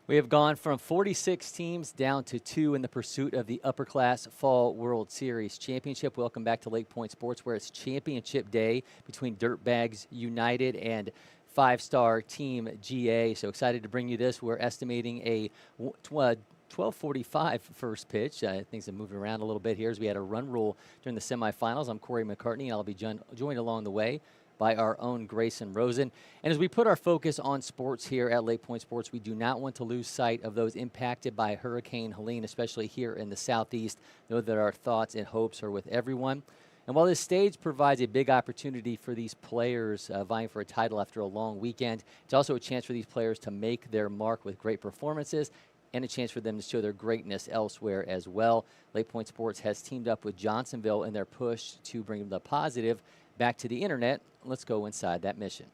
We have gone from 46 teams down to 2 in the pursuit of the Upper Class Fall World Series Championship. Welcome back to LakePoint Sports, where it's championship day between Dirtbags United and five-star Team GA. So excited to bring you this. We're estimating a 12:45 first pitch. Things have moved around a little bit here as we had a run rule during the semifinals. I'm Cory McCartney, and I'll be joined along the way by our own Grayson Rosen. And as we put our focus on sports here at LakePoint Sports, we do not want to lose sight of those impacted by Hurricane Helene, especially here in the Southeast. Know that our thoughts and hopes are with everyone. And while this stage provides a big opportunity for these players vying for a title after a long weekend, it's also a chance for these players to make their mark with great performances and a chance for them to show their greatness elsewhere as well. LakePoint Sports has teamed up with Johnsonville in their push to bring the positive back to the internet. Let's go inside that mission.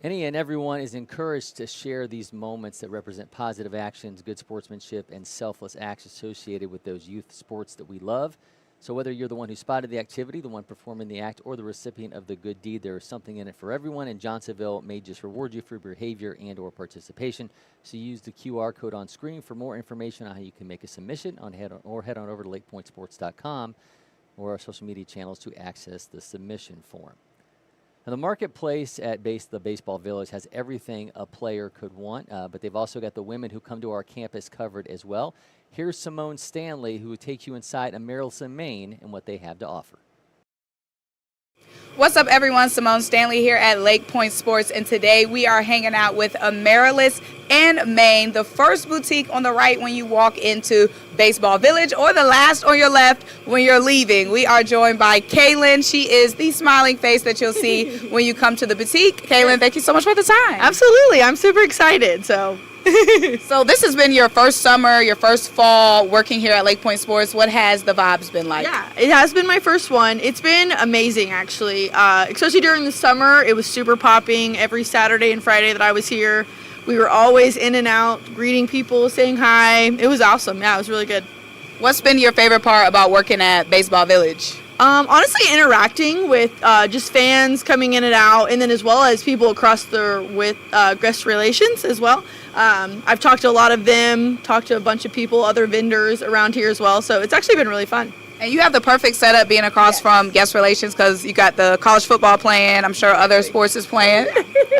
Any and everyone is encouraged to share these moments that represent positive actions, good sportsmanship, and selfless acts associated with those youth sports that we love. So whether you're the one who spotted the activity, the one performing the act, or the recipient of the good deed, there is something in it for everyone, and Johnsonville may just reward you for your behavior and or participation. So use the QR code on screen for more information on how you can make a submission head on over to LakePointSports.com or our social media channels to access the submission form. Now, the marketplace at the Baseball Village has everything a player could want, but they've also got the women who come to our campus covered as well. Here's Simone Stanley, who will take you inside Amerilson, Maine, and what they have to offer. What's up, everyone? Simone Stanley here at LakePoint Sports, and today we are hanging out with Amerilson in Maine, the first boutique on the right when you walk into Baseball Village, or the last on your left when you're leaving. We are joined by Kaylin. She is the smiling face that you'll see when you come to the boutique. Kaylin, thank you so much for the time. Absolutely. I'm super excited. So this has been your first summer, your first fall working here at LakePoint Sports. What has the vibes been like? Yeah, it has been my first one. It's been amazing, actually, especially during the summer. It was super popping every Saturday and Friday that I was here. We were always in and out, greeting people, saying hi. It was awesome. Yeah, it was really good. What's been your favorite part about working at Baseball Village? Honestly, interacting with just fans coming in and out, and then as well as people across with guest relations as well. I've talked to a lot of them, talked to a bunch of people, other vendors around here as well, so it's actually been really fun. And you have the perfect setup being across from guest relations because you got the college football playing. I'm sure other sports is playing.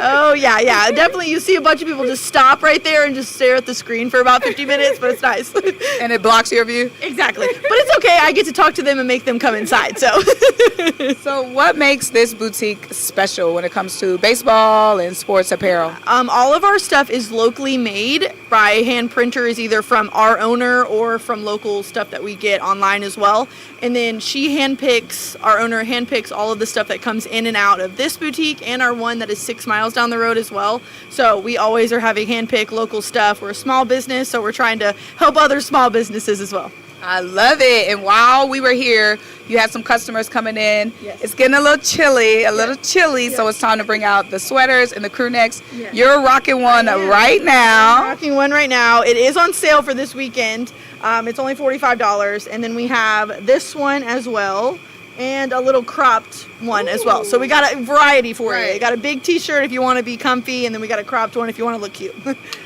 Oh, yeah. Definitely. You see a bunch of people just stop right there and just stare at the screen for about 50 minutes, but it's nice. And it blocks your view? Exactly. But it's okay. I get to talk to them and make them come inside. So what makes this boutique special when it comes to baseball and sports apparel? All of our stuff is locally made by hand printers, either from our owner or from local stuff that we get online as well. And then our owner handpicks all of the stuff that comes in and out of this boutique and our one that is 6 miles down the road as well. So we always are having handpicked local stuff. We're a small business, so we're trying to help other small businesses as well. I love it. And while we were here, you had some customers coming in. Yes. It's getting a little chilly, so it's time to bring out the sweaters and the crew necks. Yes. You're rocking one right now. I'm rocking one right now. It is on sale for this weekend. It's only $45, and then we have this one as well, and a little cropped one as well. So we got a variety for you. We got a big t-shirt if you want to be comfy, and then we got a cropped one if you want to look cute.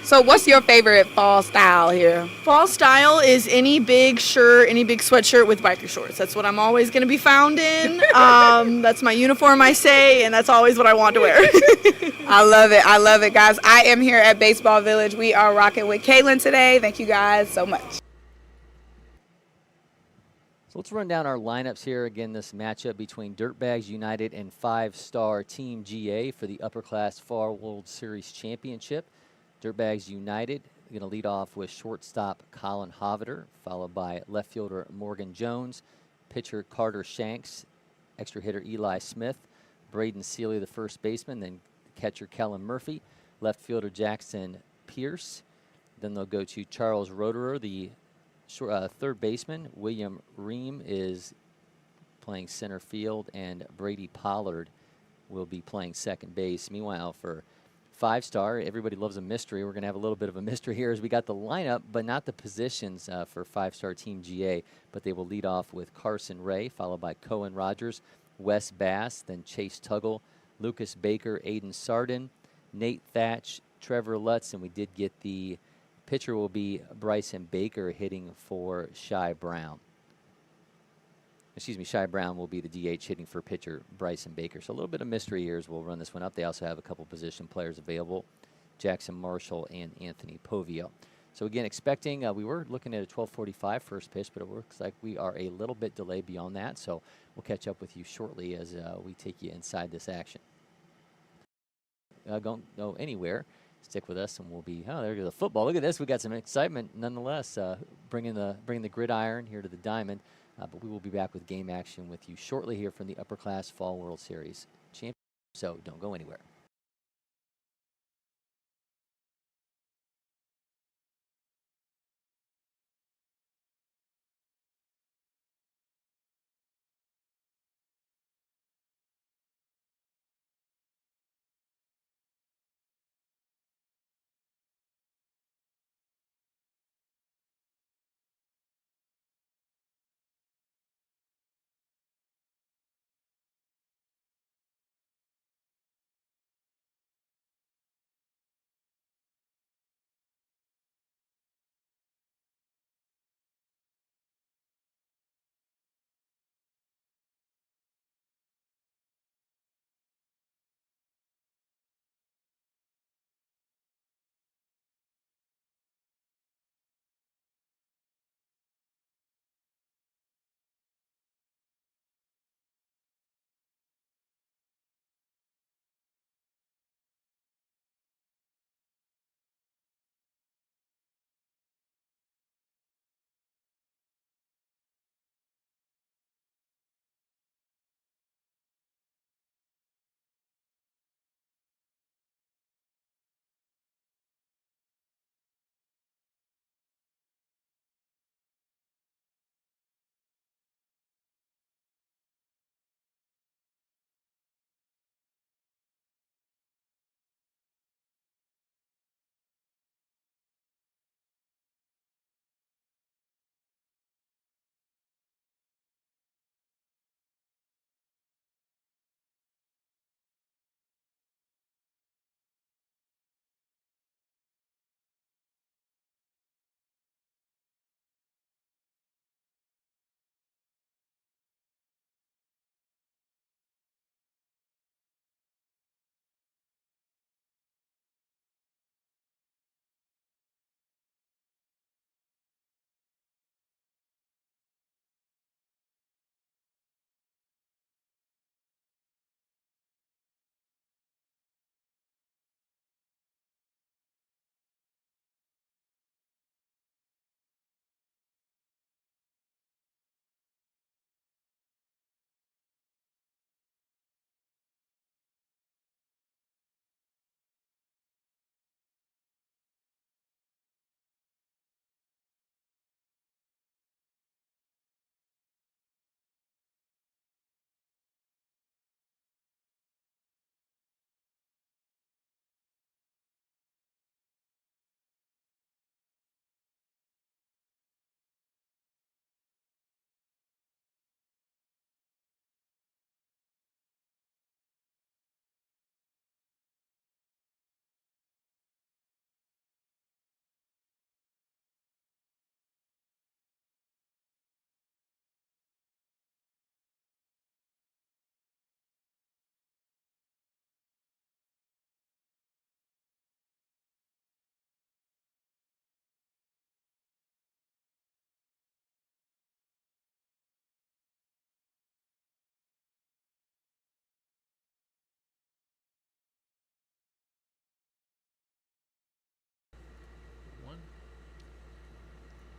So what's your favorite fall style here? Fall style is any big shirt, any big sweatshirt with biker shorts. That's what I'm always going to be found in. That's my uniform, I say, and that's always what I want to wear. I love it, guys. I am here at Baseball Village. We are rocking with Kaylin today. Thank you guys so much. Let's run down our lineups here. Again, this matchup between Dirtbags United and 5-star Team GA for the Upper Class Fall World Series Championship. Dirtbags United going to lead off with shortstop Colin Hoveter, followed by left fielder Morgan Jones, pitcher Carter Shanks, extra hitter Eli Smith, Braden Seeley, the first baseman, then catcher Kellen Murphy, left fielder Jackson Pierce. Then they'll go to Charles Roderer, the third baseman. William Ream is playing center field, and Brady Pollard will be playing second base. Meanwhile, for 5-star, everybody loves a mystery. We're going to have a little bit of a mystery here as we got the lineup, but not the positions for 5-star Team GA. But they will lead off with Carson Ray, followed by Cohen Rogers, Wes Bass, then Chase Tuggle, Lucas Baker, Aiden Sardin, Nate Thatch, Trevor Lutz, and we did get the pitcher will be Bryson Baker hitting for Shy Brown. Excuse me, Shy Brown will be the DH hitting for pitcher Bryson Baker. So a little bit of mystery here as we'll run this one up. They also have a couple position players available, Jackson Marshall and Anthony Povio. So again, expecting, we were looking at a 12:45 first pitch, but it looks like we are a little bit delayed beyond that. So we'll catch up with you shortly as we take you inside this action. Don't go anywhere. Stick with us, and we'll be. Oh, there goes the football. Look at this. We got some excitement, nonetheless. Bringing the gridiron here to the diamond. But we will be back with game action with you shortly here from the Upper Class Fall World Series Championship. So don't go anywhere.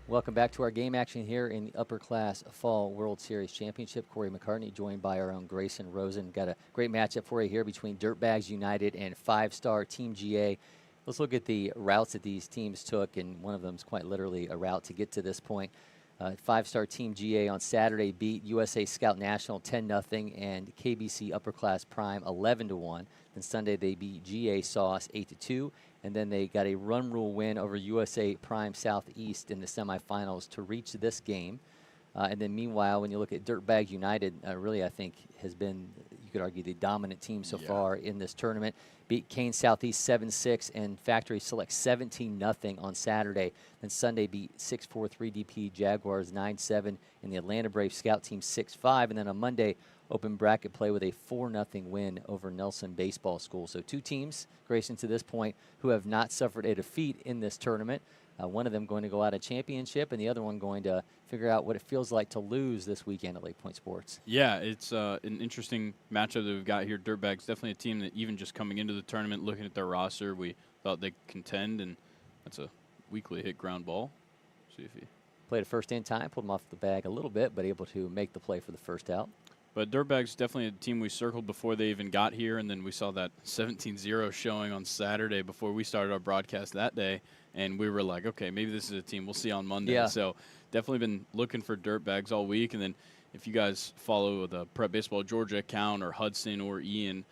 Welcome back to our game action here in the Upper Class Fall World Series Championship. Cory McCartney joined by our own Grayson Rosen. Got a great matchup for you here between Dirtbags United and 5-star Team GA. Let's look at the routes that these teams took, and one of them is quite literally a route to get to this point. 5-star Team GA on Saturday beat USA Scout National 10-0 and KBC Upper Class Prime 11-1. Then Sunday they beat GA Sauce 8-2. And then they got a run rule win over USA Prime Southeast in the semifinals to reach this game. And then meanwhile, when you look at Dirtbag United, really I think has been, you could argue, the dominant team so far in this tournament. Beat Kane Southeast 7-6 and Factory Select 17-0 on Saturday. Then Sunday beat 6-4 3DP Jaguars 9-7 and the Atlanta Braves Scout Team 6-5. And then on Monday, open bracket play with a 4-0 win over Nelson Baseball School. So two teams, Grayson, to this point, who have not suffered a defeat in this tournament. One of them going to go out a championship, and the other one going to figure out what it feels like to lose this weekend at LakePoint Sports. Yeah, it's an interesting matchup that we've got here. Dirtbags, definitely a team that even just coming into the tournament, looking at their roster, we thought they'd contend, and that's a weakly hit ground ball. See if he played it first in time, pulled him off the bag a little bit, but able to make the play for the first out. But Dirtbags definitely a team we circled before they even got here, and then we saw that 17-0 showing on Saturday before we started our broadcast that day, and we were like, okay, maybe this is a team we'll see on Monday. Yeah. So definitely been looking for Dirtbags all week, and then if you guys follow the Prep Baseball Georgia account or Hudson or Ian,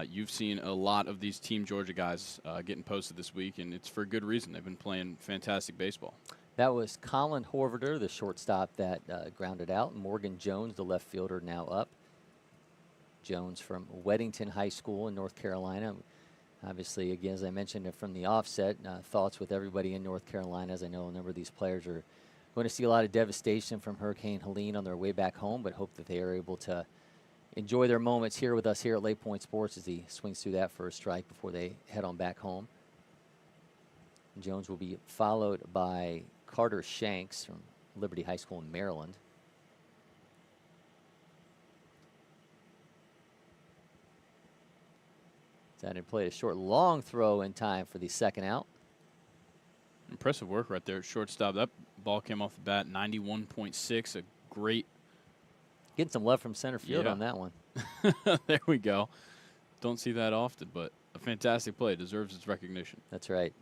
you've seen a lot of these Team Georgia guys getting posted this week, and it's for good reason. They've been playing fantastic baseball. That was Colin Horvader, the shortstop that grounded out. Morgan Jones, the left fielder, now up. Jones from Weddington High School in North Carolina. Obviously, again, as I mentioned from the offset, thoughts with everybody in North Carolina, as I know a number of these players are going to see a lot of devastation from Hurricane Helene on their way back home, but hope that they are able to enjoy their moments here with us here at LakePoint Sports as he swings through that first strike before they head on back home. Jones will be followed by Carter Shanks from Liberty High School in Maryland. Decided played a short, long throw in time for the second out. Impressive work right there at shortstop. That ball came off the bat, 91.6, a great. Getting some love from center field on that one. There we go. Don't see that often, but a fantastic play. Deserves its recognition. That's right.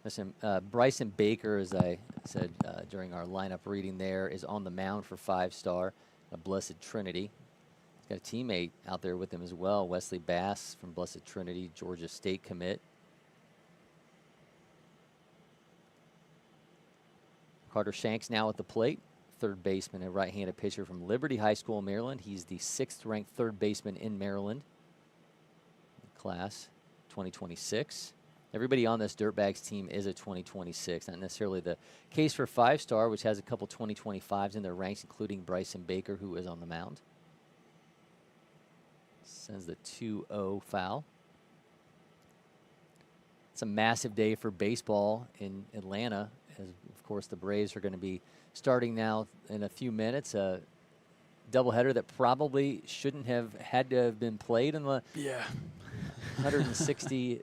Listen, Bryson Baker, as I said during our lineup reading there, is on the mound for 5-star, a Blessed Trinity. He's got a teammate out there with him as well, Wesley Bass from Blessed Trinity, Georgia State commit. Carter Shanks now at the plate, third baseman and right-handed pitcher from Liberty High School in Maryland. He's the 6th-ranked third baseman in Maryland, class 2026. Everybody on this Dirtbags team is a 2026. Not necessarily the case for 5-star, which has a couple 2025s in their ranks, including Bryson Baker, who is on the mound. Sends the 2-0 foul. It's a massive day for baseball in Atlanta, as, of course, the Braves are going to be starting now in a few minutes. A doubleheader that probably shouldn't have had to have been played in the 160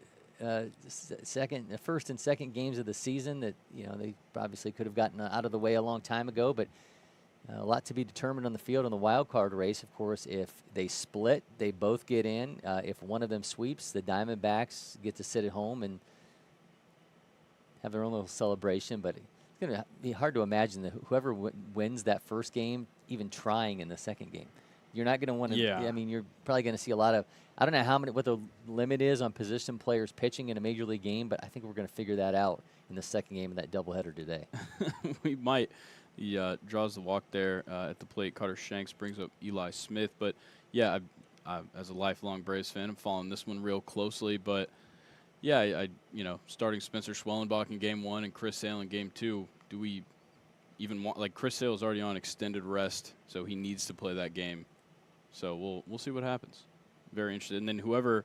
first and second games of the season. That, you know, they obviously could have gotten out of the way a long time ago, but a lot to be determined on the field on the wild card race. Of course, if they split, they both get in. If one of them sweeps, the Diamondbacks get to sit at home and have their own little celebration. But it's going to be hard to imagine that whoever wins that first game even trying in the second game. You're not going to want to. I mean, you're probably going to see a lot of. I don't know what the limit is on position players pitching in a major league game, but I think we're going to figure that out in the second game of that doubleheader today. We might. He draws the walk there at the plate. Carter Shanks brings up Eli Smith. But, yeah, I, as a lifelong Braves fan, I'm following this one real closely. But, yeah, starting Spencer Schwellenbach in Game 1 and Chris Sale in Game 2, do we even want – like, Chris Sale is already on extended rest, so he needs to play that game. So we'll see what happens. Very interested. And then whoever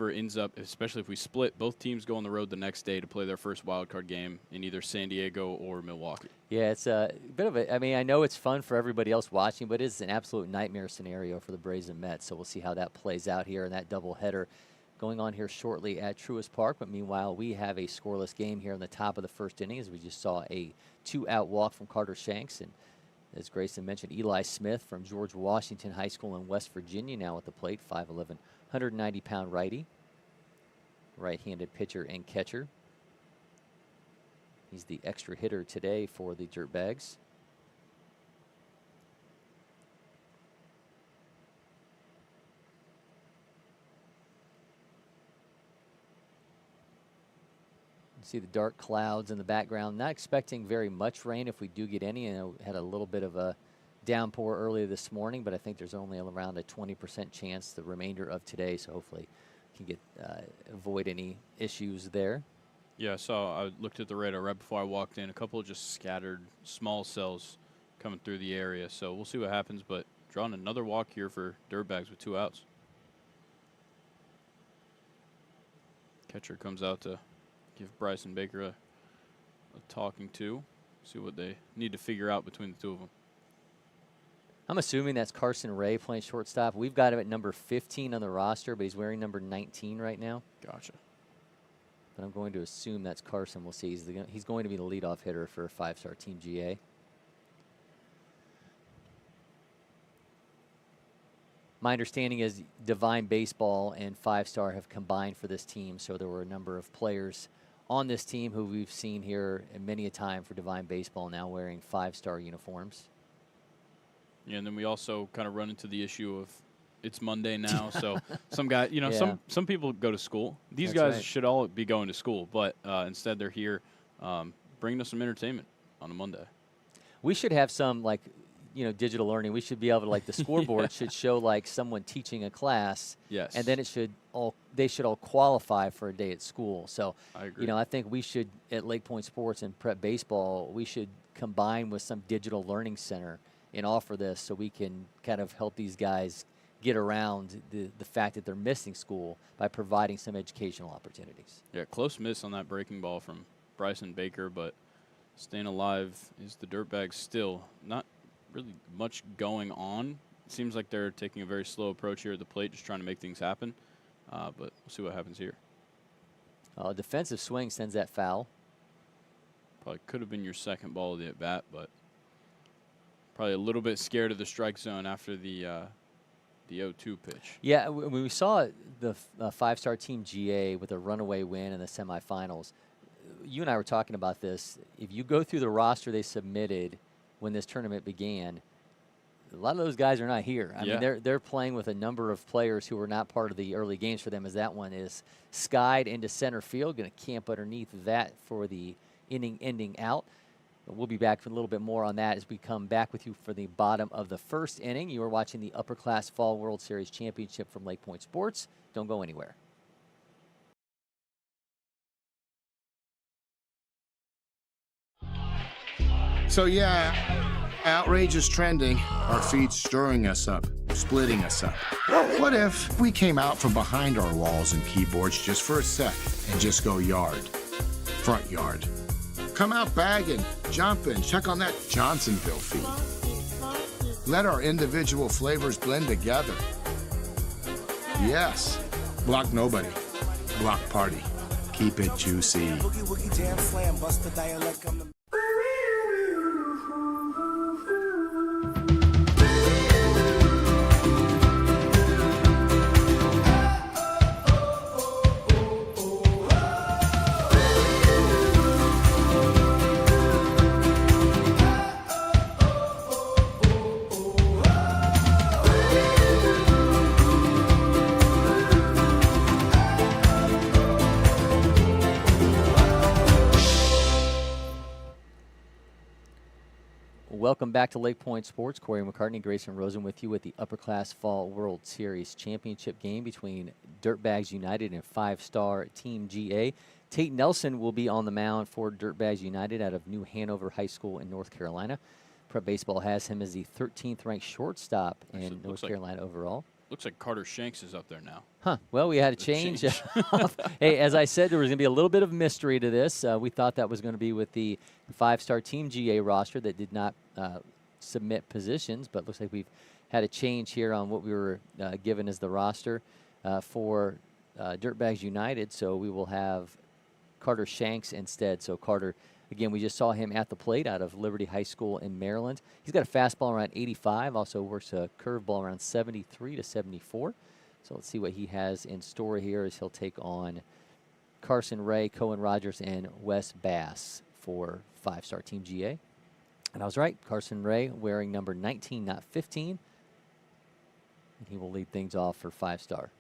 ends up, especially if we split, both teams go on the road the next day to play their first wild card game in either San Diego or Milwaukee. Yeah, it's a bit of a, I mean, I know it's fun for everybody else watching, but it's an absolute nightmare scenario for the Braves and Mets. So we'll see how that plays out here in that doubleheader going on here shortly at Truist Park. But meanwhile, we have a scoreless game here in the top of the first inning as we just saw a 2-out walk from Carter Shanks. And as Grayson mentioned, Eli Smith from George Washington High School in West Virginia now at the plate, 5'11", 190-pound righty, right-handed pitcher and catcher. He's the extra hitter today for the Dirtbags. See the dark clouds in the background. Not expecting very much rain if we do get any. And had a little bit of a downpour earlier this morning, but I think there's only around a 20% chance the remainder of today. So hopefully can get avoid any issues there. Yeah, I looked at the radar right before I walked in. A couple of just scattered small cells coming through the area. So we'll see what happens, but drawing another walk here for Dirtbags with 2 outs. Catcher comes out to give Bryson Baker a talking to, see what they need to figure out between the two of them. I'm assuming that's Carson Ray playing shortstop. We've got him at number 15 on the roster, but he's wearing number 19 right now. Gotcha. But I'm going to assume that's Carson. We'll see. He's going to be the leadoff hitter for a 5-star Team GA. My understanding is Divine Baseball and 5-star have combined for this team, so there were a number of players on this team who we've seen here many a time for Divine Baseball now wearing 5-star uniforms. Yeah, and then we also kind of run into the issue of it's Monday now, so some guy, some people go to school. These That's guys right. should all be going to school, but instead they're here bringing us some entertainment on a Monday. We should have some, like, digital learning. We should be able to, like, the scoreboard should show, like, someone teaching a class. Yes. And then they should all qualify for a day at school. So, I agree. I think we should, at LakePoint Sports and Prep Baseball, we should combine with some digital learning center and offer this so we can kind of help these guys get around the fact that they're missing school by providing some educational opportunities. Yeah, close miss on that breaking ball from Bryson Baker, but staying alive is the Dirtbags still. Not really much going on. It seems like they're taking a very slow approach here at the plate, just trying to make things happen. But we'll see what happens here. Defensive swing sends that foul. Probably could have been your second ball of the at-bat, but probably a little bit scared of the strike zone after the 0-2 pitch. Yeah, when we saw the 5-star Team GA with a runaway win in the semifinals, you and I were talking about this. If you go through the roster they submitted when this tournament began, a lot of those guys are not here. I mean, they're playing with a number of players who were not part of the early games for them, as that one is skied into center field, going to camp underneath that for the inning ending out. We'll be back for a little bit more on that as we come back with you for the bottom of the first inning. You are watching the Upper Class Fall World Series Championship from LakePoint Sports. Don't go anywhere. So yeah, outrage is trending. Our feed's stirring us up, splitting us up. What if we came out from behind our walls and keyboards just for a sec and just go yard, front yard? Come out bagging, jumping, check on that Johnsonville feed. Let our individual flavors blend together. Yes, block nobody, block party. Keep it juicy. Welcome back to LakePoint Sports. Cory McCartney, Grayson, Rosen with you at the Upper Class Fall World Series Championship game between Dirtbags United and 5-star Team GA. Tate Nelson will be on the mound for Dirtbags United out of New Hanover High School in North Carolina. Prep Baseball has him as the 13th ranked shortstop in North Carolina overall. Looks like Carter Shanks is up there now. Huh. Well, we had a change. Hey, as I said, there was going to be a little bit of mystery to this. We thought that was going to be with the 5-star Team GA roster that did not submit positions, but looks like we've had a change here on what we were given as the roster for Dirtbags United, so we will have Carter Shanks instead. So Carter, again, we just saw him at the plate out of Liberty High School in Maryland. He's got a fastball around 85, also works a curveball around 73 to 74. So let's see what he has in store here as he'll take on Carson Ray, Cohen Rogers, and Wes Bass for 5-star Team GA. And I was right, Carson Ray wearing number 19, not 15. And he will lead things off for 5-star.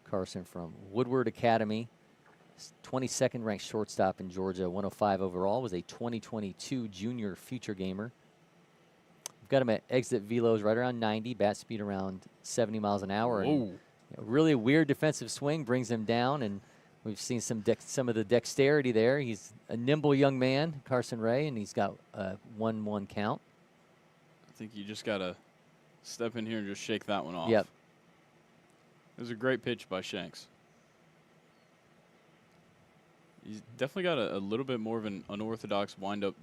Carson from Woodward Academy, 22nd ranked shortstop in Georgia, 105 overall, was a 2022 junior future gamer. We've got him at exit velos right around 90, bat speed around 70 miles an hour. And really weird defensive swing brings him down, and we've seen some of the dexterity there. He's a nimble young man, Carson Ray, and he's got a 1-1 count. I think you just got to step in here and just shake that one off. Yep. It was a great pitch by Shanks. He's definitely got a little bit more of an unorthodox windup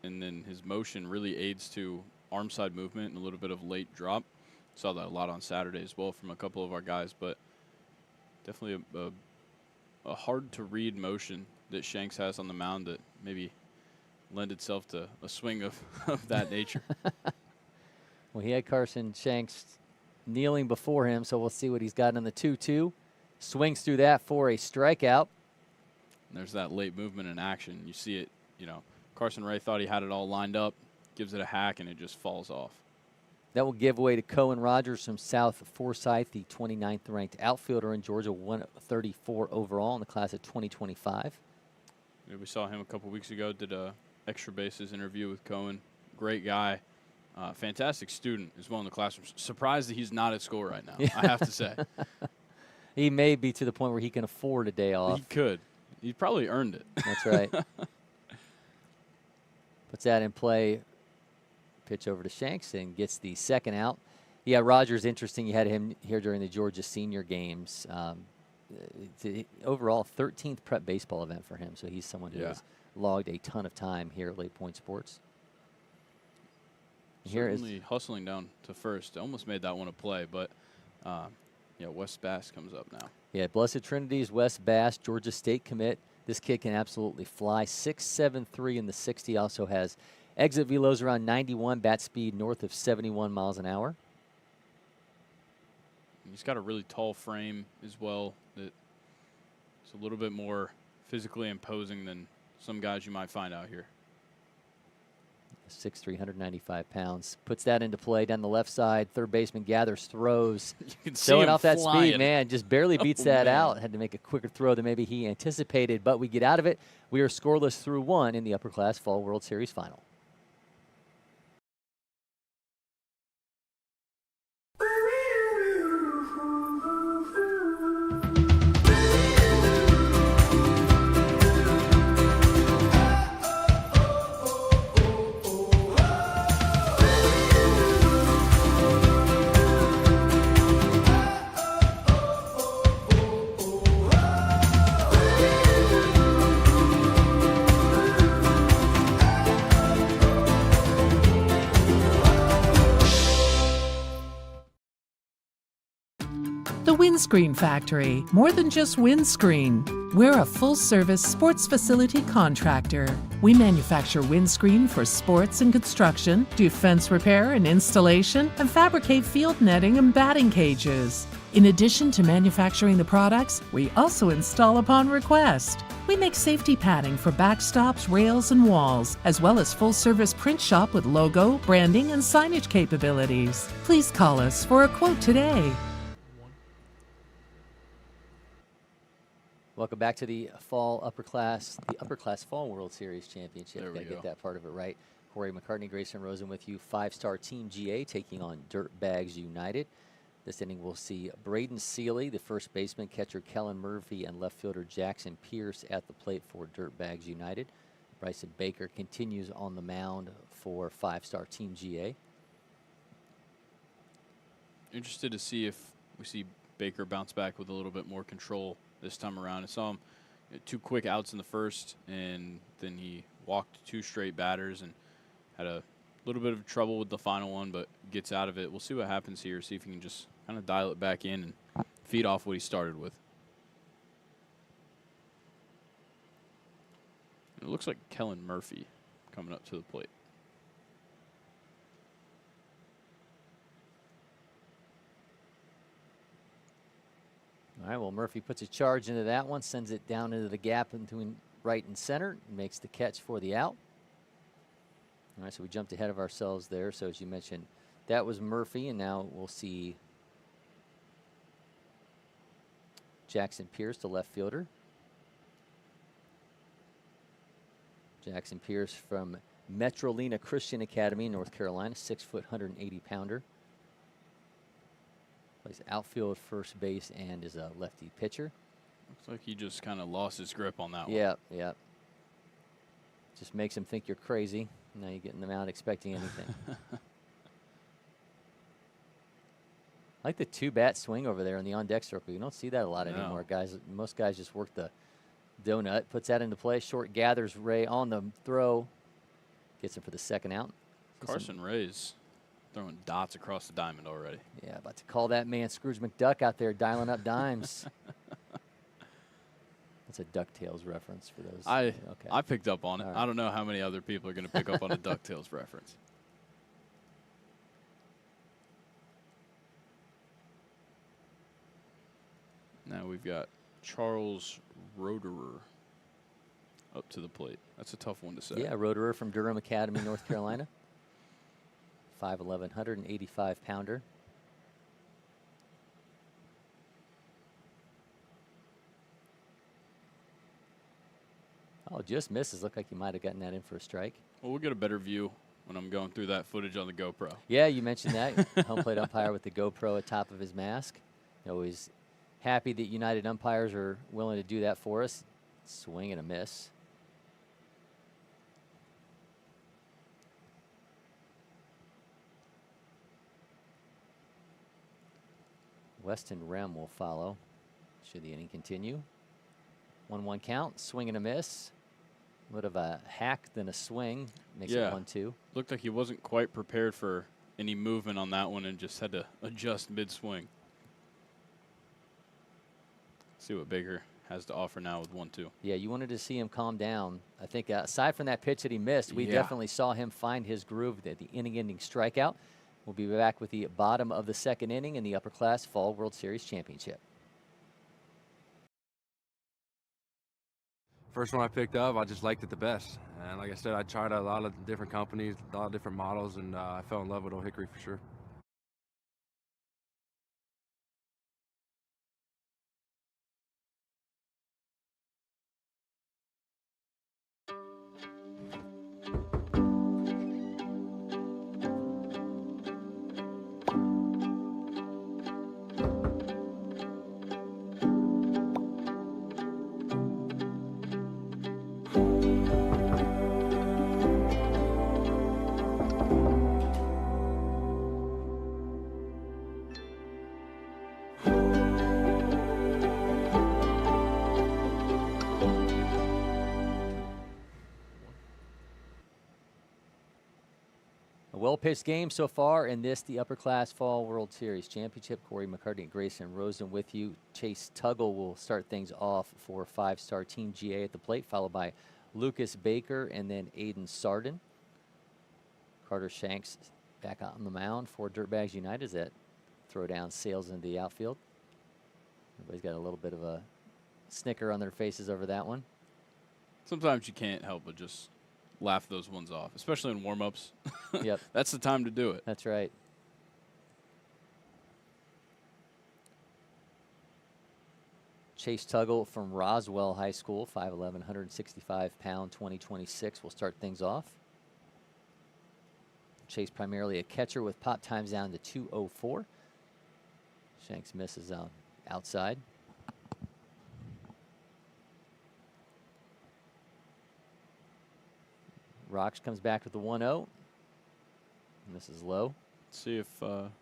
and then his motion really aids to arm side movement and a little bit of late drop. Saw that a lot on Saturday as well from a couple of our guys, but definitely a hard to read motion that Shanks has on the mound that maybe lend itself to a swing of that nature. Well, he had Carson Shanks kneeling before him, so we'll see what he's got in the 2-2. Swings through that for a strikeout. There's that late movement in action. You see it, Carson Ray thought he had it all lined up, gives it a hack, and it just falls off. That will give way to Cohen Rogers from South Forsyth, the 29th ranked outfielder in Georgia, 134 overall in the class of 2025. Yeah, we saw him a couple weeks ago, did a extra bases interview with Cohen. Great guy. Fantastic student as well in the classroom. Surprised that he's not at school right now, I have to say. He may be to the point where he can afford a day off. He could. He probably earned it. That's right. Puts that in play. Pitch over to Shanks and gets the second out. Yeah, Rogers, interesting. You had him here during the Georgia senior games. Overall, 13th prep baseball event for him. So he's someone who has logged a ton of time here at LakePoint Sports. Certainly hustling down to first. Almost made that one a play, but Wes Bass comes up now. Yeah, Blessed Trinity's Wes Bass, Georgia State commit. This kid can absolutely fly. 6'7" in the 60. Also has exit velos around 91, bat speed north of 71 miles an hour. He's got a really tall frame as well. It's a little bit more physically imposing than some guys you might find out here. 6'3", 195 pounds. Puts that into play down the left side. Third baseman gathers, throws. You can see Throwing him off that flying. speed, man. Just barely beats that out. Had to make a quicker throw than maybe he anticipated, but we get out of it. We are scoreless through 1 in the Upper Class Fall World Series Final. The Windscreen Factory, more than just windscreen. We're a full-service sports facility contractor. We manufacture windscreen for sports and construction, do fence repair and installation, and fabricate field netting and batting cages. In addition to manufacturing the products, we also install upon request. We make safety padding for backstops, rails, and walls, as well as full-service print shop with logo, branding, and signage capabilities. Please call us for a quote today. Welcome back to the Upper Class Fall World Series Championship. There we Gotta go. get that part of it right. Cory, McCartney, Grayson, Rosen with you. 5-star Team GA taking on Dirtbags United. This inning we'll see Braden Seeley, the first baseman, catcher Kellen Murphy, and left fielder Jackson Pierce at the plate for Dirtbags United. Bryson Baker continues on the mound for 5-star Team GA. Interested to see if we see Baker bounce back with a little bit more control this time around. I saw him 2 quick outs in the first, and then he walked 2 straight batters and had a little bit of trouble with the final one, but gets out of it. We'll see what happens here, see if he can just kind of dial it back in and feed off what he started with. It looks like Kellen Murphy coming up to the plate. All right, well, Murphy puts a charge into that one, sends it down into the gap between right and center, and makes the catch for the out. All right, so we jumped ahead of ourselves there. So as you mentioned, that was Murphy, and now we'll see Jackson Pierce, the left fielder. Jackson Pierce from Metrolina Christian Academy in North Carolina, 6 foot, 180 pounder. Plays outfield, first base, and is a lefty pitcher. Looks like he just kind of lost his grip on that one. Yeah. Just makes him think you're crazy. Now you're getting them out expecting anything. I like the two-bat swing over there in the on-deck circle. You don't see that a lot anymore, guys. Most guys just work the donut, puts that into play. Short gathers Ray on the throw. Gets him for the second out. Carson Ray's throwing dots across the diamond already. Yeah, about to call that man Scrooge McDuck out there dialing up dimes. That's a DuckTales reference for those. I picked up on it. All right. I don't know how many other people are going to pick up on a DuckTales reference. Now we've got Charles Roederer up to the plate. That's a tough one to say. Yeah, Roederer from Durham Academy, North Carolina. 5'11", 185 pounder. Oh, just misses. Looked like he might have gotten that in for a strike. Well, we'll get a better view when I'm going through that footage on the GoPro. Yeah, you mentioned that. Home plate umpire with the GoPro atop of his mask. Always happy that United umpires are willing to do that for us. Swing and a miss. Weston Rem will follow. Should the inning continue. 1-1 count. Swing and a miss. Would have a hack than a swing. Makes it 1-2. Looked like he wasn't quite prepared for any movement on that one and just had to adjust mid-swing. See what Baker has to offer now with 1-2. Yeah, you wanted to see him calm down. I think aside from that pitch that he missed, we definitely saw him find his groove at the inning-ending strikeout. We'll be back with the bottom of the second inning in the Upper Class Fall World Series Championship. First one I picked up, I just liked it the best. And like I said, I tried a lot of different companies, a lot of different models, and I fell in love with Old Hickory for sure. A well-pitched game so far in this, the Upper Class Fall World Series Championship. Cory, McCartney, and Grayson Rosen with you. Chase Tuggle will start things off for five-star Team GA at the plate, followed by Lucas Baker and then Aiden Sarden. Carter Shanks back on the mound for Dirtbags United as that throw down sails into the outfield. Everybody's got a little bit of a snicker on their faces over that one. Sometimes you can't help but just laugh those ones off, especially in warm-ups. Yep. That's the time to do it. That's right. Chase Tuggle from Roswell High School, 5'11", 165 pound, 2026 will start things off. Chase primarily a catcher with pop times down to 204. Shanks misses outside. Rocks comes back with the 1-0. This is low. See if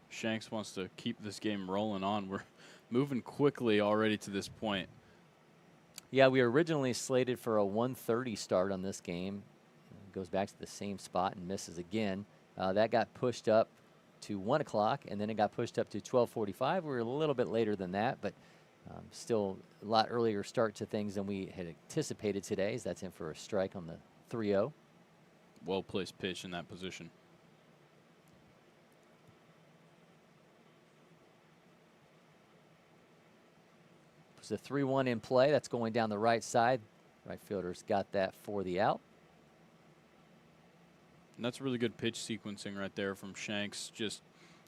Shanks wants to keep this game rolling on. We're moving quickly already to this point. Yeah, we were originally slated for a 1:30 start on this game. Goes back to the same spot and misses again. That got pushed up to 1 o'clock, and then it got pushed up to 12:45. We were a little bit later than that, but still a lot earlier start to things than we had anticipated today, as that's in for a strike on the 3-0. Well-placed pitch in that position. There's a 3-1 in play. That's going down the right side. Right fielder's got that for the out. And that's really good pitch sequencing right there from Shanks. Just,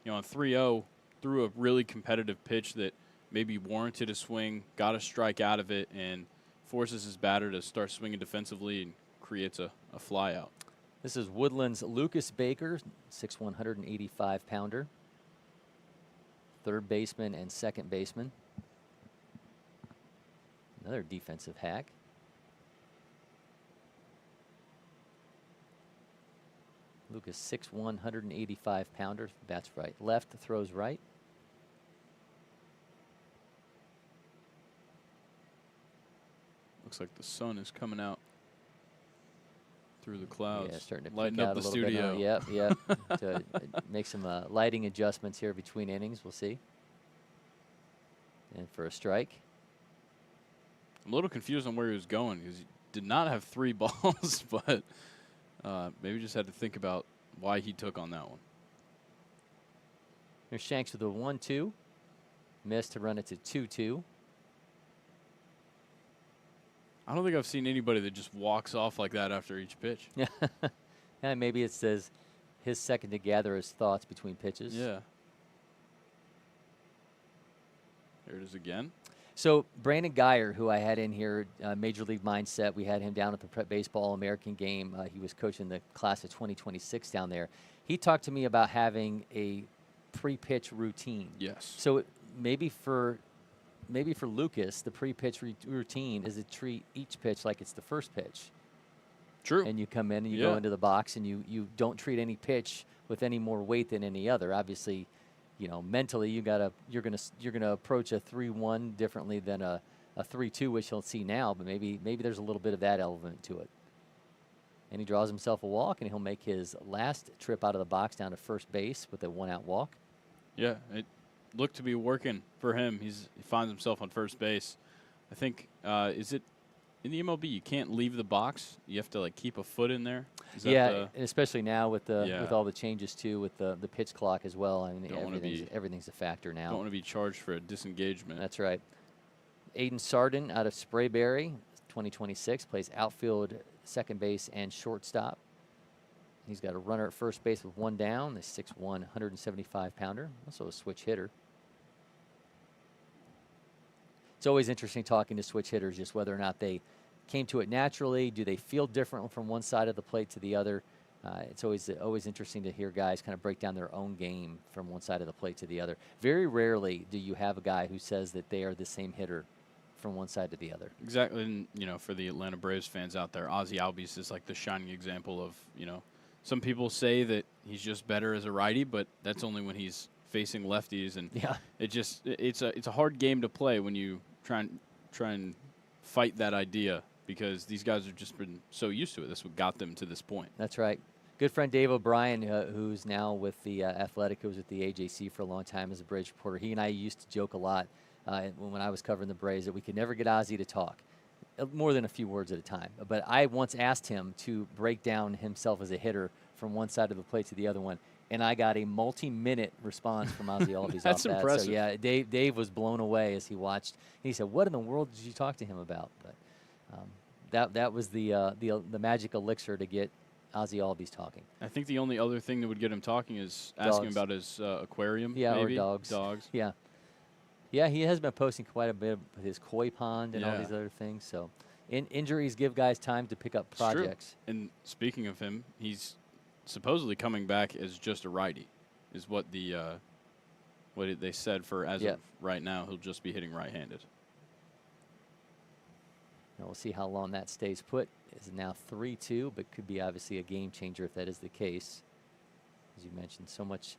on 3-0, threw a really competitive pitch that maybe warranted a swing, got a strike out of it, and forces his batter to start swinging defensively and creates a fly out. This is Woodland's Lucas Baker, 6'1", 185-pounder. Third baseman and second baseman. Another defensive hack. Lucas, 6'1", 185-pounder. Bats right, left, throws right. Looks like the sun is coming out through the clouds. Yeah, starting to lighten peek up out the a little bit now. studio. Yep. To make some lighting adjustments here between innings. We'll see. And for a strike. I'm a little confused on where he was going because he did not have 3 balls, but maybe just had to think about why he took on that one. Here's Shanks with a 1-2. Missed to run it to 2-2. I don't think I've seen anybody that just walks off like that after each pitch. And maybe it says his second to gather his thoughts between pitches. Yeah. There it is again. So Brandon Geyer, who I had in here, Major League Mindset, we had him down at the Prep Baseball American game. He was coaching the class of 2026 down there. He talked to me about having a pre-pitch routine. Yes. So maybe for Lucas, the pre-pitch routine is to treat each pitch like it's the first pitch. True. And you come in and you go into the box and you don't treat any pitch with any more weight than any other. Obviously, mentally you're gonna approach a 3-1 differently than a 3-2, which you'll see now. But maybe there's a little bit of that element to it. And he draws himself a walk, and he'll make his last trip out of the box down to first base with a 1-out walk. Yeah, it looked to be working for him. He finds himself on first base. I think is it in the MLB you can't leave the box? You have to keep a foot in there. Is that and especially now with all the changes too, with the pitch clock as well. I mean, everything's a factor now. Don't want to be charged for a disengagement. That's right. Aiden Sarden out of Sprayberry, 2026, plays outfield, second base, and shortstop. He's got a runner at first base with 1 down. The 6'1", 175-pounder, also a switch hitter. It's always interesting talking to switch hitters, just whether or not they came to it naturally. Do they feel different from one side of the plate to the other? It's always interesting to hear guys kind of break down their own game from one side of the plate to the other. Very rarely do you have a guy who says that they are the same hitter from one side to the other. Exactly, and for the Atlanta Braves fans out there, Ozzie Albies is like the shining example of, some people say that he's just better as a righty, but that's only when he's facing lefties, and it's a hard game to play when you try and fight that idea, because these guys have just been so used to it. That's what got them to this point. That's right. Good friend Dave O'Brien, who's now with the Athletic, who was at the AJC for a long time as a Braves reporter. He and I used to joke a lot when I was covering the Braves that we could never get Ozzie to talk more than a few words at a time. But I once asked him to break down himself as a hitter from one side of the plate to the other one, and I got a multi-minute response from Ozzie Albies That's off that. impressive. So yeah, Dave was blown away as he watched. He said, "What in the world did you talk to him about?" But that was the magic elixir to get Ozzie Albies talking. I think the only other thing that would get him talking is asking about his aquarium. Yeah, maybe. or dogs. Dogs. Yeah. Yeah, he has been posting quite a bit with his koi pond and all these other things. So injuries give guys time to pick up projects. True. And speaking of him, he's supposedly coming back as just a righty, is what they said for as of right now. He'll just be hitting right-handed. Now we'll see how long that stays put. It's now 3-2, but could be obviously a game changer if that is the case. As you mentioned, so much,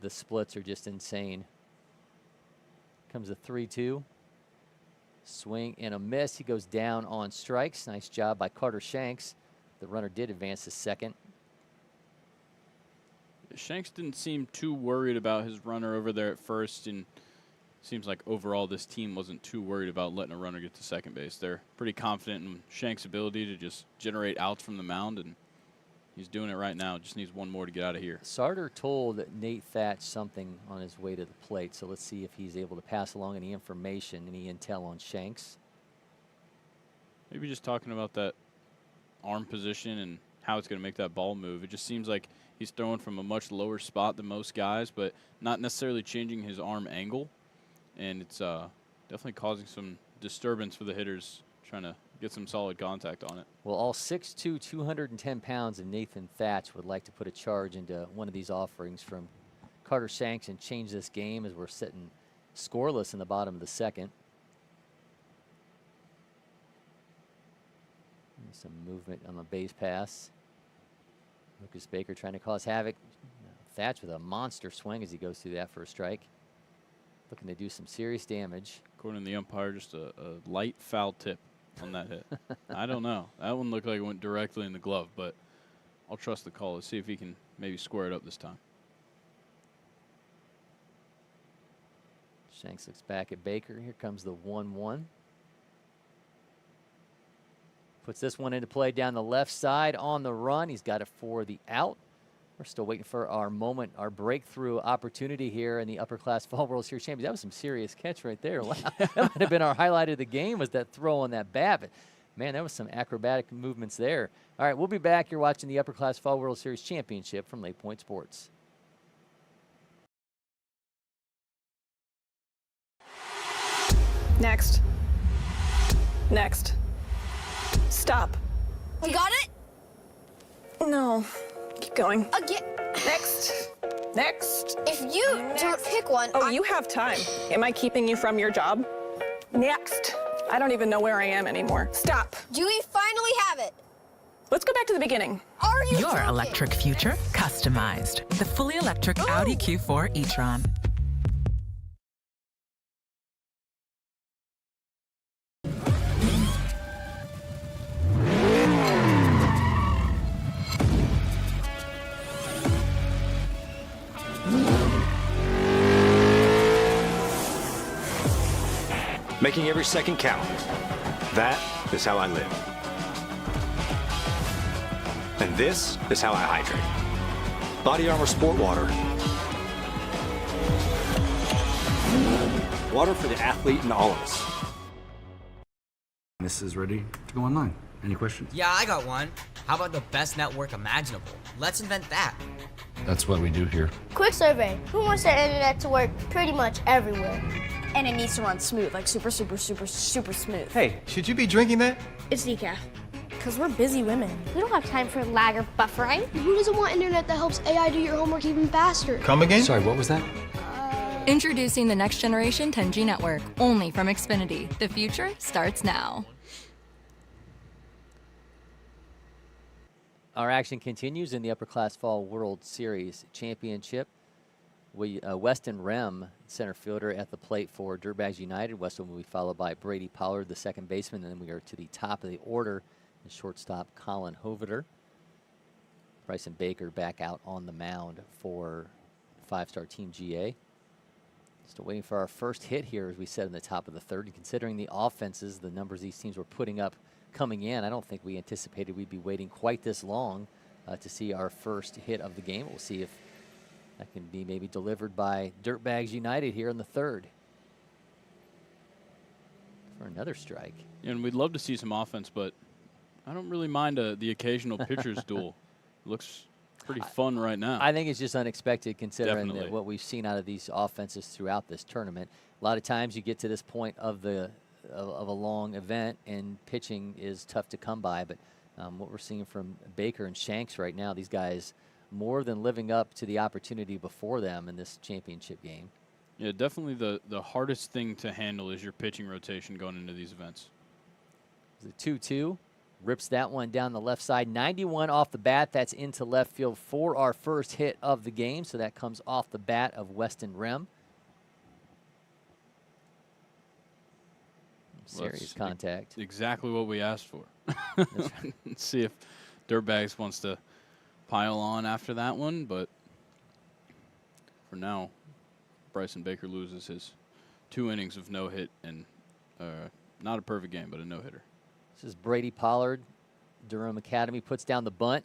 the splits are just insane. Comes a 3-2. Swing and a miss. He goes down on strikes. Nice job by Carter Shanks. The runner did advance to second. Shanks didn't seem too worried about his runner over there at first, and seems like overall this team wasn't too worried about letting a runner get to second base. They're pretty confident in Shanks' ability to just generate outs from the mound, and he's doing it right now. Just needs one more to get out of here. Sarter told Nate Thatch something on his way to the plate, so let's see if he's able to pass along any information, any intel on Shanks. Maybe just talking about that arm position and how it's going to make that ball move. It just seems like he's throwing from a much lower spot than most guys, but not necessarily changing his arm angle. And it's definitely causing some disturbance for the hitters trying to get some solid contact on it. Well, all 6'2", 210 pounds of Nathan Thatch would like to put a charge into one of these offerings from Carter Shanks and change this game as we're sitting scoreless in the bottom of the second. Some movement on the base pass. Lucas Baker trying to cause havoc. Thatch with a monster swing as he goes through that for a strike. Looking to do some serious damage. According to the umpire, just a light foul tip on that hit. I don't know. That one looked like it went directly in the glove, but I'll trust the call. Let's see if he can maybe square it up this time. Shanks looks back at Baker. Here comes the 1-1. Puts this one into play down the left side on the run. He's got it for the out. We're still waiting for our moment, our breakthrough opportunity here in the Upper Class Fall World Series Champions. That was some serious catch right there. Wow. That might have been our highlight of the game, was that throw on that bat. But, man, that was some acrobatic movements there. All right, we'll be back. You're watching the Upper Class Fall World Series Championship from LakePoint Sports. Next. Next. Stop. You got it? No. Keep going. Again. Next. Next. If you don't pick one, Oh, you have time. Am I keeping you from your job? Next. I don't even know where I am anymore. Stop. Do we finally have it? Let's go back to the beginning. Are you Your joking? electric future customized. The fully electric Audi Q4 e-tron. Making every second count. That is how I live. And this is how I hydrate. Body Armor Sport Water. Water for the athlete in all of us. This is ready to go online. Any questions? Yeah, I got one. How about the best network imaginable? Let's invent that. That's what we do here. Quick survey. Who wants their internet to work pretty much everywhere? And it needs to run smooth, like super smooth. Hey, should you be drinking that? It's decaf. Because we're busy women. We don't have time for lag or buffering. Who doesn't want internet that helps AI do your homework even faster? Come again? Sorry, what was that? Introducing the next generation 10G network, only from Xfinity. The future starts now. Our action continues in the Upper Class Fall World Series Championship. Weston Rem, center fielder, at the plate for Dirtbags United. Weston will be followed by Brady Pollard, the second baseman. And then we are to the top of the order, the shortstop Colin Hoveter. Bryson Baker back out on the mound for five-star Team GA. Still waiting for our first hit here, as we said in the top of the third. And considering the offenses, the numbers these teams were putting up coming in, I don't think we anticipated we'd be waiting quite this long to see our first hit of the game. We'll see if that can be maybe delivered by Dirtbags United here in the third. For another strike. And we'd love to see some offense, but I don't really mind the occasional pitcher's duel. Looks pretty fun right now. I think it's just unexpected considering Definitely. what we've seen out of these offenses throughout this tournament. A lot of times you get to this point of a long event and pitching is tough to come by, but what we're seeing from Baker and Shanks right now, these guys more than living up to the opportunity before them in this championship game. Yeah, definitely the hardest thing to handle is your pitching rotation going into these events. The 2-2 rips that one down the left side. 91 off the bat. That's into left field for our first hit of the game. So that comes off the bat of Weston Rem. Serious contact. Exactly what we asked for. Let's see if Dirtbags wants to pile on after that one, but for now, Bryson Baker loses his 2 innings of no hit and not a perfect game, but a no-hitter. This is Brady Pollard. Durham Academy puts down the bunt.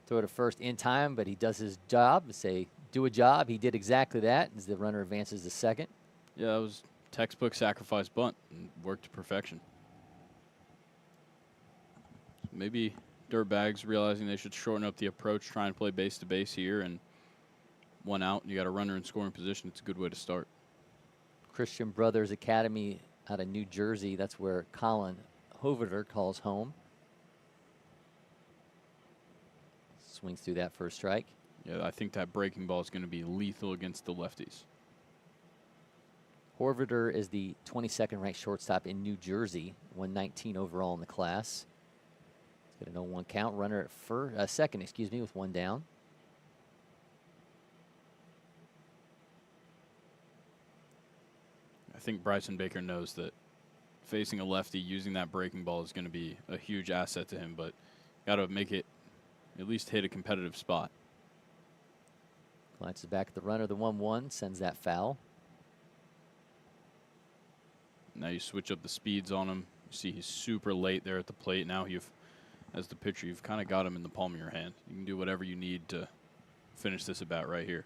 Throw to first in time, but he does his job. Do a job. He did exactly that as the runner advances to second. Yeah, that was textbook sacrifice bunt and worked to perfection. Maybe Dirtbags realizing they should shorten up the approach, try and play base to base here, and 1 out. You got a runner in scoring position. It's a good way to start. Christian Brothers Academy out of New Jersey. That's where Colin Hoveter calls home. Swings through that first strike. Yeah, I think that breaking ball is going to be lethal against the lefties. Horvader is the 22nd ranked shortstop in New Jersey, 119 overall in the class. He's got a 0-1 count. Runner at second, with 1 down. I think Bryson Baker knows that facing a lefty, using that breaking ball is going to be a huge asset to him, but got to make it at least hit a competitive spot. Glances back at the runner. The 1-1 sends that foul. Now you switch up the speeds on him. You see he's super late there at the plate. Now as the pitcher, you've kind of got him in the palm of your hand. You can do whatever you need to finish this at bat right here.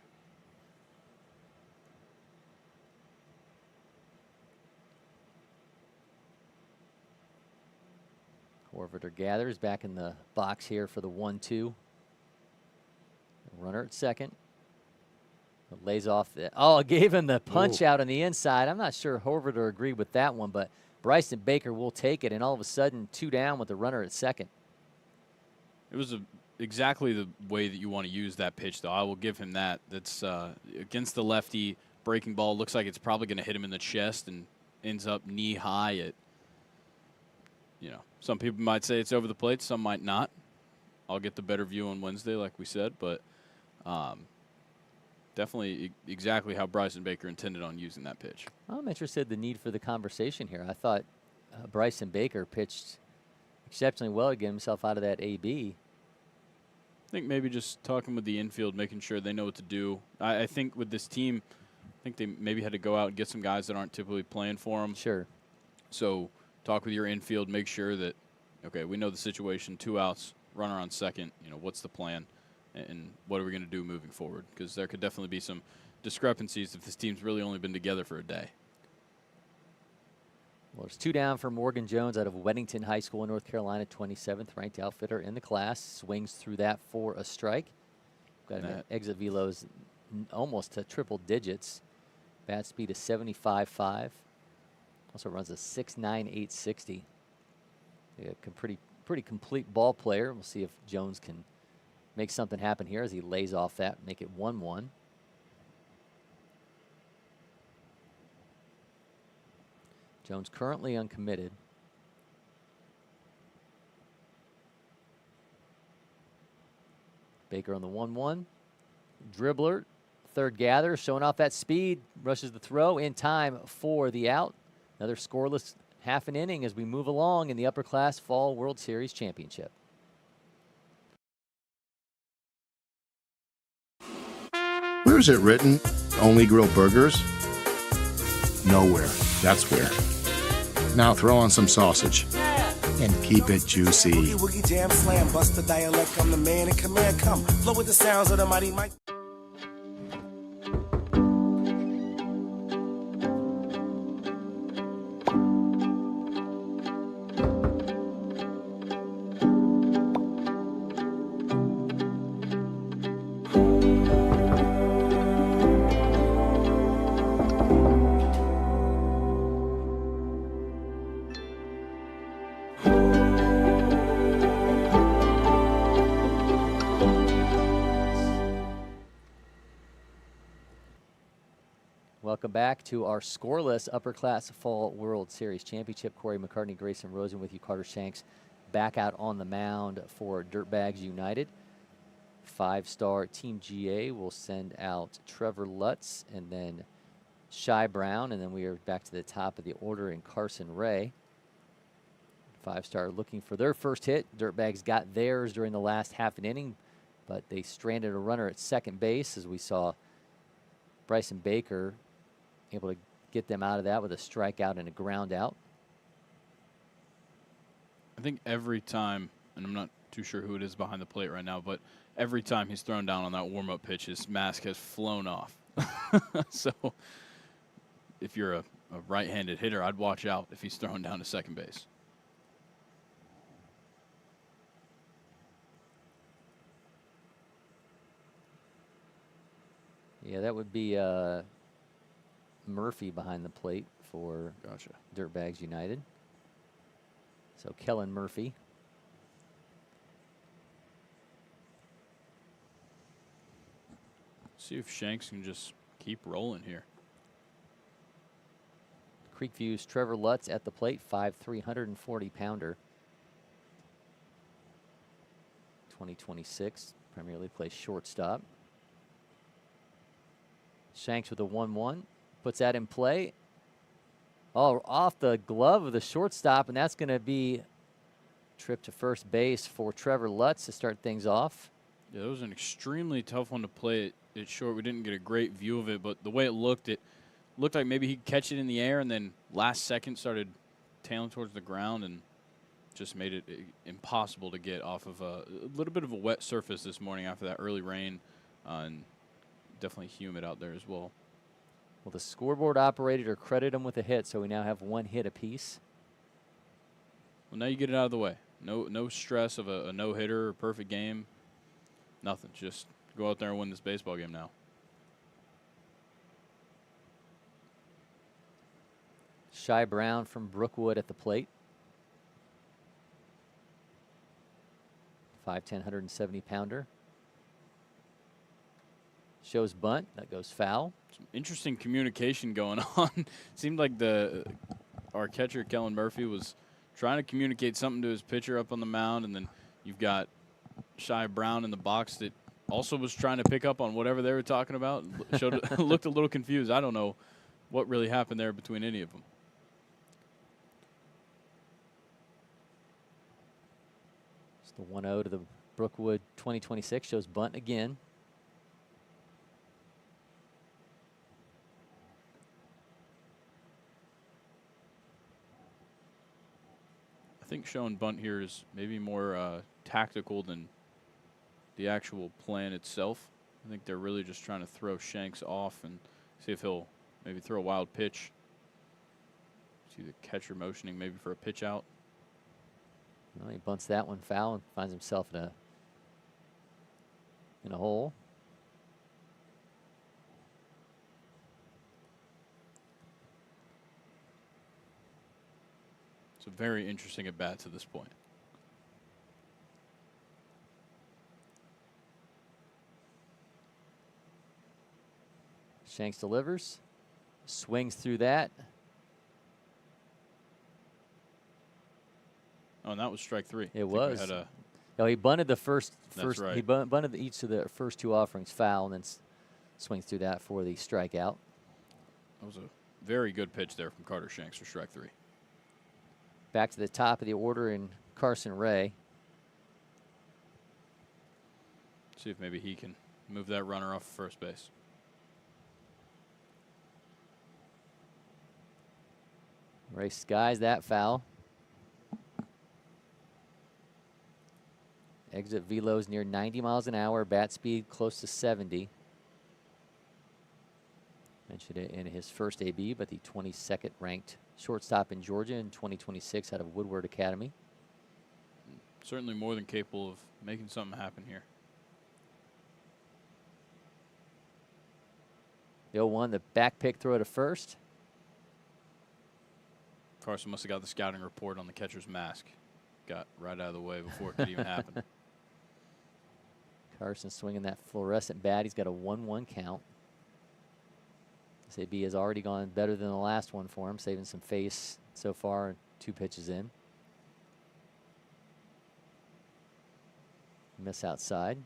Horvader gathers back in the box here for the 1-2. Runner at second. Lays off gave him the punch out on the inside. I'm not sure Horvader agreed with that one, but Bryson Baker will take it, and all of a sudden 2 down with the runner at second. It was exactly the way that you want to use that pitch, though. I will give him that. That's against the lefty. Breaking ball looks like it's probably going to hit him in the chest and ends up knee high at, some people might say it's over the plate, some might not. I'll get the better view on Wednesday, like we said, but definitely exactly how Bryson Baker intended on using that pitch. I'm interested in the need for the conversation here. I thought Bryson Baker pitched exceptionally well to get himself out of that AB. I think maybe just talking with the infield, making sure they know what to do. I think with this team, I think they maybe had to go out and get some guys that aren't typically playing for them. Sure. So talk with your infield, make sure that, okay, we know the situation, 2 outs, runner on second, what's the plan and what are we going to do moving forward? Because there could definitely be some discrepancies if this team's really only been together for a day. Well, there's 2 down for Morgan Jones out of Weddington High School in North Carolina, 27th ranked outfitter in the class. Swings through that for a strike. Got an exit velos almost to triple digits. Bat speed is 75.5. Also runs a 6.9 860. Pretty complete ball player. We'll see if Jones can make something happen here as he lays off that, make it 1-1. Jones currently uncommitted. Baker on the 1-1. Dribbler, third gather, showing off that speed, rushes the throw in time for the out. Another scoreless half an inning as we move along in the Upper Class Fall World Series Championship. Where is it written? Only grill burgers? Nowhere. That's where. Now throw on some sausage. And keep it juicy. Boogie, woogie, jam, slam, bust the dialect. I'm the man in command. Come, flow with the sounds of the mighty Mike. Welcome back to our scoreless Upper Class Fall World Series Championship. Cory, McCartney, Grayson, Rosen with you. Carter Shanks back out on the mound for Dirtbags United. 5-star Team GA will send out Trevor Lutz and then Shy Brown, and then we are back to the top of the order in Carson Ray. 5-star looking for their first hit. Dirtbags got theirs during the last half an inning, but they stranded a runner at second base as we saw Bryson Baker able to get them out of that with a strikeout and a ground out. I think every time, and I'm not too sure who it is behind the plate right now, but every time he's thrown down on that warm-up pitch, his mask has flown off. So if you're a right-handed hitter, I'd watch out if he's thrown down to second base. Yeah, that would be Murphy behind the plate for Dirtbags United. So Kellen Murphy. See if Shanks can just keep rolling here. Creekview's Trevor Lutz at the plate, 5'3", 140-pounder. 2026, primarily plays shortstop. Shanks with a 1-1, puts that in play. Oh, off the glove of the shortstop, and that's going to be trip to first base for Trevor Lutz to start things off. Yeah, that was an extremely tough one to play it short. We didn't get a great view of it, but the way it looked like maybe he'd catch it in the air and then last second started tailing towards the ground and just made it impossible to get off of a little bit of a wet surface this morning after that early rain, and definitely humid out there as well. Well, the scoreboard operator credited him with a hit, so we now have 1 hit apiece. Well, now you get it out of the way. No stress of a no-hitter or perfect game. Nothing. Just go out there and win this baseball game now. Shy Brown from Brookwood at the plate. 5'10", 170-pounder. Shows bunt. That goes foul. Some interesting communication going on. Seemed like our catcher, Kellen Murphy, was trying to communicate something to his pitcher up on the mound, and then you've got Shy Brown in the box that also was trying to pick up on whatever they were talking about. Looked a little confused. I don't know what really happened there between any of them. It's the 1-0 to the Brookwood 2026. Shows bunt again. I think showing bunt here is maybe more tactical than the actual plan itself. I think they're really just trying to throw Shanks off and see if he'll maybe throw a wild pitch. See the catcher motioning maybe for a pitch out. Well, he bunts that one foul and finds himself in a hole. It's a very interesting at bat to this point. Shanks delivers, swings through that. Oh, and that was strike 3. It was. No, he bunted the first. Right. He bunted each of the first 2 offerings foul, and then swings through that for the strikeout. That was a very good pitch there from Carter Shanks for strike 3. Back to the top of the order in Carson Ray. See if maybe he can move that runner off first base. Ray skies that foul. Exit velos near 90 miles an hour, bat speed close to 70. Mentioned it in his first AB, but the 22nd ranked shortstop in Georgia in 2026 out of Woodward Academy. Certainly more than capable of making something happen here. The 0-1, the back pick throw to first. Carson must have got the scouting report on the catcher's mask. Got right out of the way before it could even happen. Carson swinging that fluorescent bat. He's got a 1-1 count. This AB has already gone better than the last one for him, saving some face so far, 2 pitches in. Miss outside.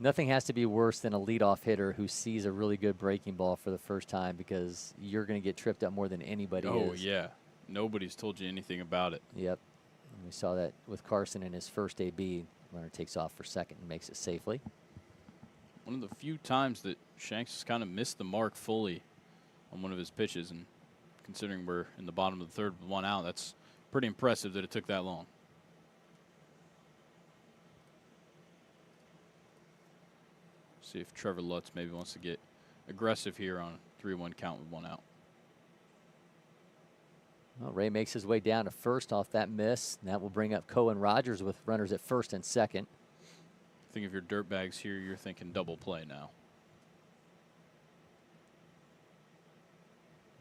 Nothing has to be worse than a leadoff hitter who sees a really good breaking ball for the first time, because you're going to get tripped up more than anybody is. Oh, yeah. Nobody's told you anything about it. Yep. We saw that with Carson in his first AB. Runner takes off for second and makes it safely. One of the few times that Shanks has kind of missed the mark fully on one of his pitches, and considering we're in the bottom of the third with one out, that's pretty impressive that it took that long. See if Trevor Lutz maybe wants to get aggressive here on a 3-1 count with one out. Well, Ray makes his way down to first off that miss. And that will bring up Cohen Rogers with runners at first and second. I think if you're dirtbags here, you're thinking double play now.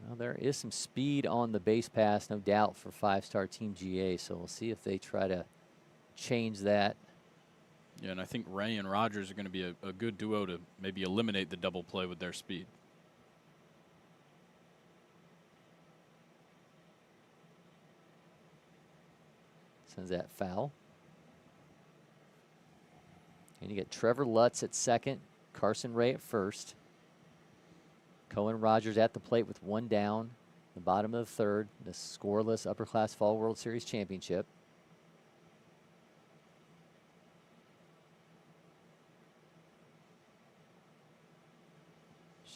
Well, there is some speed on the base pass, no doubt, for five-star Team GA. So we'll see if they try to change that. Yeah, and I think Ray and Rogers are going to be a good duo to maybe eliminate the double play with their speed. Sends that foul. And you get Trevor Lutz at second, Carson Ray at first. Cohen Rogers at the plate with one down, the bottom of the third, the scoreless Upper Class Fall World Series Championship.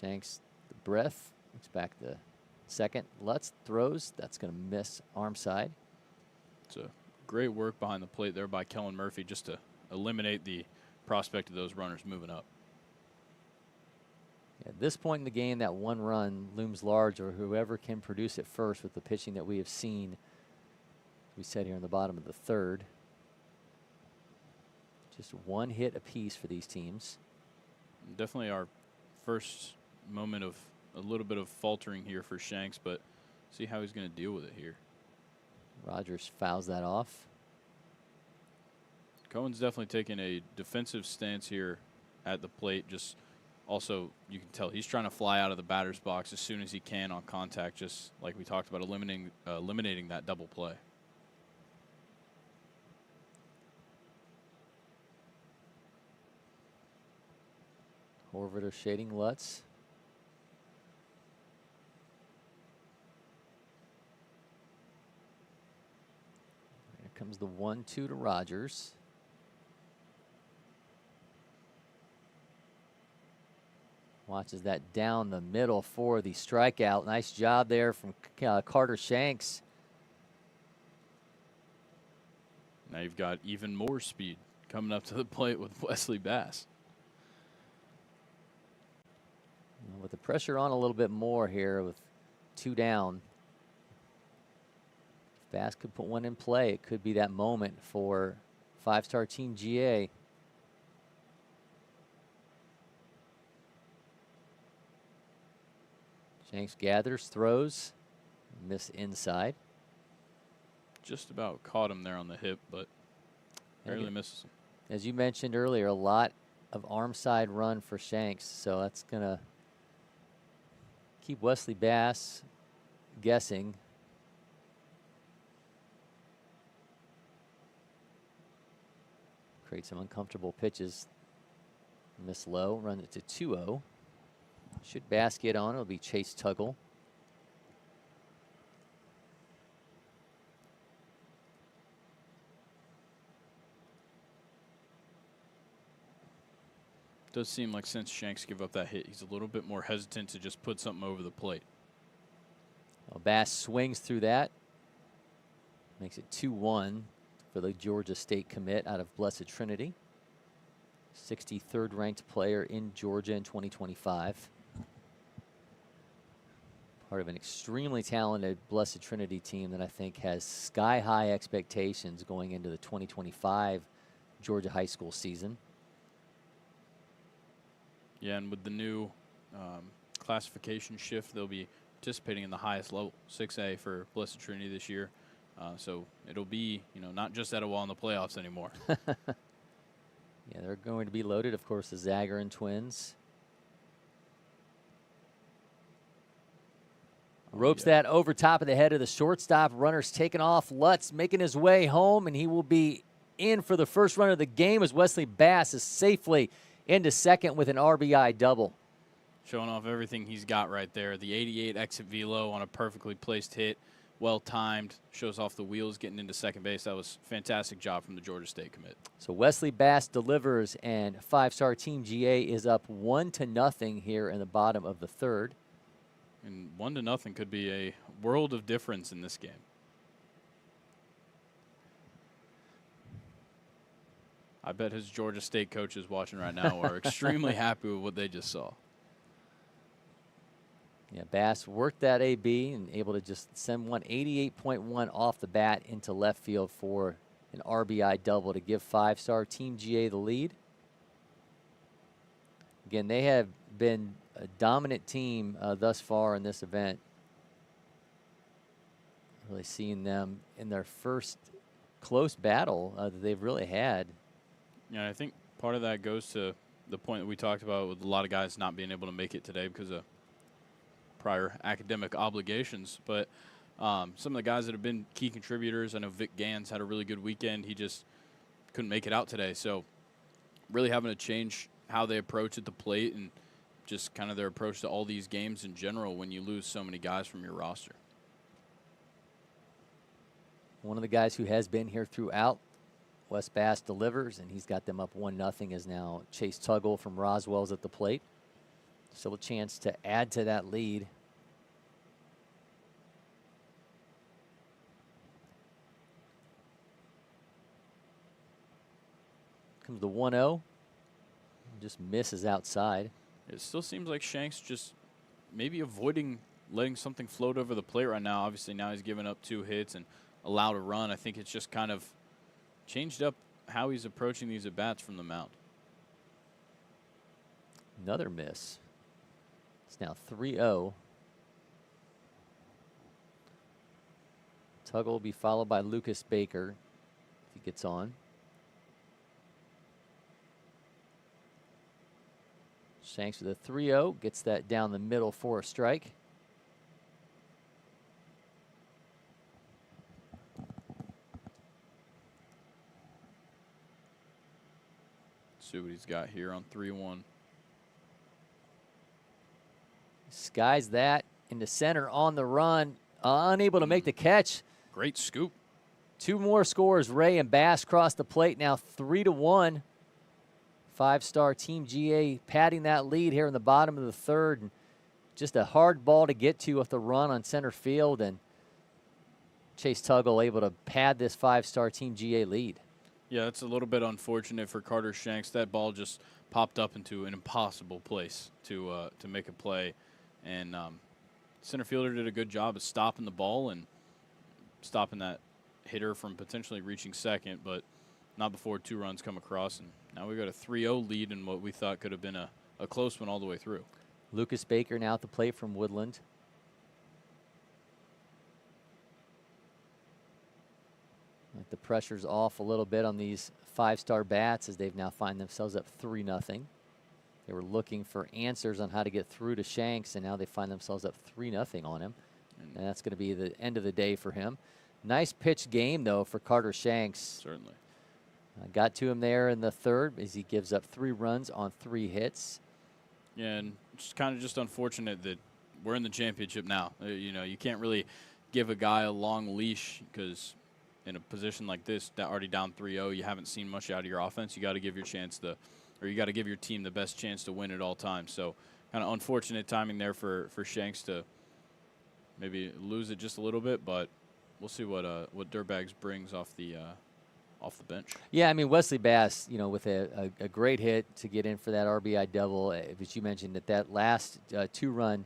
Shanks the breath, looks back the second. Lutz throws, that's going to miss arm side. It's a great work behind the plate there by Kellen Murphy just to eliminate the prospect of those runners moving up. At this point in the game, that one run looms large, or whoever can produce it first with the pitching that we have seen, as we said here in the bottom of the third. Just one hit apiece for these teams. Definitely our first moment of a little bit of faltering here for Shanks, but see how he's going to deal with it here. Rogers fouls that off. Cohen's definitely taking a defensive stance here at the plate. Just also, you can tell he's trying to fly out of the batter's box as soon as he can on contact, just like we talked about, eliminating that double play. Horvath shading Lutz. Here comes the 1-2 to Rogers. Watches that down the middle for the strikeout. Nice job there from Carter Shanks. Now you've got even more speed coming up to the plate with Wesley Bass. With the pressure on a little bit more here with two down. If Bass could put one in play, it could be that moment for five-star Team GA. Shanks gathers, throws, miss inside. Just about caught him there on the hip, but barely misses him. As you mentioned earlier, a lot of arm side run for Shanks, so that's going to keep Wesley Bass guessing. Create some uncomfortable pitches. Miss low, runs it to 2-0. Should Bass get on, it'll be Chase Tuggle. Does seem like since Shanks gave up that hit, he's a little bit more hesitant to just put something over the plate. Well, Bass swings through that. Makes it 2-1 for the Georgia State commit out of Blessed Trinity. 63rd ranked player in Georgia in 2025. Part of an extremely talented Blessed Trinity team that I think has sky-high expectations going into the 2025 Georgia high school season. Yeah, and with the new classification shift, they'll be participating in the highest level, 6A for Blessed Trinity this year. So it'll be, not just Etowah in the playoffs anymore. Yeah, they're going to be loaded, of course, the Zagarin twins. Ropes that over top of the head of the shortstop. Runner's taken off. Lutz making his way home, and he will be in for the first run of the game as Wesley Bass is safely into second with an RBI double. Showing off everything he's got right there. The 88 exit velo on a perfectly placed hit. well-timed, shows off the wheels getting into second base. That was a fantastic job from the Georgia State commit. So Wesley Bass delivers, and 5-star Team GA is up 1-0 here in the bottom of the third. And 1-0 could be a world of difference in this game. I bet his Georgia State coaches watching right now are extremely happy with what they just saw. Yeah, Bass worked that AB and able to just send one 88.1 off the bat into left field for an RBI double to give 5-star Team GA the lead. Again, they have been a dominant team thus far in this event. Really seeing them in their first close battle that they've really had. Yeah, I think part of that goes to the point that we talked about with a lot of guys not being able to make it today because of prior academic obligations. But some of the guys that have been key contributors, I know Vic Gans had a really good weekend. He just couldn't make it out today. So really having to change how they approach at the plate and just kind of their approach to all these games in general when you lose so many guys from your roster. One of the guys who has been here throughout, Wes Bass delivers, and he's got them up 1-0 is now Chase Tuggle from Roswell's at the plate. Still a chance to add to that lead. Comes the 1-0. Just misses outside. It still seems like Shanks just maybe avoiding letting something float over the plate right now. Obviously now he's given up 2 hits and allowed a run. I think it's just kind of changed up how he's approaching these at-bats from the mound. Another miss. It's now 3-0. Tuggle will be followed by Lucas Baker if he gets on. Shanks with a 3-0, gets that down the middle for a strike. See what he's got here on 3-1. Skies that into center on the run, unable to make the catch. Great scoop. 2 more scores. Ray and Bass cross the plate now 3-1. 5-star Team GA padding that lead here in the bottom of the third. And just a hard ball to get to with the run on center field. And Chase Tuggle able to pad this 5-star Team GA lead. Yeah, it's a little bit unfortunate for Carter Shanks. That ball just popped up into an impossible place to make a play. And center fielder did a good job of stopping the ball and stopping that hitter from potentially reaching second, but not before 2 runs come across. And now we've got a 3-0 lead in what we thought could have been a close one all the way through. Lucas Baker now at the plate from Woodland. Like the pressure's off a little bit on these 5-star bats as they've now find themselves up 3-0. They were looking for answers on how to get through to Shanks, and now they find themselves up 3-0 on him. And that's going to be the end of the day for him. Nice pitch game, though, for Carter Shanks. Certainly. Got to him there in the third as he gives up 3 runs on 3 hits. Yeah, and it's kind of just unfortunate that we're in the championship now. You know, you can't really give a guy a long leash because in a position like this, already down 3-0, you haven't seen much out of your offense. You got to give your you got to give your team the best chance to win at all times. So kind of unfortunate timing there for Shanks to maybe lose it just a little bit, but we'll see what Dirtbags brings off the bench. Yeah, I mean, Wesley Bass, you know, with a great hit to get in for that RBI double. As you mentioned, that last 2-run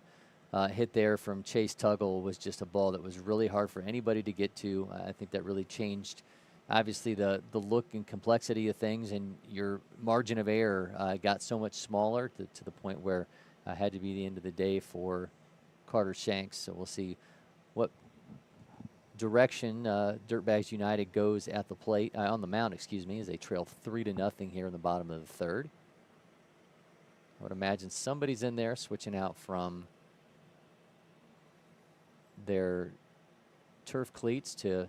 hit there from Chase Tuggle was just a ball that was really hard for anybody to get to. I think that really changed, obviously, the look and complexity of things, and your margin of error got so much smaller to the point where it had to be the end of the day for Carter Shanks. So we'll see what direction Dirtbags United goes at the plate, on the mound, excuse me, as they trail 3-0 here in the bottom of the third. I would imagine somebody's in there switching out from their turf cleats to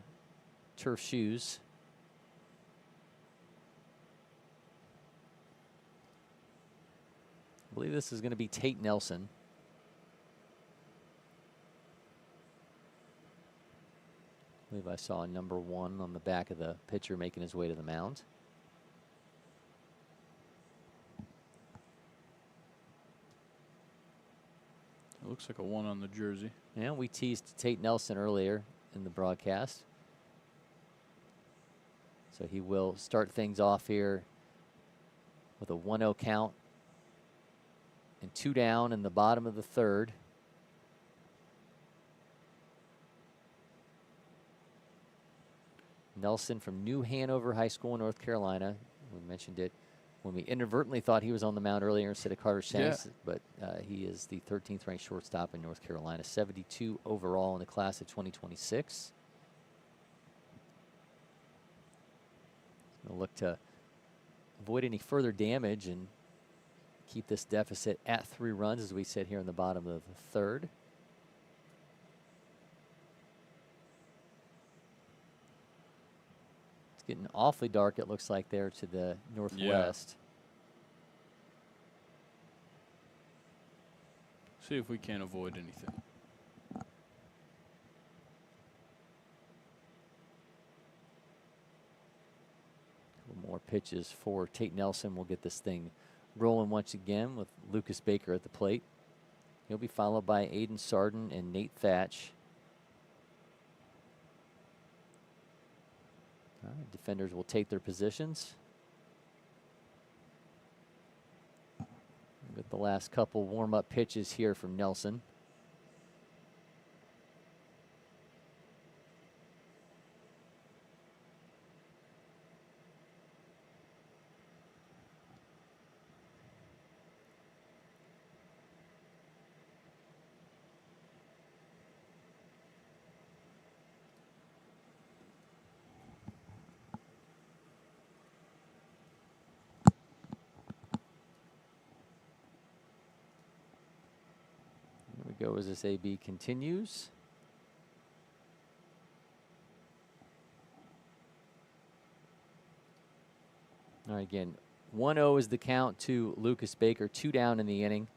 turf shoes. I believe this is going to be Tate Nelson. I believe I saw number 1 on the back of the pitcher making his way to the mound. It looks like a 1 on the jersey. Yeah, we teased Tate Nelson earlier in the broadcast. So he will start things off here with a 1-0 count and 2 down in the bottom of the 3rd. Nelson from New Hanover High School in North Carolina. We mentioned it when we inadvertently thought he was on the mound earlier instead of Carter Shanks, but he is the 13th ranked shortstop in North Carolina, 72 overall in the class of 2026. We'll look to avoid any further damage and keep this deficit at 3 runs as we sit here in the bottom of the 3rd. It's getting awfully dark, it looks like, there to the northwest. See if we can't avoid anything. More pitches for Tate Nelson. We'll get this thing rolling once again with Lucas Baker at the plate. He'll be followed by Aiden Sarden and Nate Thatch. All right, defenders will take their positions. We'll get the last couple warm-up pitches here from Nelson. Go as this AB continues. All right, again, 1-0 is the count to Lucas Baker, 2 down in the inning.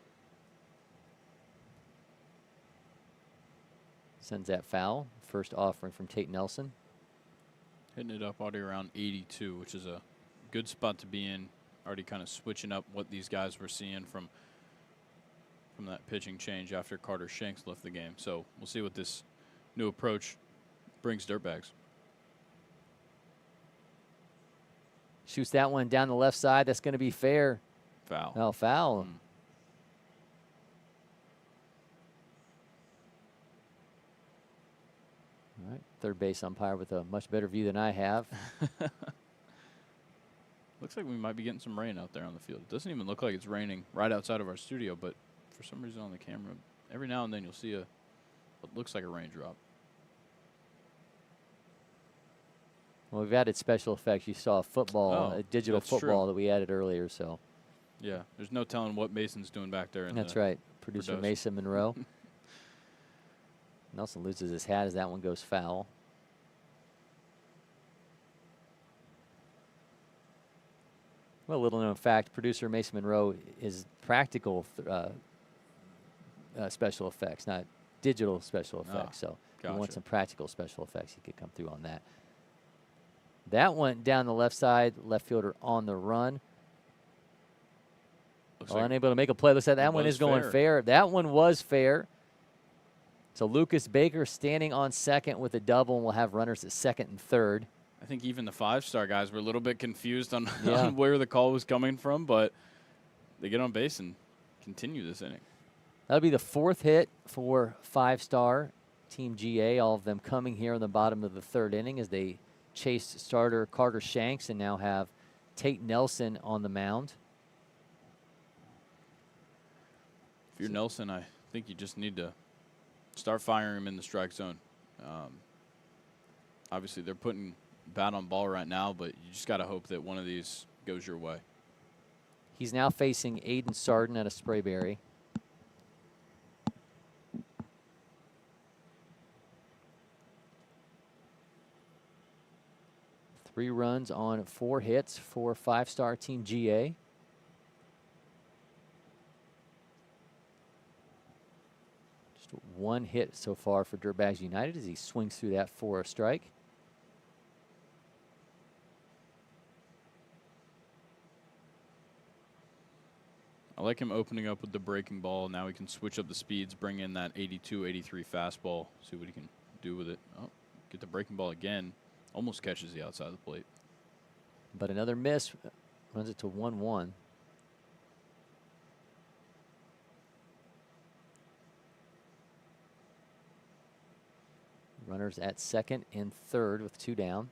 Sends that foul. First offering from Tate Nelson. Hitting it up already around 82, which is a good spot to be in. Already kind of switching up what these guys were seeing from that pitching change after Carter Shanks left the game. So we'll see what this new approach brings Dirtbags. Shoots that one down the left side. That's going to be fair. Foul. No, foul. All right, third base umpire with a much better view than I have. Looks like we might be getting some rain out there on the field. It doesn't even look like it's raining right outside of our studio, but for some reason on the camera, every now and then you'll see what looks like a raindrop. Well, we've added special effects. You saw football, a digital football that we added earlier. So, yeah, there's no telling what Mason's doing back there. That's right. Producer Mason Monroe. Nelson loses his hat as that one goes foul. Well, little known fact, producer Mason Monroe is practical special effects, not digital special effects. So if you want some practical special effects, you could come through on that. That went down the left side, left fielder on the run. Like unable to make a play. Looks like that one is going fair. That one was fair. So Lucas Baker standing on second with a double, and we'll have runners at second and third. I think even the 5-star guys were a little bit confused on, on where the call was coming from, but they get on base and continue this inning. That'll be the 4th hit for 5-star Team GA, all of them coming here in the bottom of the 3rd inning as they chase starter Carter Shanks and now have Tate Nelson on the mound. If you're Nelson, I think you just need to start firing him in the strike zone. Obviously, they're putting bat on ball right now, but you just got to hope that one of these goes your way. He's now facing Aiden Sarden at a Sprayberry. Three runs on 4 hits for 5-star Team GA. Just one hit so far for Dirtbags United as he swings through that for a strike. I like him opening up with the breaking ball. Now he can switch up the speeds, bring in that 82, 83 fastball, see what he can do with it. Oh, get the breaking ball again. Almost catches the outside of the plate. But another miss runs it to 1-1. Runners at second and third with 2 down.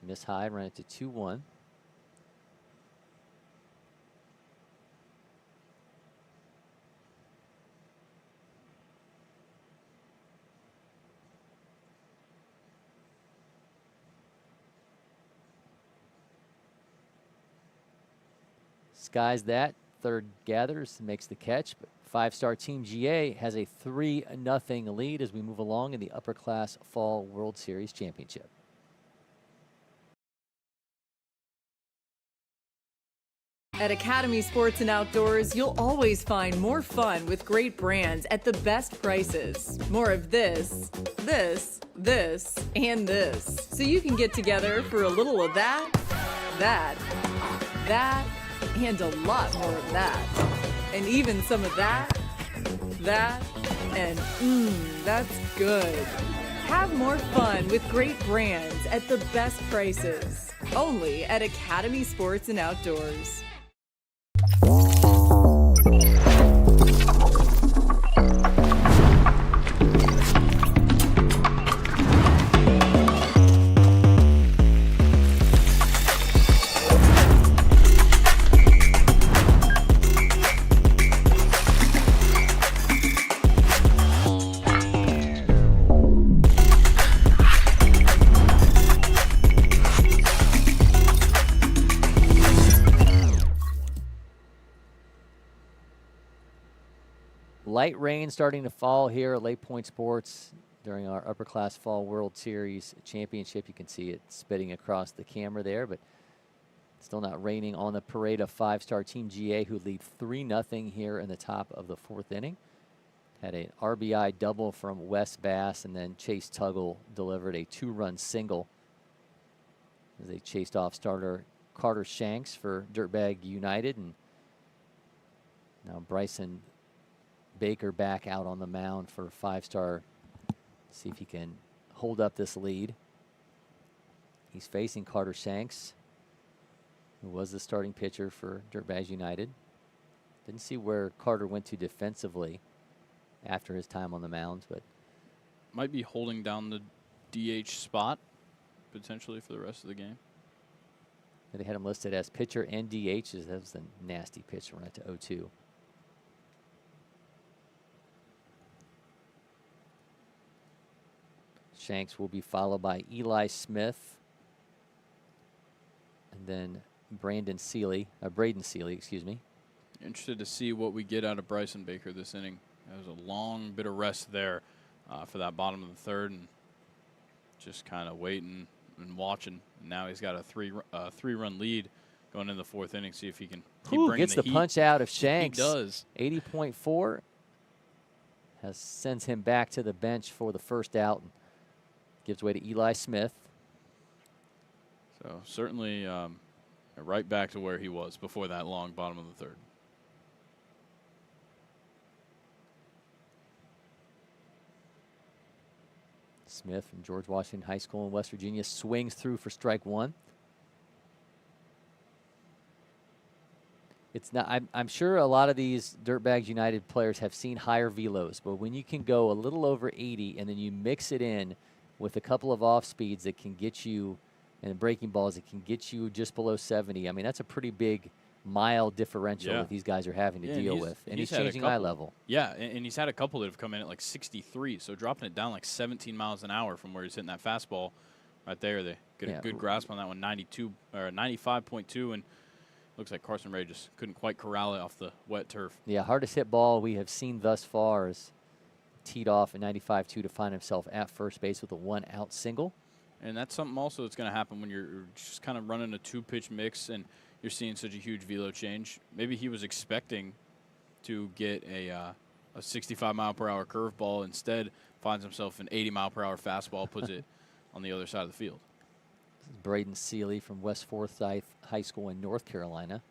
Miss high, run it to 2-1. Skies that. Third gathers, makes the catch. But 5-star Team GA has a 3-0 lead as we move along in the Upper Class Fall World Series Championship. At Academy Sports and Outdoors, you'll always find more fun with great brands at the best prices. More of this, this, this, and this. So you can get together for a little of that, that, and a lot more of that. And even some of that, and that's good. Have more fun with great brands at the best prices. Only at Academy Sports and Outdoors. Light rain starting to fall here at LakePoint Sports during our Upper Class Fall World Series Championship. You can see it spitting across the camera there, but still not raining on the parade of 5-star Team GA, who lead 3-0 here in the top of the 4th inning. Had an RBI double from Wes Bass, and then Chase Tuggle delivered a 2-run single as they chased off starter Carter Shanks for Dirtbag United. And now Bryson Baker back out on the mound for 5-star. See if he can hold up this lead. He's facing Carter Shanks, who was the starting pitcher for Dirtbags United. Didn't see where Carter went to defensively after his time on the mound, but might be holding down the DH spot potentially for the rest of the game. They had him listed as pitcher and DH. That was a nasty pitch, run it to 0-2. Shanks will be followed by Eli Smith, and then Braden Seeley, excuse me. Interested to see what we get out of Bryson Baker this inning. There was a long bit of rest there for that bottom of the 3rd, and just kind of waiting and watching. And now he's got a three-run lead going into the 4th inning. See if he can keep bringing gets the heat. punch out of Shanks. He does. 80.4 sends him back to the bench for the first out. Gives way to Eli Smith. So certainly right back to where he was before that long bottom of the 3rd. Smith from George Washington High School in West Virginia swings through for strike 1. It's not. I'm sure a lot of these Dirtbags United players have seen higher velos, but when you can go a little over 80 and then you mix it in with a couple of off speeds that can get you, and breaking balls that can get you just below 70. I mean, that's a pretty big mile differential that these guys are having to deal with. And he's changing eye level. Yeah, and he's had a couple that have come in at like 63, so dropping it down like 17 miles an hour from where he's hitting that fastball right there. They get a good grasp on that one, 92 or 95.2, and looks like Carson Ray just couldn't quite corral it off the wet turf. Yeah, hardest hit ball we have seen thus far is teed off at 95.2 to find himself at first base with a 1-out single. And that's something also that's going to happen when you're just kind of running a 2-pitch mix and you're seeing such a huge velo change. Maybe he was expecting to get a a 65-mile-per-hour curveball. Instead, finds himself an 80-mile-per-hour fastball, puts it on the other side of the field. This is Braden Seeley from West Forsyth High School in North Carolina.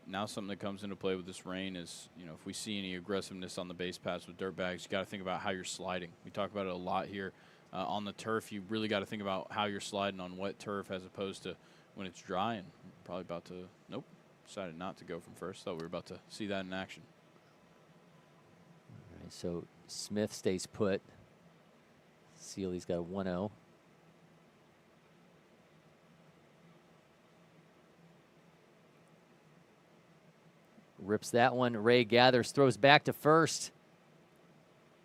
Now something that comes into play with this rain is, you know, if we see any aggressiveness on the base paths with dirt bags, you got to think about how you're sliding. We talk about it a lot here. On the turf, you really got to think about how you're sliding on wet turf as opposed to when it's dry. And probably about to, nope, decided not to go from first. Thought we were about to see that in action. All right, so Smith stays put. Seeley's got a 1-0. Rips that one. Ray gathers, throws back to first.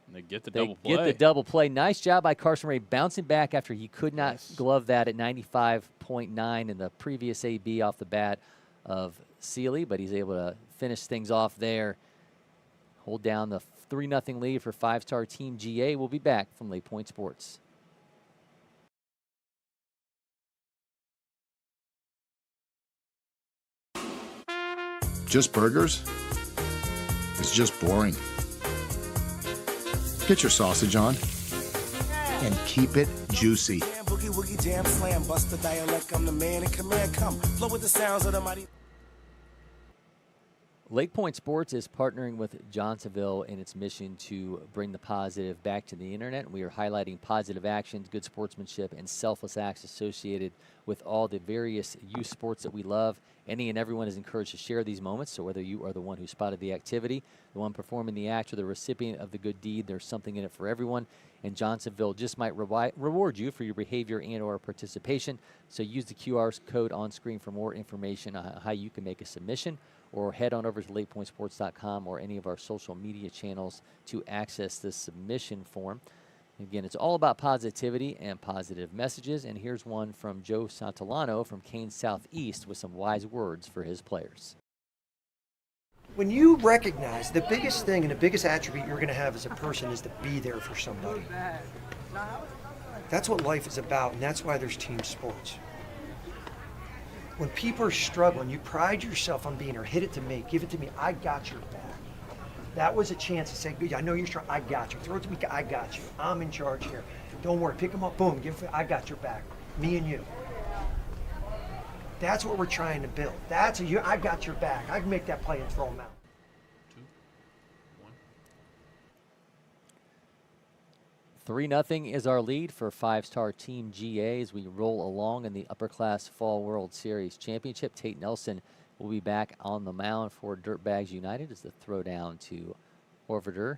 And they get the double play. Get the double play. Nice job by Carson Ray bouncing back after he could not glove that at 95.9 in the previous AB off the bat of Seeley, but he's able to finish things off there. Hold down the 3-0 lead for five-star Team GA. We'll be back from LakePoint Sports. Just burgers? It's just boring. Get your sausage on and keep it juicy. Boogie woogie jam slam, bust the dialect. I'm the man in command. Come flow with the sounds of the mighty. LakePoint Sports is partnering with Johnsonville in its mission to bring the positive back to the internet. We are highlighting positive actions, good sportsmanship, and selfless acts associated with all the various youth sports that we love. Any and everyone is encouraged to share these moments. So whether you are the one who spotted the activity, the one performing the act, or the recipient of the good deed, there's something in it for everyone. And Johnsonville just might reward you for your behavior and or participation. So use the QR code on screen for more information on how you can make a submission, or head on over to LakePointSports.com or any of our social media channels to access this submission form. Again, it's all about positivity and positive messages. And here's one from Joe Santolano from Kane Southeast with some wise words for his players. When you recognize the biggest thing and the biggest attribute you're going to have as a person is to be there for somebody. That's what life is about, and that's why there's team sports. When people are struggling, you pride yourself on being there. Hit it to me. Give it to me. I got your back. That was a chance to say, I know you're strong. I got you. Throw it to me. I got you. I'm in charge here. Don't worry. Pick them up. Boom. Give it. I got your back. Me and you. That's what we're trying to build. That's a, I got your back. I can make that play and throw them out. 3-0 is our lead for five-star Team GA as we roll along in the Upper Class Fall World Series Championship. Tate Nelson will be back on the mound for Dirtbags United as the throwdown to Orvader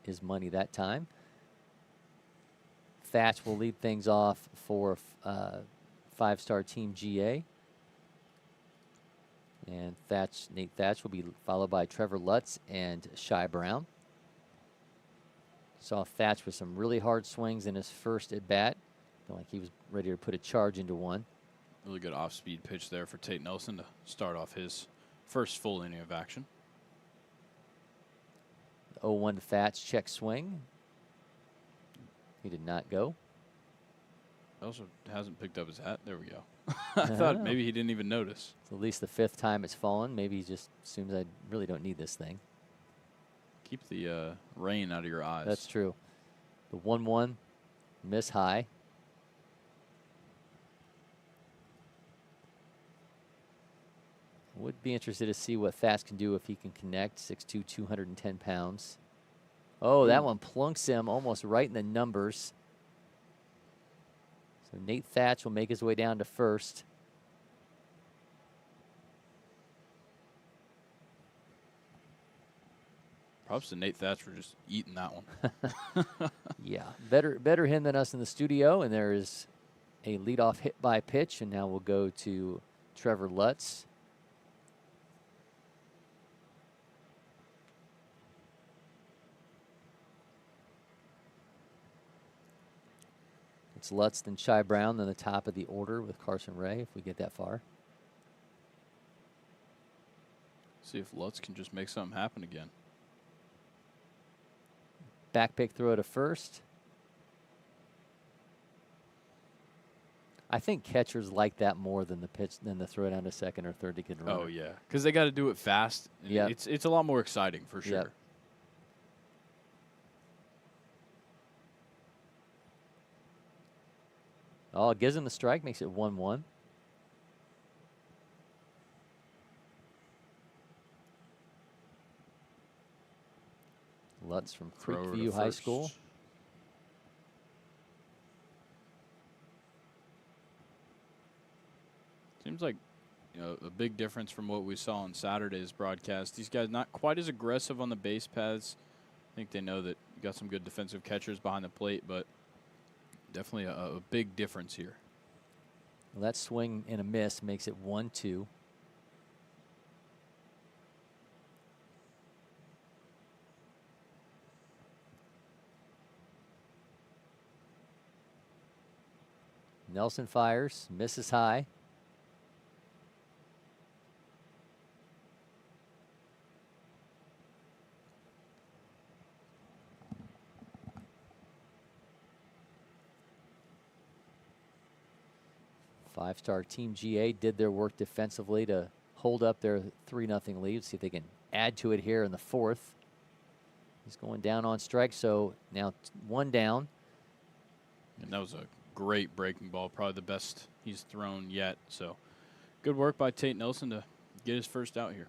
is money that time. Thatch will lead things off for five-star Team GA. And Nate Thatch will be followed by Trevor Lutz and Shy Brown. Saw Thatch with some really hard swings in his first at-bat. Felt like he was ready to put a charge into one. Really good off-speed pitch there for Tate Nelson to start off his first full inning of action. 0-1 to Thatch, check swing. He did not go. Also hasn't picked up his hat. There we go. I thought maybe he didn't even notice. It's at least the 5th time it's fallen. Maybe he just assumes I really don't need this thing. Keep the rain out of your eyes. That's true. The 1-1, miss high. Would be interested to see what Thatch can do if he can connect. 6'2", 210 pounds. Oh, that one plunks him almost right in the numbers. So Nate Thatch will make his way down to first. Props to Nate Thatch for just eating that one. Yeah, better him than us in the studio. And there is a leadoff hit by pitch, and now we'll go to Trevor Lutz. It's Lutz, then Shy Brown, then the top of the order with Carson Ray, if we get that far. See if Lutz can just make something happen again. Back pick throw to first. I think catchers like that more than the throw down to second or third to get a runner. Oh yeah, because they got to do it fast. Yeah, it's a lot more exciting for sure. Yep. Oh, gives him the strike, makes it 1-1. Lutz from Thrower to Creekview High first. School. Seems like a big difference from what we saw on Saturday's broadcast. These guys not quite as aggressive on the base paths. I think they know that you got some good defensive catchers behind the plate, but definitely a big difference here. Well, that swing and a miss makes it 1-2. Nelson fires, misses high. Five-star Team GA did their work defensively to hold up their 3-0 lead. See if they can add to it here in the fourth. He's going down on strike, so now 1 down. And that was a great breaking ball, probably the best he's thrown yet. So good work by Tate Nelson to get his first out here.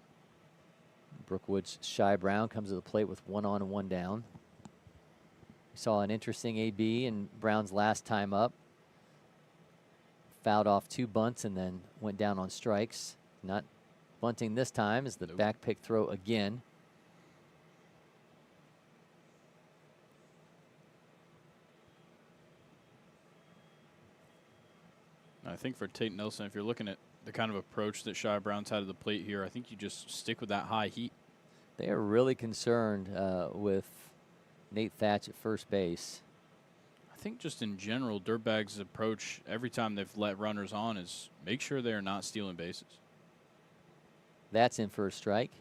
Brookwood's Shy Brown comes to the plate with 1 on and 1 down. We saw an interesting AB in Brown's last time up. Fouled off 2 bunts and then went down on strikes. Not bunting this time as the back pick throw again. I think for Tate Nelson, if you're looking at the kind of approach that Shy Brown's had to the plate here, I think you just stick with that high heat. They are really concerned with Nate Thatch at first base. I think just in general, Dirtbag's approach every time they've let runners on is make sure they are not stealing bases. That's in for a strike.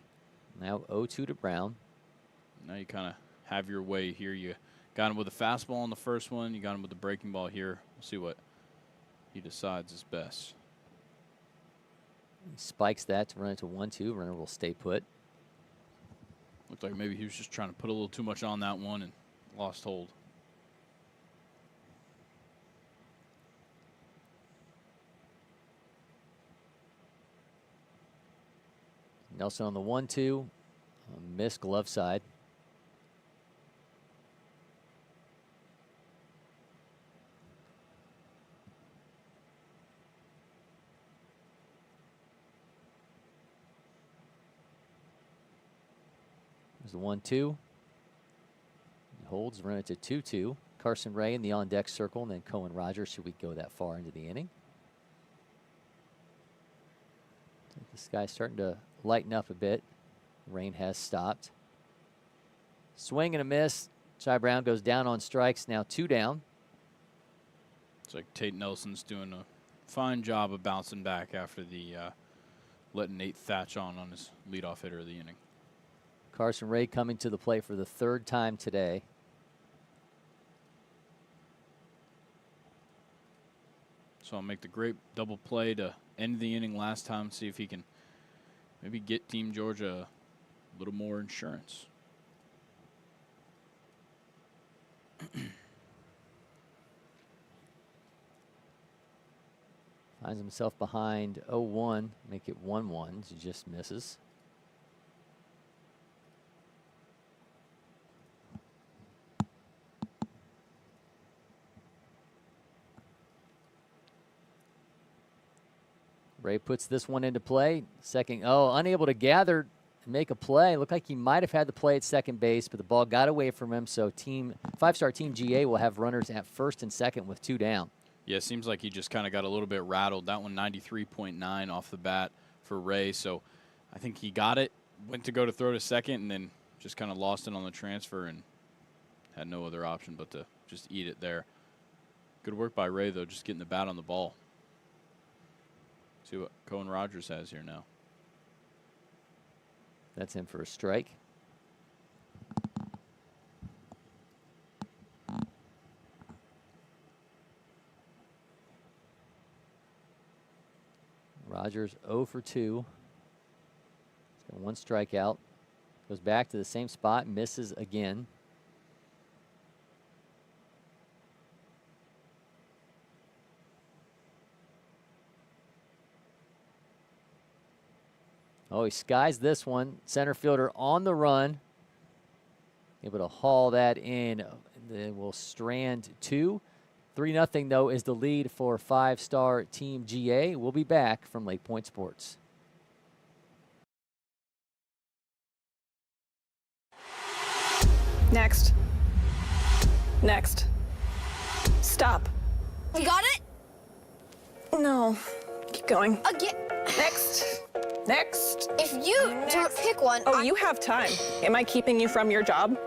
Now 0-2 to Brown. Now you kind of have your way here. You got him with a fastball on the first one. You got him with the breaking ball here. We'll see what he decides is best. He spikes that to run it to 1-2. Runner will stay put. Looked like maybe he was just trying to put a little too much on that one and lost hold. Nelson on the 1-2. Missed glove side. There's the 1-2. He holds, run it to 2-2. Carson Ray in the on-deck circle, and then Cohen Rogers, should we go that far into the inning. This guy's starting to lighten up a bit. Rain has stopped. Swing and a miss. Shy Brown goes down on strikes. Now 2 down. It's like Tate Nelson's doing a fine job of bouncing back after the letting Nate Thatch on his leadoff hitter of the inning. Carson Ray coming to the plate for the 3rd time today. So I'll make the great double play to end the inning last time, see if he can maybe get Team Georgia a little more insurance. Finds himself behind 0-1, make it 1-1. He just misses. Ray puts this one into play. Second, unable to gather and make a play. Looked like he might have had the play at second base, but the ball got away from him. So 5-star Team GA will have runners at first and second with 2 down. Yeah, it seems like he just kind of got a little bit rattled. That one 93.9 off the bat for Ray. So I think he got it, went to go to throw to second, and then just kind of lost it on the transfer and had no other option but to just eat it there. Good work by Ray, though, just getting the bat on the ball. See what Cohen Rogers has here now. That's in for a strike. Rogers 0 for 2. He's got 1 strikeout. Goes back to the same spot, misses again. Oh, he skies this one. Center fielder on the run. Able to haul that in. Then we'll strand 2. 3-0, though, is the lead for 5-star Team GA. We'll be back from LakePoint Sports. Next. Next. Stop. You got it? No. Keep going. Again. Next. Next. If you don't pick one. Oh, you have time. Am I keeping you from your job?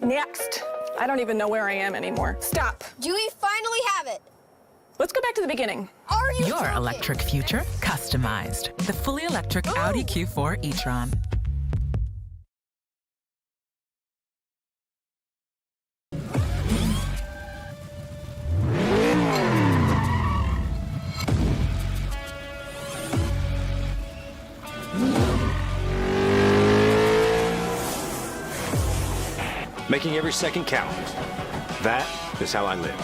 Next. I don't even know where I am anymore. Stop. Do we finally have it? Let's go back to the beginning. Are you Your joking? electric future customized. The fully electric Audi Q4 e-tron. Making every second count. That is how I live.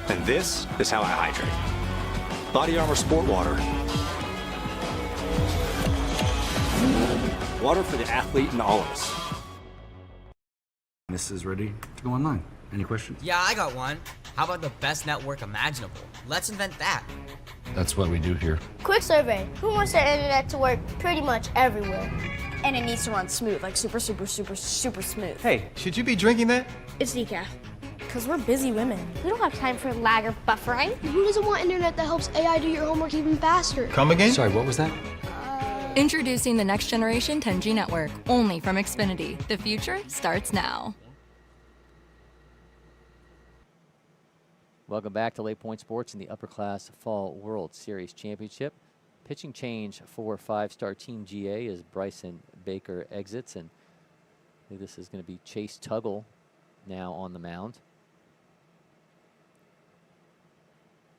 And this is how I hydrate. Body Armor Sport Water. Water for the athlete and all of us. This is ready to go online. Any questions? Yeah, I got one. How about the best network imaginable? Let's invent that. That's what we do here. Quick survey. Who wants their internet to work pretty much everywhere? And it needs to run smooth, like super smooth. Hey, should you be drinking that? It's decaf. Because we're busy women. We don't have time for lag or buffering. Who doesn't want internet that helps AI do your homework even faster? Come again? Sorry, what was that? Introducing the next generation 10G network, only from Xfinity. The future starts now. Welcome back to LakePoint Sports in the Upper Class Fall World Series Championship. Pitching change for 5-star Team GA as Bryson Baker exits, and I think this is going to be Chase Tuggle now on the mound.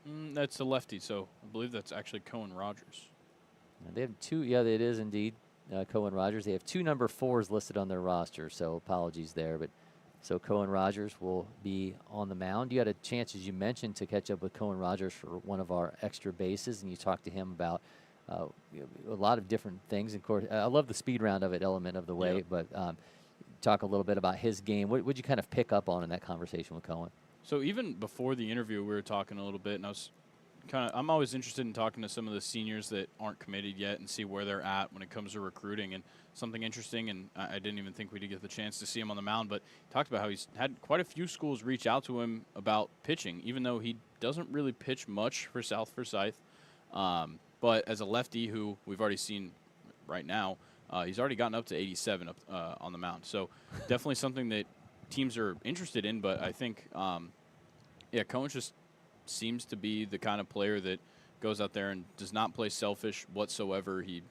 That's a lefty, so I believe that's actually Cohen Rogers. They have 2, yeah, it is indeed Cohen Rogers. They have 2 number 4s listed on their roster, so apologies there. But so Cohen Rogers will be on the mound. You had a chance, as you mentioned, to catch up with Cohen Rogers for one of our extra bases, and you talked to him about a lot of different things. Of course, I love the speed round of it element of the way, Yep. but talk a little bit about his game. What would you kind of pick up on in that conversation with Cohen? So even before the interview, we were talking a little bit, and I'm always interested in talking to some of the seniors that aren't committed yet and see where they're at when it comes to recruiting. And something interesting, and I didn't even think we'd get the chance to see him on the mound, but he talked about how he's had quite a few schools reach out to him about pitching, even though he doesn't really pitch much for South Forsyth. But as a lefty who we've already seen right now, he's already gotten up to 87 on the mound. So definitely something that teams are interested in, but I think, Cohen just seems to be the kind of player that goes out there and does not play selfish whatsoever. He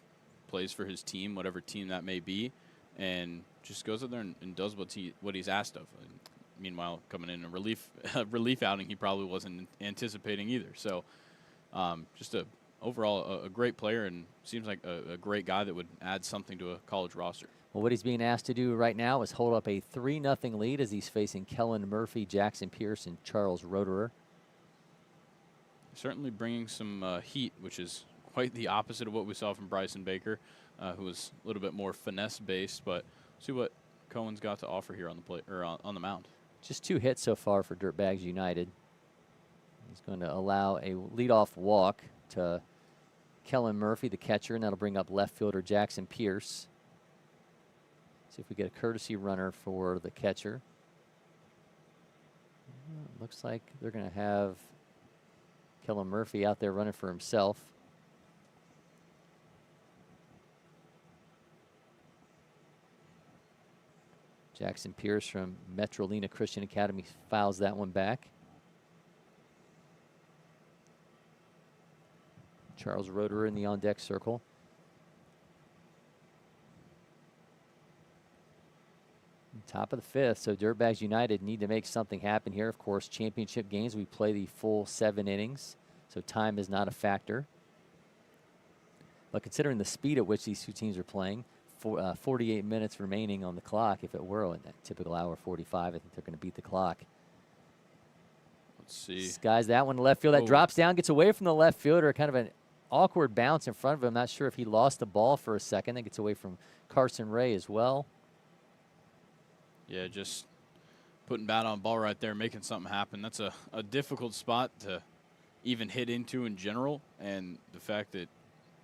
plays for his team, whatever team that may be, and just goes out there and does what he's asked of. And meanwhile, coming in a relief outing, he probably wasn't anticipating either. So just overall a great player, and seems like a great guy that would add something to a college roster. Well, what he's being asked to do right now is hold up a 3-0 lead as he's facing Kellen Murphy, Jackson Pierce, and Charles Roederer. Certainly bringing some heat, which is quite the opposite of what we saw from Bryson Baker, who was a little bit more finesse-based. But see what Cohen's got to offer here on the plate or on the mound. Just 2 hits so far for Dirtbags United. He's going to allow a leadoff walk to Kellen Murphy, the catcher, and that'll bring up left fielder Jackson Pierce. See if we get a courtesy runner for the catcher. Looks like they're going to have Kellen Murphy out there running for himself. Jackson Pierce from Metrolina Christian Academy fouls that one back. Charles Roederer in the on-deck circle. Top of the 5th, so Dirtbags United need to make something happen here. Of course, championship games, we play the full 7 innings, so time is not a factor. But considering the speed at which these 2 teams are playing, 48 minutes remaining on the clock, if it were in that typical hour 45, I think they're going to beat the clock. Let's see. Skies that one to left field. That drops down, gets away from the left fielder. Kind of an awkward bounce in front of him. Not sure if he lost the ball for a second. It gets away from Carson Ray as well. Yeah, just putting bat on ball right there, making something happen. That's a difficult spot to even hit into in general. And the fact that,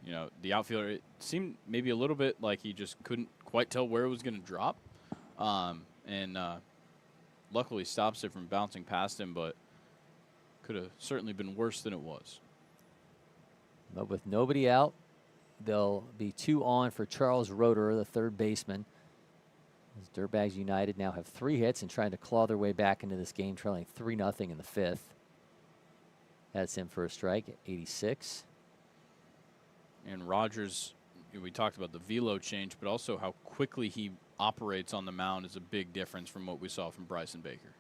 you know, the outfielder, it seemed maybe a little bit like he just couldn't quite tell where it was going to drop. Luckily stops it from bouncing past him, but could have certainly been worse than it was. But with nobody out, there'll be 2 on for Charles Roeder, the third baseman. As Dirtbags United now have 3 hits and trying to claw their way back into this game, trailing 3-0 in the 5th. That's him for a strike at 86. And Rogers, we talked about the velo change, but also how quickly he operates on the mound is a big difference from what we saw from Bryson Baker.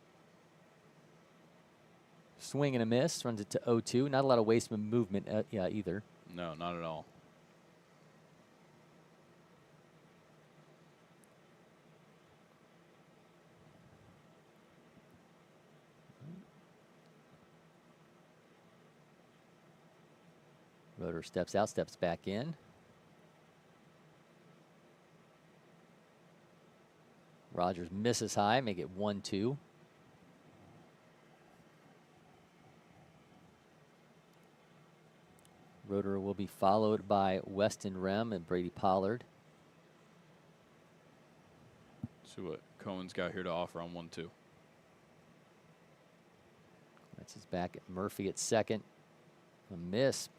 Swing and a miss, runs it to 0-2. Not a lot of waste movement either. No, not at all. Roeder steps out, steps back in. Rogers misses high, make it 1-2. Roeder will be followed by Weston Rem and Brady Pollard. See what Cohen's got here to offer on 1-2. That's his back at Murphy at second. A miss.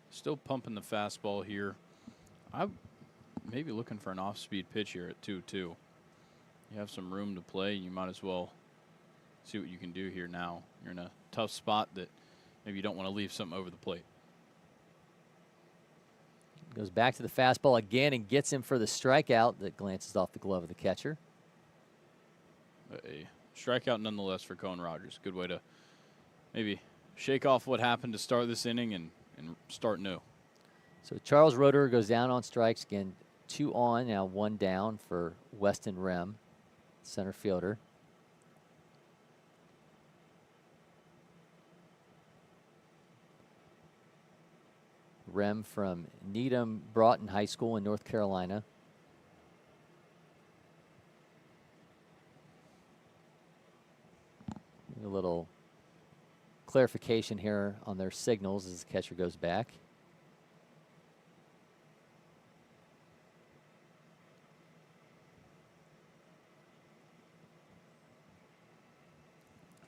Still pumping the fastball here. I'm maybe looking for an off-speed pitch here at 2-2. You have some room to play. You might as well see what you can do here now. You're in a tough spot that maybe you don't want to leave something over the plate. Goes back to the fastball again and gets him for the strikeout that glances off the glove of the catcher. A strikeout nonetheless for Cohen Rogers. Good way to maybe shake off what happened to start this inning and start new. So Charles Roeder goes down on strikes again. 2 on, now 1 down for Weston Rem, center fielder. Rem from Needham Broughton High School in North Carolina. A little clarification here on their signals as the catcher goes back.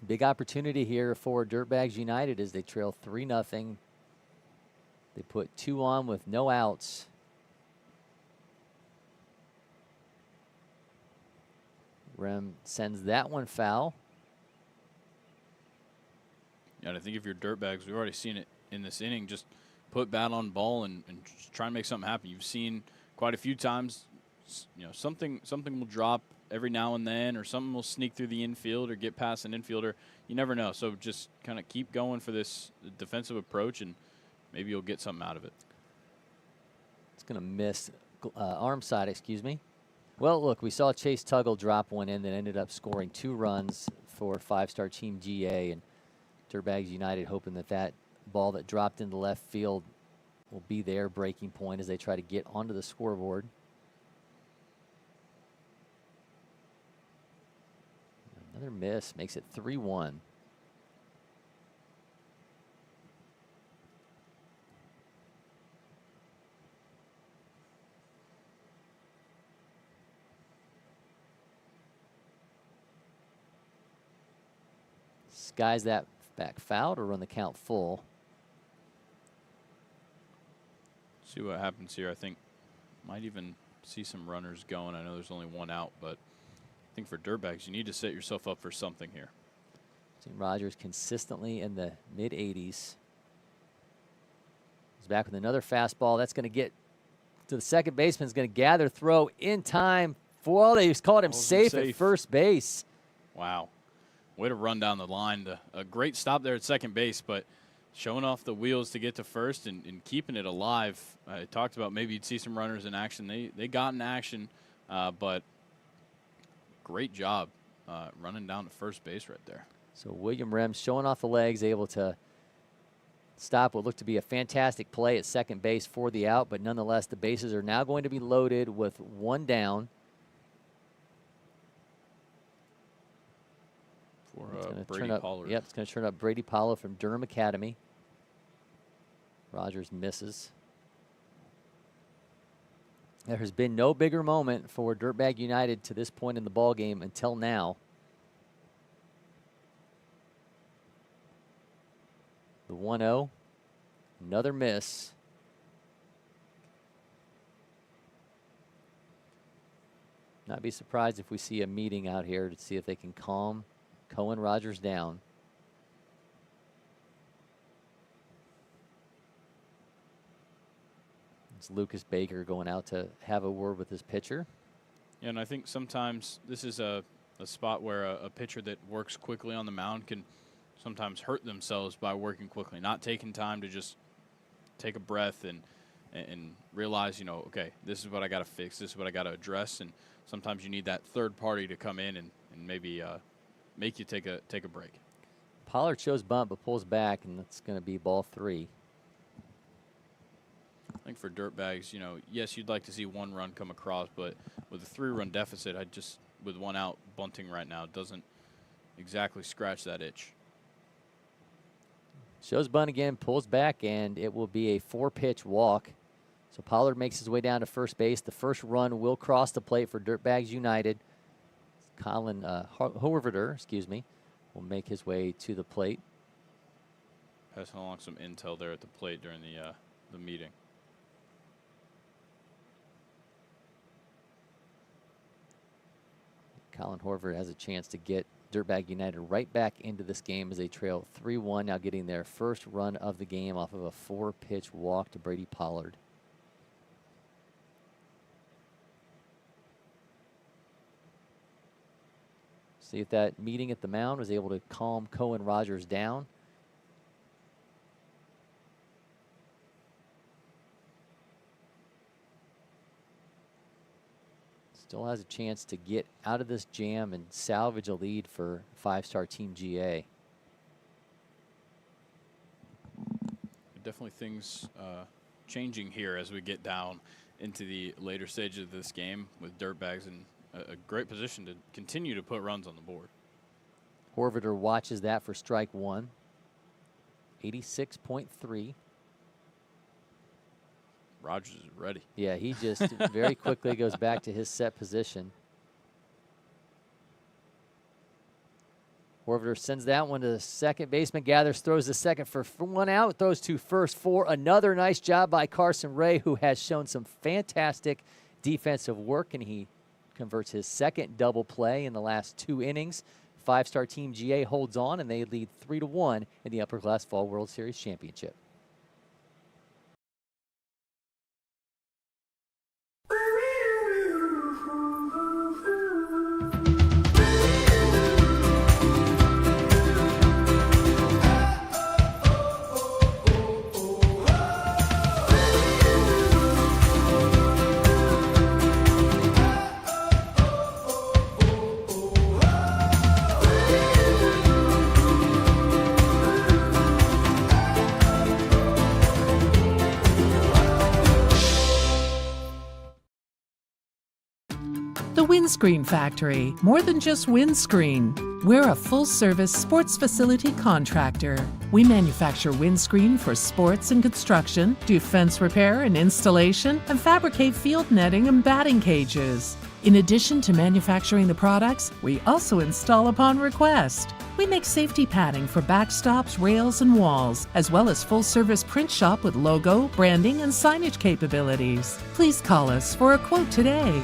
Big opportunity here for Dirtbags United as they trail 3-0. They put 2 on with no outs. Rem sends that one foul. Yeah, and I think if you're Dirtbags, we've already seen it in this inning. Just put bat on ball and just try and make something happen. You've seen quite a few times, you know, something will drop every now and then, or something will sneak through the infield or get past an infielder. You never know. So just kind of keep going for this defensive approach, and maybe you'll get something out of it. It's going to miss arm side, excuse me. Well, look, we saw Chase Tuggle drop one in that ended up scoring 2 runs for 5-star Team GA, and Dirtbags United hoping that that ball that dropped into left field will be their breaking point as they try to get onto the scoreboard. Another miss makes it 3-1. Skies that back foul to run the count full. See what happens here. I think might even see some runners going. I know there's only 1 out, but I think for Dirtbags, you need to set yourself up for something here. Seen Rogers consistently in the mid-80s. He's back with another fastball. That's going to get to the second baseman. Is going to gather, throw in time. For they called him safe at first base. Wow. Way to run down the line. A great stop there at second base, but showing off the wheels to get to first and keeping it alive. I talked about maybe you'd see some runners in action. They got in action, but great job running down to first base right there. So William Rems showing off the legs, able to stop what looked to be a fantastic play at second base for the out, but nonetheless, the bases are now going to be loaded with one down. For Brady Pollard. Yep, it's going to turn up Brady Pollard from Durham Academy. Rogers misses. There has been no bigger moment for Dirtbag United to this point in the ball game until now. The 1-0, another miss. Not be surprised if we see a meeting out here to see if they can calm Cohen Rogers down. It's Lucas Baker going out to have a word with his pitcher. Yeah, and I think sometimes this is a spot where a pitcher that works quickly on the mound can sometimes hurt themselves by working quickly, not taking time to just take a breath and realize, you know, okay, this is what I got to fix, this is what I got to address, and sometimes you need that third party to come in and maybe make you take a break. Pollard shows bunt but pulls back, and that's going to be ball 3. I think for Dirtbags, you know, yes, you'd like to see one run come across, but with a 3-run deficit, with one out, bunting right now doesn't exactly scratch that itch. Shows bunt again, pulls back, and it will be a 4-pitch walk. So Pollard makes his way down to first base. The first run will cross the plate for Dirtbags United. Colin Horvader, will make his way to the plate. Passing along some intel there at the plate during the meeting. Colin Horvath has a chance to get Dirtbag United right back into this game as they trail 3-1, now getting their first run of the game off of a 4-pitch walk to Brady Pollard. See if that meeting at the mound was able to calm Cohen Rogers down. Still has a chance to get out of this jam and salvage a lead for 5-star Team GA. Definitely things changing here as we get down into the later stages of this game with Dirtbags in a great position to continue to put runs on the board. Horvader watches that for strike 1. 86.3. Rogers is ready. Yeah, he just very quickly goes back to his set position. Horvader sends that one to the second baseman, gathers, throws the second for 1 out, throws to first for another nice job by Carson Ray, who has shown some fantastic defensive work, and he converts his second double play in the last 2 innings. 5-star Team GA holds on, and they lead 3-1 in the Upper Class Fall World Series Championship. The Windscreen Factory, more than just windscreen. We're a full-service sports facility contractor. We manufacture windscreen for sports and construction, do fence repair and installation, and fabricate field netting and batting cages. In addition to manufacturing the products, we also install upon request. We make safety padding for backstops, rails, and walls, as well as full-service print shop with logo, branding, and signage capabilities. Please call us for a quote today.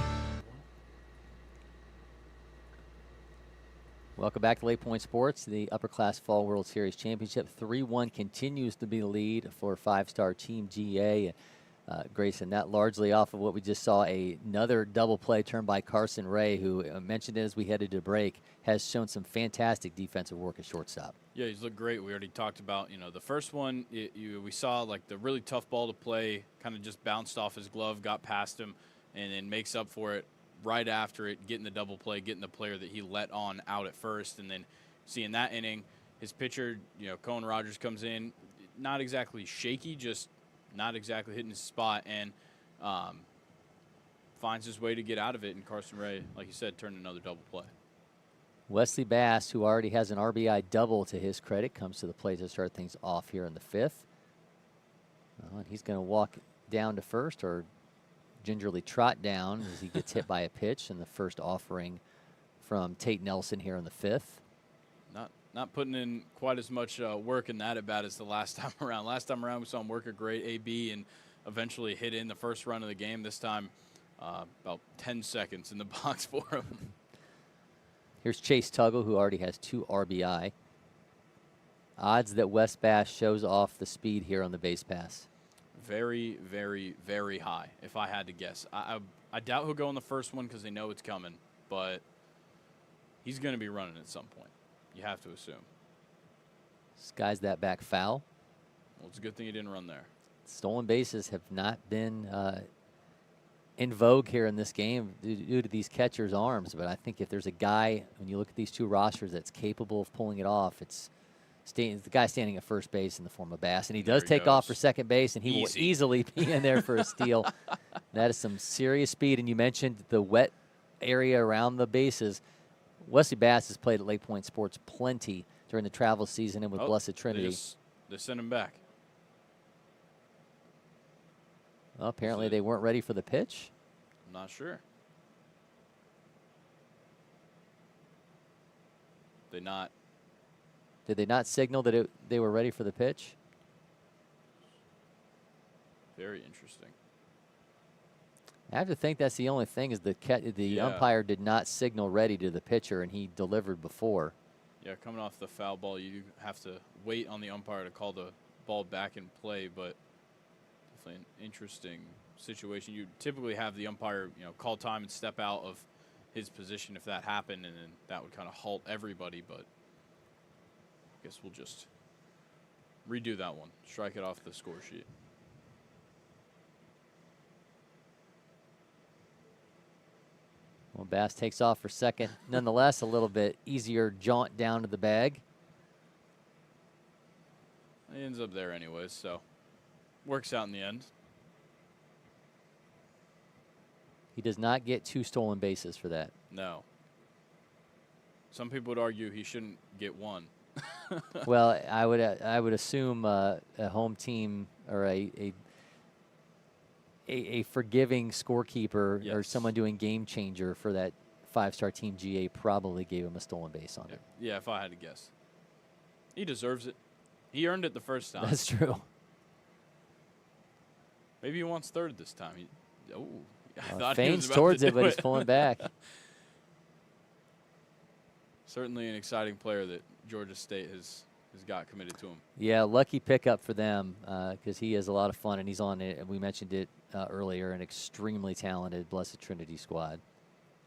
Welcome back to LakePoint Sports, the Upper Class Fall World Series Championship. 3-1 continues to be the lead for 5-star Team GA. Grayson, that largely off of what we just saw, another double play turned by Carson Ray, who mentioned it as we headed to break, has shown some fantastic defensive work at shortstop. Yeah, he's looked great. We already talked about, the first one, we saw like the really tough ball to play, kind of just bounced off his glove, got past him, and then makes up for it right after it, getting the double play, getting the player that he let on out at first, and then seeing that inning. His pitcher, Cohen Rogers comes in, not exactly shaky, just not exactly hitting his spot, and finds his way to get out of it. And Carson Ray, like you said, turned another double play. Wesley Bass, who already has an RBI double to his credit, comes to the plate to start things off here in the 5th. Well, and he's going to walk down to first, or gingerly trot down as he gets hit by a pitch in the first offering from Tate Nelson here in the 5th. Not putting in quite as much work in that at bat as the last time around. Last time around, we saw him work a great AB and eventually hit in the first run of the game. This time, about 10 seconds in the box for him. Here's Chase Tuggle, who already has 2 RBI. Odds that Wes Bass shows off the speed here on the base pass. Very, very, very high, if I had to guess. I doubt he'll go on the first one because they know it's coming, but he's going to be running at some point. You have to assume. Skies that back foul. Well, it's a good thing he didn't run there. Stolen bases have not been in vogue here in this game due to these catchers' arms, but I think if there's a guy, when you look at these 2 rosters, that's capable of pulling it off, it's the guy standing at first base in the form of Bass, and he does take off for second base, and he will easily be in there for a steal. That is some serious speed, and you mentioned the wet area around the bases. Wesley Bass has played at LakePoint Sports plenty during the travel season and with Blessed Trinity. They sent him back. Well, apparently they weren't ready for the pitch. I'm not sure. Did they not signal that they were ready for the pitch? Very interesting. I have to think that's the only thing is the umpire did not signal ready to the pitcher, and he delivered before. Yeah, coming off the foul ball, you have to wait on the umpire to call the ball back in play, but definitely an interesting situation. You typically have the umpire, call time and step out of his position if that happened, and then that would kind of halt everybody, but I guess we'll just redo that one, strike it off the score sheet. Well, Bass takes off for second. Nonetheless, a little bit easier jaunt down to the bag. He ends up there anyways, so works out in the end. He does not get 2 stolen bases for that. No. Some people would argue he shouldn't get 1. Well, I would assume a home team or a forgiving scorekeeper or someone doing game changer for that 5-star team GA probably gave him a stolen base on it. Yeah, if I had to guess. He deserves it. He earned it the first time. That's true. Maybe he wants 3rd this time. I thought feigns he was about towards to it, do but he's pulling back. Certainly an exciting player that Georgia State has got committed to him. Yeah, lucky pickup for them because he has a lot of fun, and he's on it. We mentioned it earlier, an extremely talented Blessed Trinity squad.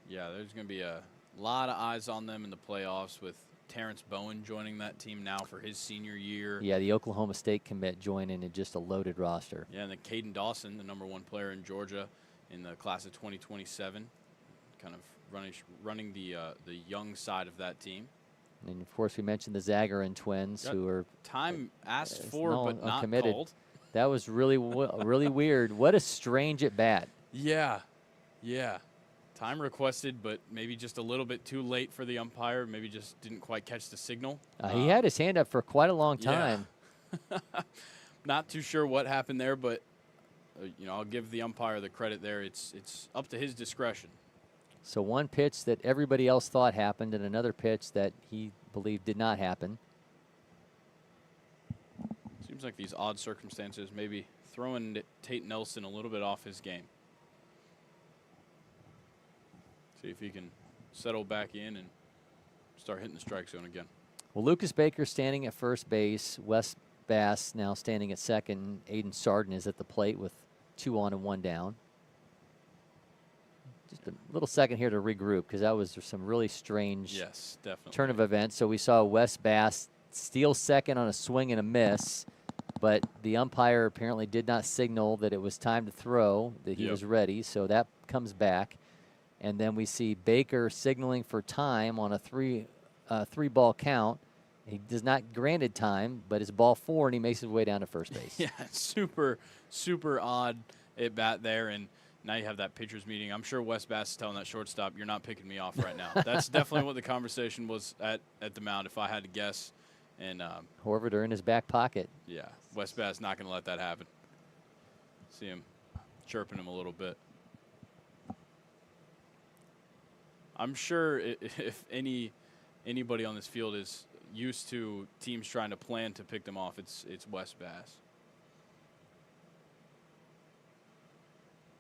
Yeah, there's going to be a lot of eyes on them in the playoffs with Terrence Bowen joining that team now for his senior year. Yeah, the Oklahoma State commit joining in just a loaded roster. Yeah, and then Caden Dawson, the #1 player in Georgia in the class of 2027, kind of running the young side of that team. And, of course, we mentioned the Zagarin twins who are time asked for but not uncommitted. called. That was really really weird. What a strange at bat. Yeah. Time requested, but maybe just a little bit too late for the umpire. Maybe just didn't quite catch the signal. He had his hand up for quite a long time. Yeah. Not too sure what happened there, but I'll give the umpire the credit there. It's up to his discretion. So one pitch that everybody else thought happened and another pitch that he believed did not happen. Seems like these odd circumstances maybe throwing Tate Nelson a little bit off his game. See if he can settle back in and start hitting the strike zone again. Well, Lucas Baker standing at first base. Wes Bass now standing at second. Aiden Sarden is at the plate with 2 on and 1 down. Just a little second here to regroup because that was some really strange turn of events. So we saw Wes Bass steal second on a swing and a miss, but the umpire apparently did not signal that it was time to throw, that he was ready. So that comes back. And then we see Baker signaling for time on a 3-ball count. He does not granted time, but it's ball 4, and he makes his way down to first base. Yeah, super, super odd at bat there, and now you have that pitcher's meeting. I'm sure Wes Bass is telling that shortstop, you're not picking me off right now. That's definitely what the conversation was at the mound, if I had to guess. And Horvath are in his back pocket. yeah, Wes Bass not going to let that happen. See him chirping him a little bit. I'm sure if anybody on this field is used to teams trying to plan to pick them off, it's Wes Bass.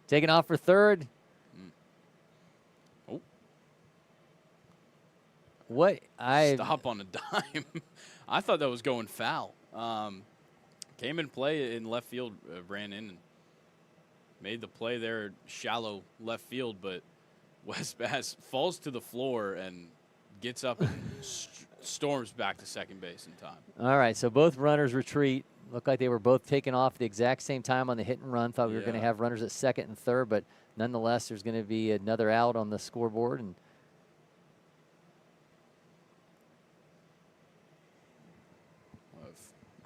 Taking off for third. Oh. Stop on a dime. I thought that was going foul. Came in play in left field, ran in and made the play there, shallow left field, but Wes Bass falls to the floor and gets up and storms back to second base in time. All right, so both runners retreat. Looked like they were both taken off at the exact same time on the hit and run. Thought we were going to have runners at second and third, but nonetheless, there's going to be another out on the scoreboard. And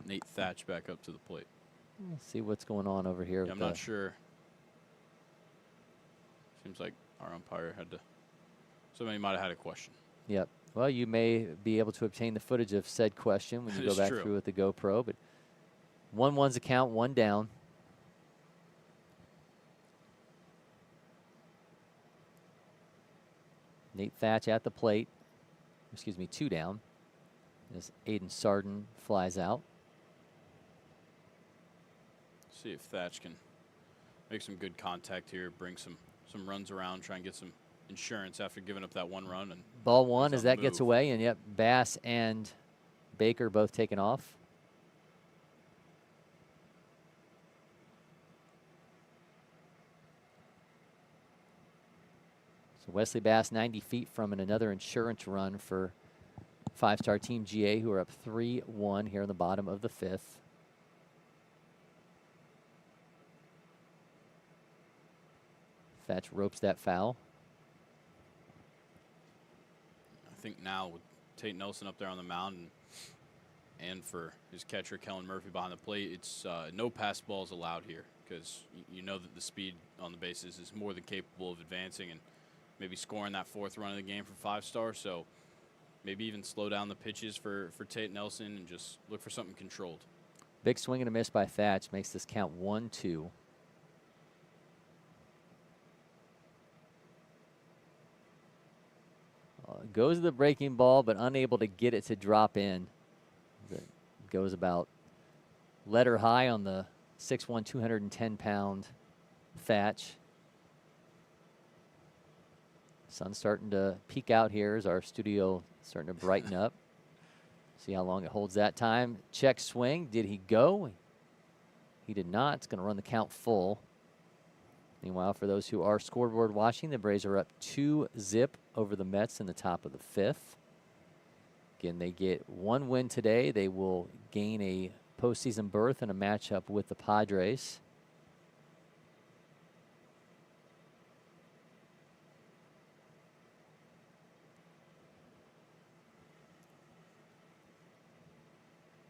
Nate Thatch back up to the plate. We'll see what's going on over here. Yeah, I'm not sure. Seems like our umpire had to. Somebody might have had a question. Yep. Well, you may be able to obtain the footage of said question when you go back through with the GoPro. But 1-1's the count, 1 down. Nate Thatch at the plate. Excuse me, 2 down. As Aiden Sarden flies out. See if Thatch can make some good contact here, bring some runs around, try and get some insurance after giving up that 1 run. And ball 1 as that gets away, and yep, Bass and Baker both taken off. So Wesley Bass 90 feet from another insurance run for 5-star Team GA, who are up 3-1 here in the bottom of the 5th. Thatch ropes that foul. I think now with Tate Nelson up there on the mound and for his catcher, Kellen Murphy, behind the plate, it's no pass balls allowed here because you know that the speed on the bases is more than capable of advancing and maybe scoring that 4th run of the game for 5-star. So maybe even slow down the pitches for Tate Nelson and just look for something controlled. Big swing and a miss by Thatch makes this count 1-2. Goes the breaking ball, but unable to get it to drop in. It goes about letter high on the 6'1", 210-pound Thatch. Sun's starting to peek out here as our studio starting to brighten up. See how long it holds that time. Check swing. Did he go? He did not. It's going to run the count full. Meanwhile, for those who are scoreboard watching, the Braves are up 2-0 over the Mets in the top of the 5th. Again, they get 1 win today. They will gain a postseason berth in a matchup with the Padres.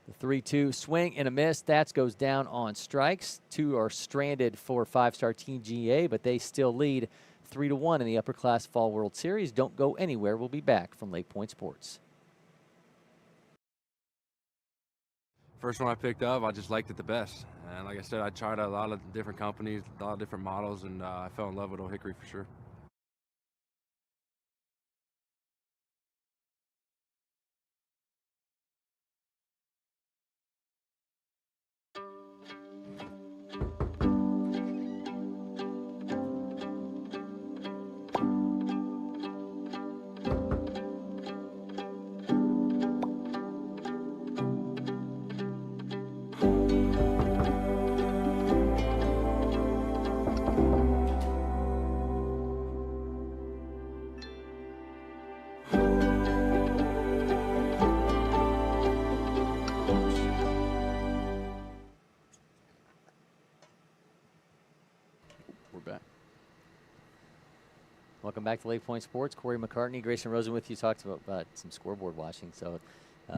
The 3-2 swing and a miss. That goes down on strikes. 2 are stranded for 5-star Team GA, but they still lead 3-1 in the Upper Class Fall World Series. Don't go anywhere. We'll be back from LakePoint Sports. First one I picked up, I just liked it the best. And like I said, I tried a lot of different companies, a lot of different models, and I fell in love with Old Hickory for sure. Welcome back to LakePoint Sports. Cory McCartney, Grayson Rosen with you. Talked about some scoreboard watching. So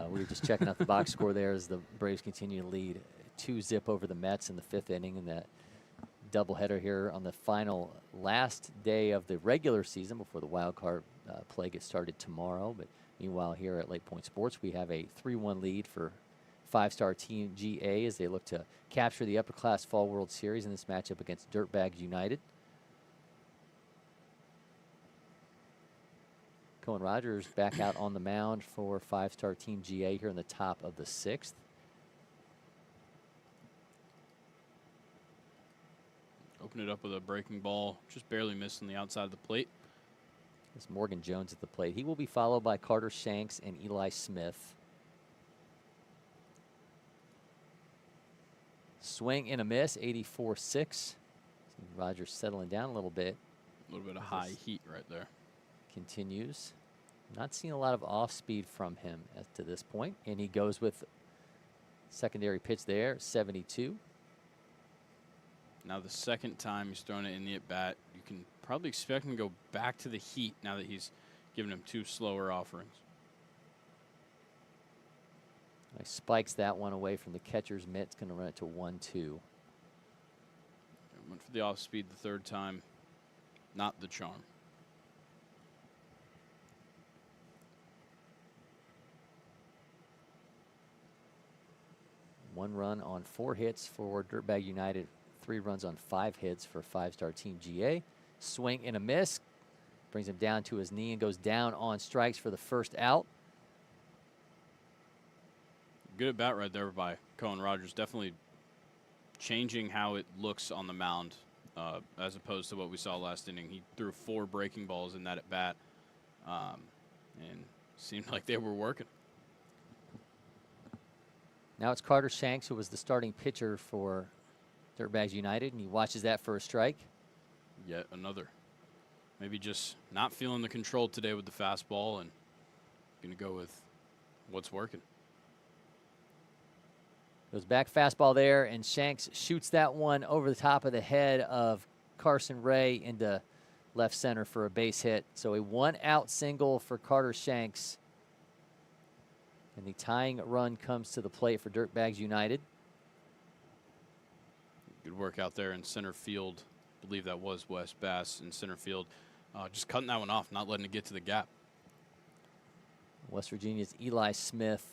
we were just checking out the box score there as the Braves continue to lead 2-0 over the Mets in the 5th inning in that doubleheader here on the final last day of the regular season before the wild card play gets started tomorrow. But meanwhile, here at LakePoint Sports, we have a 3-1 lead for five-star Team GA as they look to capture the Upper Class Fall World Series in this matchup against Dirtbags United. Cohen Rogers back out on the mound for five-star Team GA here in the top of the 6th. Open it up with a breaking ball, just barely missed on the outside of the plate. It's Morgan Jones at the plate. He will be followed by Carter Shanks and Eli Smith. Swing and a miss, 84-6. Rogers settling down a little bit. A little bit of high heat right there. Continues. Not seeing a lot of off speed from him to this point. And he goes with secondary pitch there, 72. Now the second time he's thrown it in the at-bat, you can probably expect him to go back to the heat now that he's given him 2 slower offerings. He spikes that one away from the catcher's mitt. It's going to run it to 1-2. Went for the off-speed the third time. Not the charm. One run on 4 hits for Dirtbag United. 3 runs on 5 hits for five-star Team GA. Swing and a miss. Brings him down to his knee and goes down on strikes for the first out. Good at bat right there by Cohen Rogers. Definitely changing how it looks on the mound as opposed to what we saw last inning. He threw 4 breaking balls in that at bat and seemed like they were working. Now it's Carter Shanks, who was the starting pitcher for Dirtbags United, and he watches that for a strike. Yet another. Maybe just not feeling the control today with the fastball and going to go with what's working. Goes back fastball there, and Shanks shoots that one over the top of the head of Carson Ray into left center for a base hit. So a 1-out single for Carter Shanks. And the tying run comes to the plate for Dirtbags United. Good work out there in center field. I believe that was Wes Bass in center field. Just cutting that one off, not letting it get to the gap. West Virginia's Eli Smith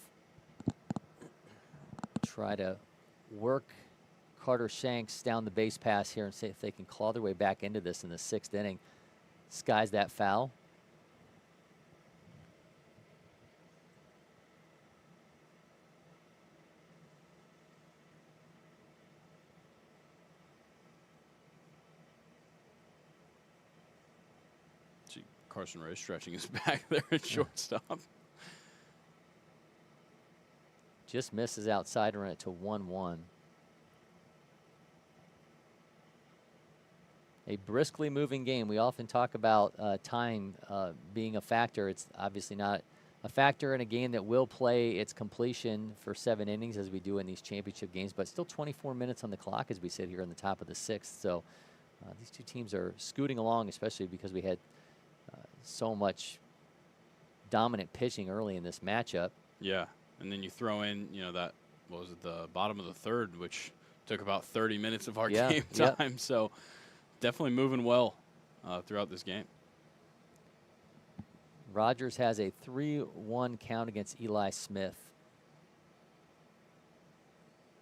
try to work Carter Shanks down the base pass here and see if they can claw their way back into this in the 6th inning. Skies that foul. See Carson Ray stretching his back there at shortstop. Just misses outside and run it to 1-1. A briskly moving game. We often talk about time being a factor. It's obviously not a factor in a game that will play its completion for 7 innings as we do in these championship games, but still 24 minutes on the clock as we sit here in the top of the 6th. So these two teams are scooting along, especially because we had so much dominant pitching early in this matchup. Yeah. And then you throw in, you know, that, what was it, the bottom of the 3rd, which took about 30 minutes of our game time. So definitely moving well throughout this game. Rogers has a 3-1 count against Eli Smith.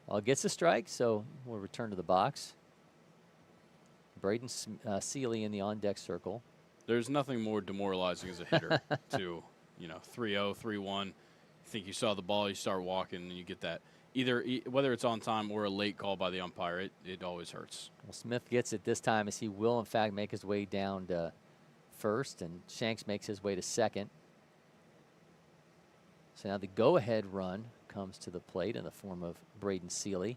Well, gets a strike, so we'll return to the box. Braden Seeley in the on-deck circle. There's nothing more demoralizing as a hitter to, you know, 3-0, 3-1. Think you saw the ball, you start walking, and you get that. Either whether it's on time or a late call by the umpire, it always hurts. Well, Smith gets it this time as he will, in fact, make his way down to first, and Shanks makes his way to second. So now the go-ahead run comes to the plate in the form of Braden Seeley.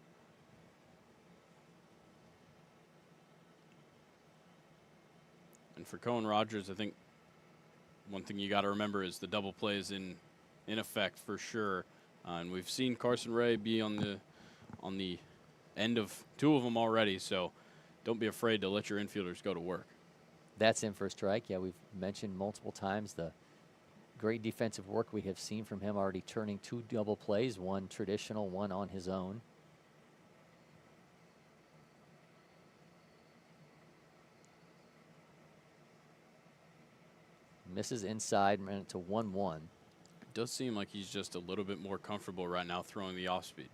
And for Cohen Rogers, I think one thing you got to remember is the double play is in effect for sure. And we've seen Carson Ray be on the end of 2 of them already, so don't be afraid to let your infielders go to work. That's in for a strike. Yeah, we've mentioned multiple times the great defensive work we have seen from him, already turning 2 double plays, one traditional, one on his own. Misses inside, ran it to 1-1. It does seem like he's just a little bit more comfortable right now throwing the off speed.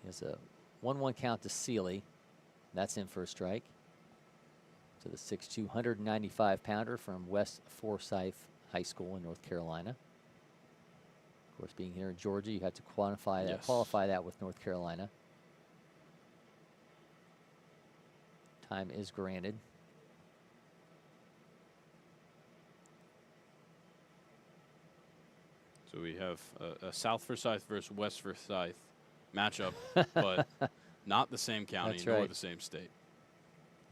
He has a 1-1 count to Seeley. That's in for a strike. To the 6'2", 195-pounder from West Forsyth High School in North Carolina. Of course, being here in Georgia, you have to quantify that, Yes. qualify that with North Carolina. Time is granted. So we have a South Forsyth versus West Forsyth matchup, but not the same county That's nor right. the same state.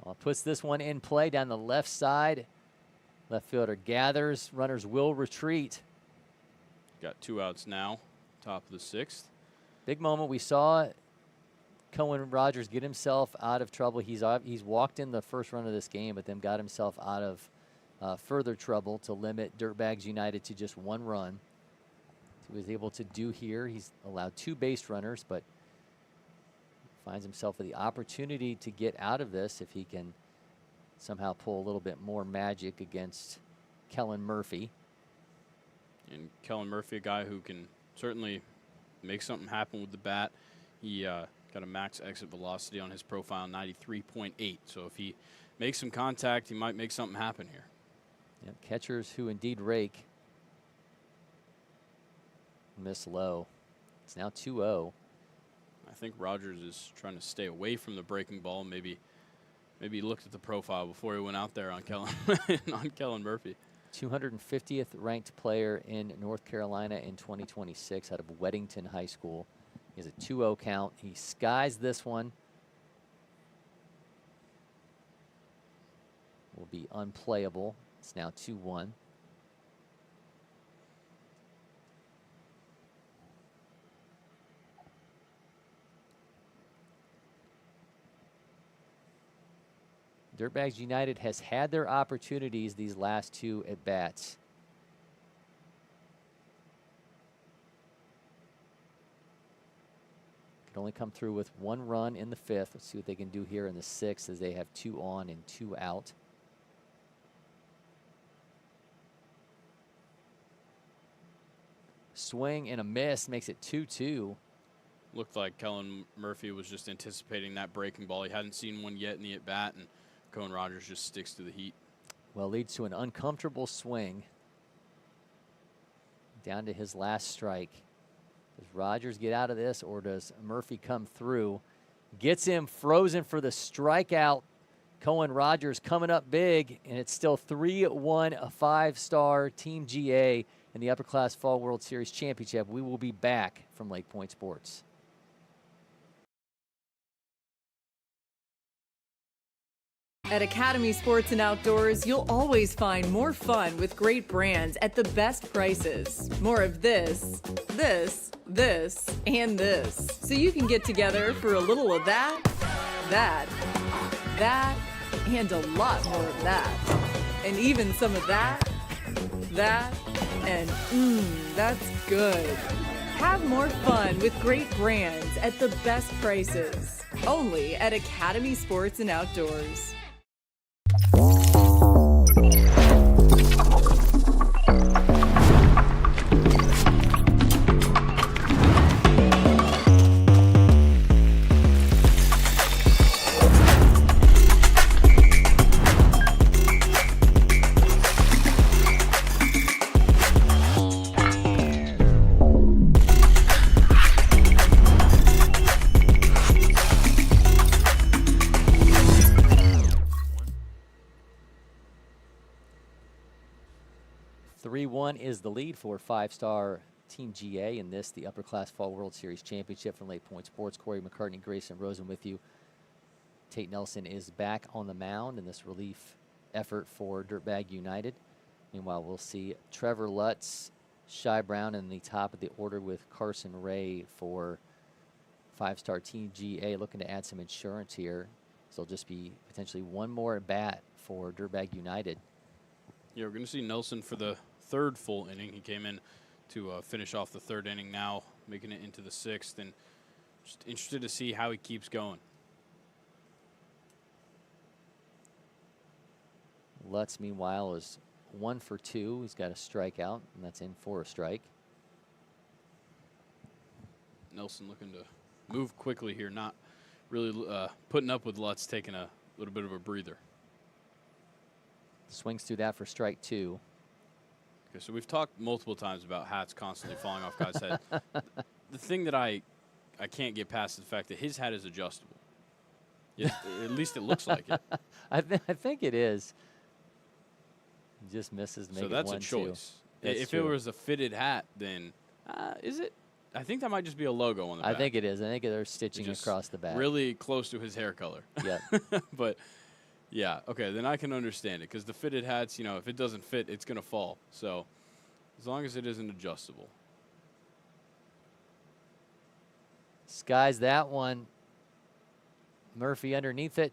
Well, puts this one in play down the left side. Left fielder gathers. Runners will retreat. Got 2 outs now, top of the 6th. Big moment. We saw Cohen Rogers get himself out of trouble. He's walked in the first run of this game, but then got himself out of further trouble to limit Dirtbags United to just 1 run. So he was able to do here. He's allowed 2 base runners, but finds himself with the opportunity to get out of this if he can somehow pull a little bit more magic against Kellen Murphy. And Kellen Murphy, a guy who can certainly make something happen with the bat. He got a max exit velocity on his profile, 93.8. So if he makes some contact, he might make something happen here. Yep, catchers who indeed rake miss low. It's now 2-0. I think Rogers is trying to stay away from the breaking ball. Maybe he looked at the profile before he went out there on Kellen Murphy. 250th ranked player in North Carolina in 2026 out of Weddington High School. He has a 2-0 count. He skies this one. Will be unplayable. It's now 2-1. Dirtbags United has had their opportunities these last 2 at-bats. Can only come through with 1 run in the 5th. Let's see what they can do here in the 6th as they have 2 on and 2 out. Swing and a miss makes it 2-2. Looked like Kellen Murphy was just anticipating that breaking ball. He hadn't seen one yet in the at-bat, and Cohen Rogers just sticks to the heat. Well, leads to an uncomfortable swing. Down to his last strike. Does Rogers get out of this, or does Murphy come through? Gets him frozen for the strikeout. Cohen Rogers coming up big, and it's still 3-1, a 5-star Team GA in the Upper Class Fall World Series Championship. We will be back from LakePoint Sports. At Academy Sports and Outdoors, you'll always find more fun with great brands at the best prices. More of this, and this. So you can get together for a little of that, and a lot more of that. And even some of that, and that's good. Have more fun with great brands at the best prices. Only at Academy Sports and Outdoors. Is the lead for 5-star Team GA in this, the Upper Class Fall World Series Championship from LakePoint Sports. Cory, McCartney, Grayson, Rosen with you. Tate Nelson is back on the mound in this relief effort for Dirtbag United. Meanwhile, we'll see Trevor Lutz, Shy Brown in the top of the order with Carson Ray for 5-star Team GA looking to add some insurance here. So it'll just be potentially one more at bat for Dirtbag United. Yeah, we're going to see Nelson for the third full inning. He came in to finish off the third inning now, making it into the sixth, and just interested to see how he keeps going. Lutz, meanwhile, is 1 for 2. He's got a strikeout, and that's in for a strike. Nelson looking to move quickly here, not really putting up with Lutz taking a little bit of a breather. Swings through that for strike 2. Okay, so we've talked multiple times about hats constantly falling off guys' head. The thing that I can't get past is the fact that his hat is adjustable. At least it looks like it. I think it is. Just misses to make so it that's 1-2. a choice. If true. it was a fitted hat, then is it? I think that might just be a logo on the back. I think it is. I think they're stitching across the back. Really close to his hair color. Yeah. But, yeah, okay, then I can understand it. Because the fitted hats, you know, if it doesn't fit, it's going to fall. So as long as it isn't adjustable. Skies that one. Murphy underneath it.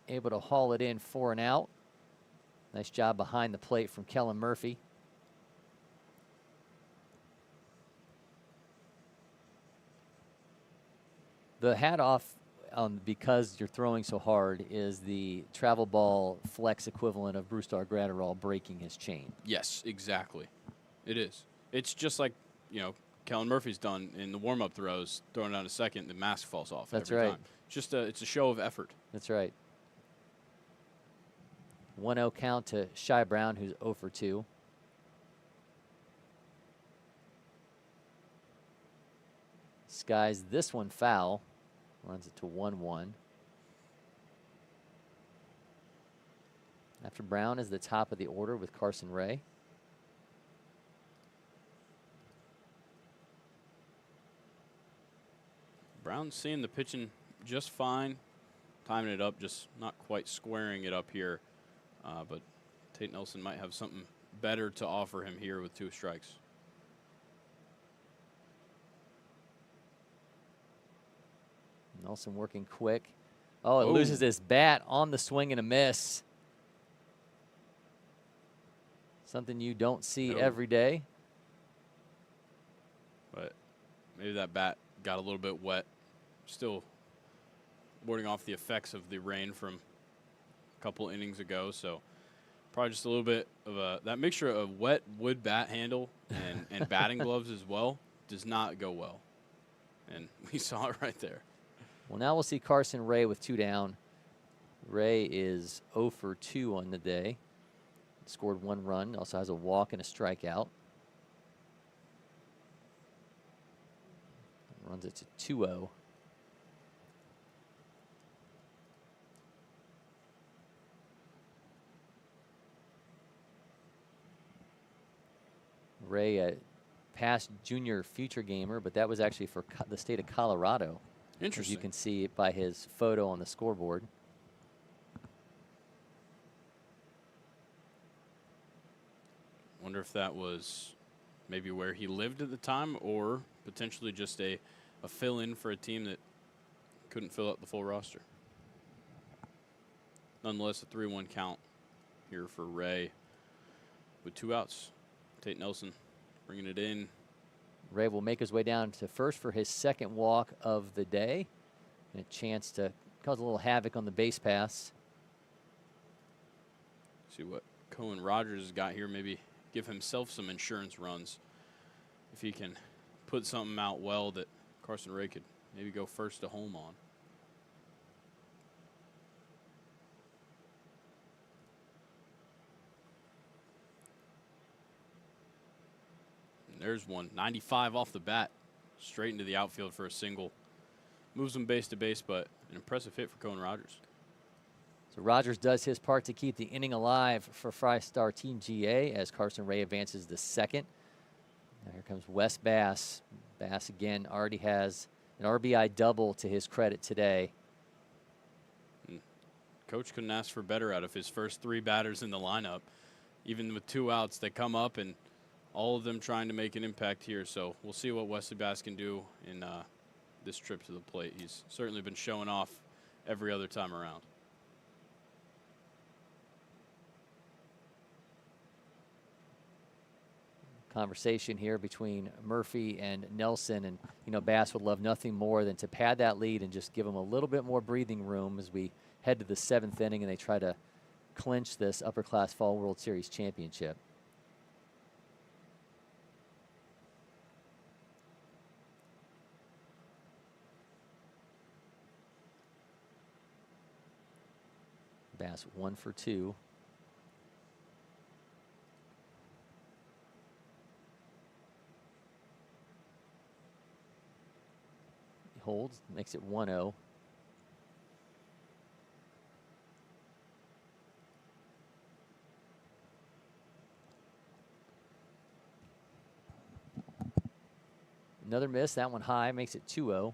Able to haul it in for an out. Nice job behind the plate from Kellen Murphy. The hat off, because you're throwing so hard, is the travel ball flex equivalent of Brewstar Gratterall breaking his chain. Yes, exactly. It is. It's just like, you know, Kellen Murphy's done in the warm-up throws, throwing down a second, the mask falls off. That's every right. time. Just it's a show of effort. That's right. 1-0 count to Shy Brown, who's 0 for 2. Skies this one foul. Runs it to 1-1. After Brown is the top of the order with Carson Ray. Brown's seeing the pitching just fine. Timing it up, just not quite squaring it up here. But Tate Nelson might have something better to offer him here with 2 strikes. Nelson working quick. Oh, it loses his bat on the swing and a miss. Something you don't see every day. But maybe that bat got a little bit wet. Still warding off the effects of the rain from a couple innings ago. So probably just a little bit of that mixture of wet wood bat handle and batting gloves as well does not go well. And we saw it right there. Well, now we'll see Carson Ray with 2 down. Ray is 0 for 2 on the day. Scored 1 run, also has a walk and a strikeout. Runs it to 2-0. Ray, a past junior future gamer, but that was actually for the state of Colorado. Interesting. As you can see by his photo on the scoreboard. Wonder if that was maybe where he lived at the time or potentially just a fill-in for a team that couldn't fill up the full roster. Nonetheless, a 3-1 count here for Ray with 2 outs. Tate Nelson bringing it in. Ray will make his way down to first for his 2nd walk of the day. And a chance to cause a little havoc on the base pass. See what Cohen Rogers has got here. Maybe give himself some insurance runs. If he can put something out well that Carson Ray could maybe go first to home on. There's one, 95 off the bat, straight into the outfield for a single. Moves him base to base, but an impressive hit for Cohen Rogers. So Rogers does his part to keep the inning alive for 5-star Team GA as Carson Ray advances to 2nd. Now here comes Wes Bass. Bass again already has an RBI double to his credit today. Coach couldn't ask for better out of his first 3 batters in the lineup. Even with 2 outs, they come up and all of them trying to make an impact here. So we'll see what Wesley Bass can do in this trip to the plate. He's certainly been showing off every other time around. Conversation here between Murphy and Nelson, and Bass would love nothing more than to pad that lead and just give them a little bit more breathing room as we head to the 7th inning and they try to clinch this Upper Class Fall World Series championship. Bass 1 for 2. Holds, makes it 1-0. Another miss, that one high, makes it 2-0.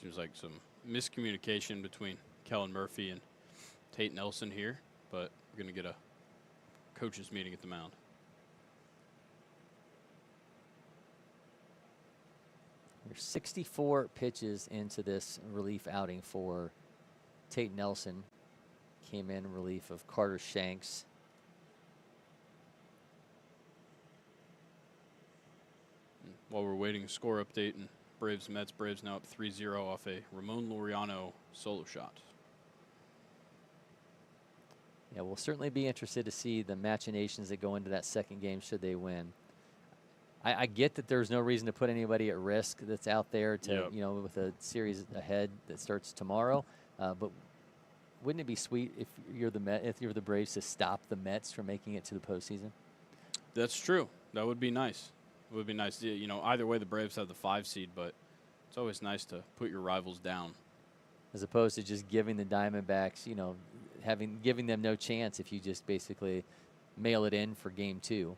Seems like some miscommunication between Kellen Murphy and Tate Nelson here, but we're going to get a coaches meeting at the mound. There's 64 pitches into this relief outing for Tate Nelson. Came in relief of Carter Shanks. While we're waiting, score update and Braves Mets. Braves now up 3-0 off a Ramon Laureano solo shot. Yeah, we'll certainly be interested to see the machinations that go into that second game should they win. I get that there's no reason to put anybody at risk that's out there to, with a series ahead that starts tomorrow. But wouldn't it be sweet if you're the Braves to stop the Mets from making it to the postseason? That's true. That would be nice. It would be nice. Either way, the Braves have the 5 seed, but it's always nice to put your rivals down. As opposed to just giving the Diamondbacks, giving them no chance if you just basically mail it in for game 2.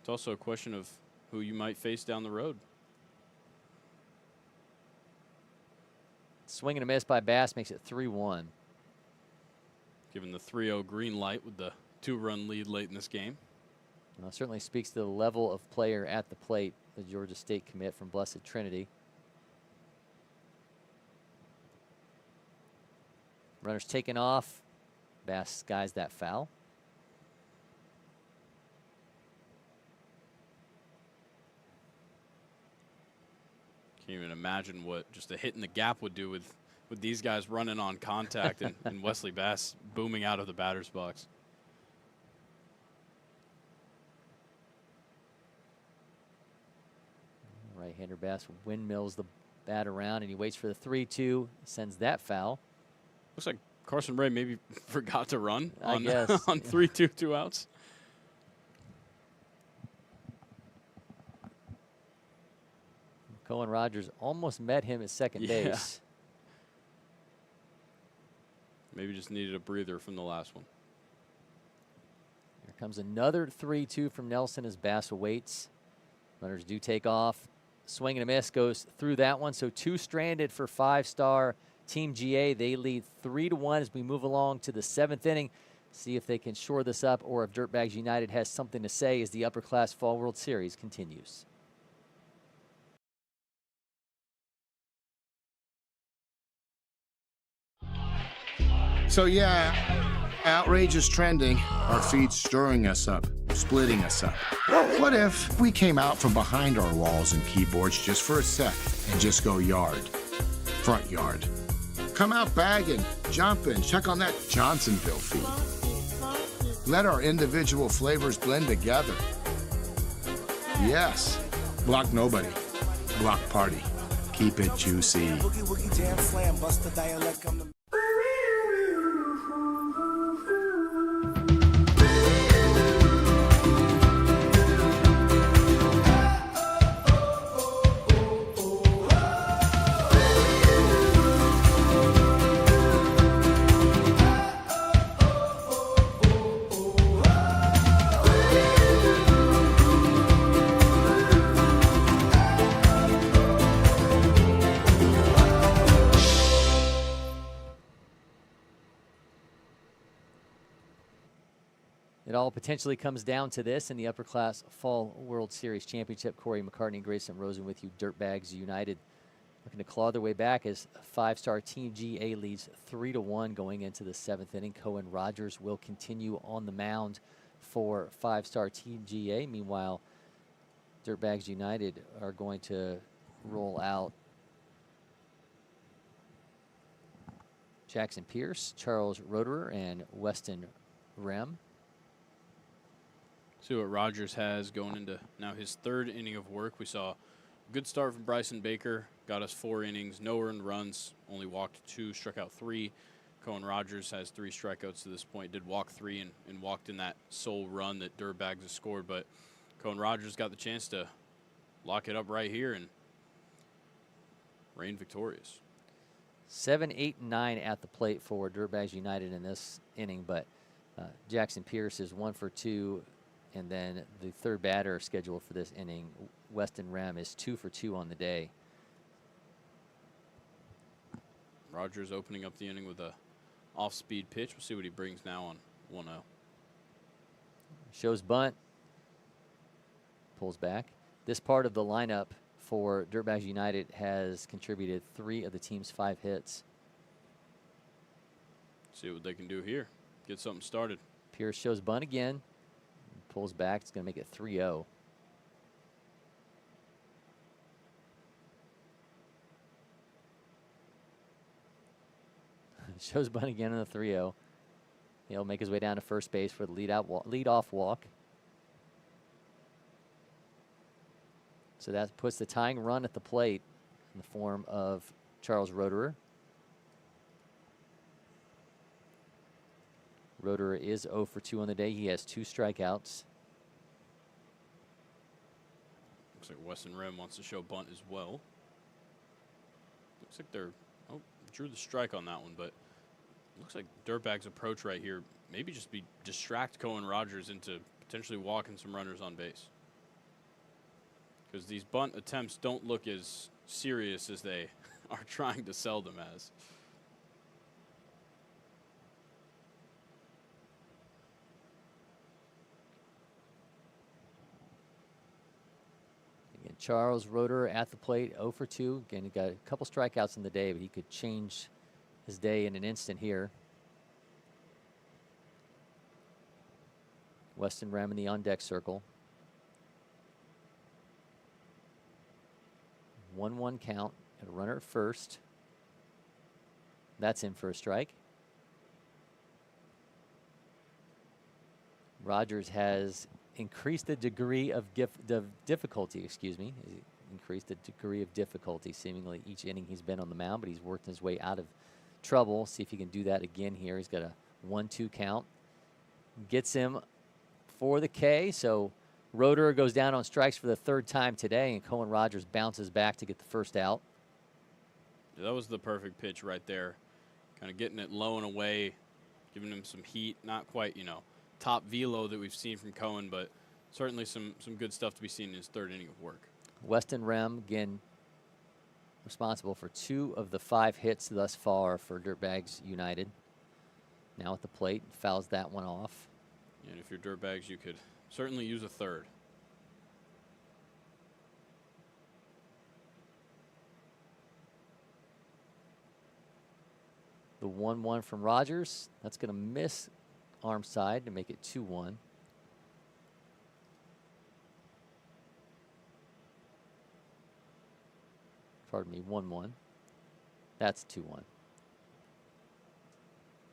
It's also a question of who you might face down the road. Swing and a miss by Bass makes it 3-1. Given the 3-0 green light with the 2-run lead late in this game. Well, it certainly speaks to the level of player at the plate, the Georgia State commit from Blessed Trinity. Runners taken off. Bass skies that foul. Can't even imagine what just a hit in the gap would do with these guys running on contact and Wesley Bass booming out of the batter's box. Right-hander Bass windmills the bat around, and he waits for the 3-2, sends that foul. Looks like Carson Ray maybe forgot to run on 3-2, 2 outs. Cohen Rogers almost met him at second base. Maybe just needed a breather from the last one. Here comes another 3-2 from Nelson as Bass awaits. Runners do take off. Swing and a miss goes through that one. So 2 stranded for 5-star Team GA. They lead 3-1 as we move along to the 7th inning. See if they can shore this up or if Dirtbags United has something to say as the Upper Class Fall World Series continues. So yeah, outrage is trending. Our feed's stirring us up, splitting us up. What if we came out from behind our walls and keyboards just for a sec and just go yard, front yard? Come out bagging, jumping, check on that Johnsonville feed. Let our individual flavors blend together. Yes, block nobody, block party. Keep it juicy. Boogie, woogie, jam, slam, bust the dialect, come to It all potentially comes down to this in the Upper Class Fall World Series Championship. Cory, McCartney, and Grayson, Rosen with you. Dirtbags United looking to claw their way back as five-star Team GA leads 3-1 going into the 7th inning. Cohen Rogers will continue on the mound for five-star Team GA. Meanwhile, Dirtbags United are going to roll out Jackson Pierce, Charles Roederer, and Weston Rem. See what Rogers has going into now his 3rd inning of work. We saw a good start from Bryson Baker. Got us 4 innings, no earned runs, only walked 2, struck out 3. Cohen Rogers has 3 strikeouts to this point. Did walk 3 and walked in that sole run that Dirtbags has scored. But Cohen Rogers got the chance to lock it up right here and reign victorious. 7, 8, and 9 at the plate for Dirtbags United in this inning, but Jackson Pierce is 1 for 2, and then the 3rd batter scheduled for this inning, Weston Rem, is 2 for 2 on the day. Rogers opening up the inning with a off-speed pitch. We'll see what he brings now on 1-0. Shows bunt, pulls back. This part of the lineup for Dirtbags United has contributed 3 of the team's 5 hits. See what they can do here. Get something started. Pierce shows bunt again. Pulls back. It's going to make it 3-0. Shows bunt again in the 3-0. He'll make his way down to first base for the lead-off walk. So that puts the tying run at the plate in the form of Charles Roederer. Roederer is 0 for 2 on the day. He has 2 strikeouts. Looks like Weston Rem wants to show bunt as well. Looks like they're, drew the strike on that one, but looks like Dirtbag's approach right here maybe just be distract Cohen Rogers into potentially walking some runners on base. Because these bunt attempts don't look as serious as they are trying to sell them as. Again, Charles Roederer at the plate, 0 for 2. Again, he got a couple strikeouts in the day, but he could change his day in an instant here. Weston Rem in the on-deck circle. 1-1 count, got a runner at first. That's in for a strike. Rogers has increased the degree of difficulty, increased the degree of difficulty seemingly each inning he's been on the mound, but he's worked his way out of trouble. See if he can do that again here. He's got a 1-2 count. Gets him for the K, so Roederer goes down on strikes for the 3rd time today, and Cohen Rogers bounces back to get the first out. Yeah, that was the perfect pitch right there. Kind of getting it low and away, giving him some heat. Not quite, top velo that we've seen from Cohen, but certainly some good stuff to be seen in his 3rd inning of work. Weston Rem, again, responsible for 2 of the 5 hits thus far for Dirtbags United. Now at the plate, fouls that one off. And if you're Dirtbags, you could certainly use a 3rd. The 1-1 from Rogers. That's going to miss arm side to make it 2-1. Pardon me, 1-1. That's 2-1.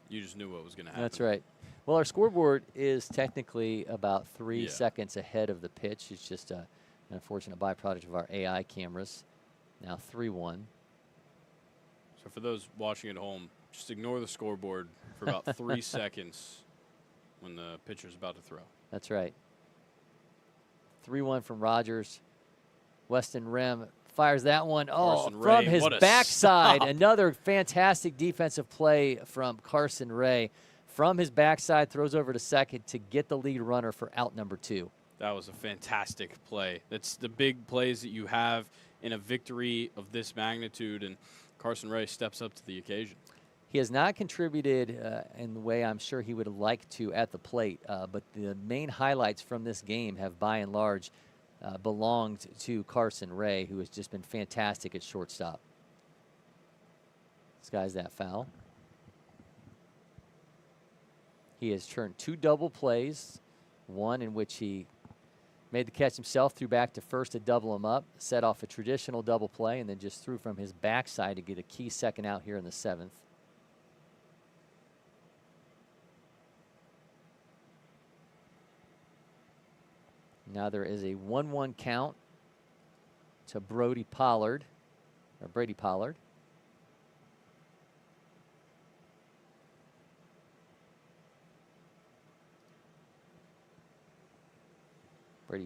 You just knew what was going to happen. That's right. Well, our scoreboard is technically about 3 seconds ahead of the pitch. It's just an unfortunate byproduct of our AI cameras. Now 3-1. So for those watching at home, just ignore the scoreboard for about 3 seconds when the pitcher's about to throw. That's right. 3-1 from Rogers. Weston Rem fires that one. Oh, from his backside. Another fantastic defensive play from Carson Ray. From his backside, throws over to second to get the lead runner for out number 2. That was a fantastic play. That's the big plays that you have in a victory of this magnitude, and Carson Ray steps up to the occasion. He has not contributed in the way I'm sure he would like to at the plate, but the main highlights from this game have by and large belonged to Carson Ray, who has just been fantastic at shortstop. This guy's that foul. He has turned 2 double plays, one in which he made the catch himself, threw back to first to double him up, set off a traditional double play, and then just threw from his backside to get a key second out here in the 7th. Now there is a 1-1 count to Brady Pollard. Brady Pollard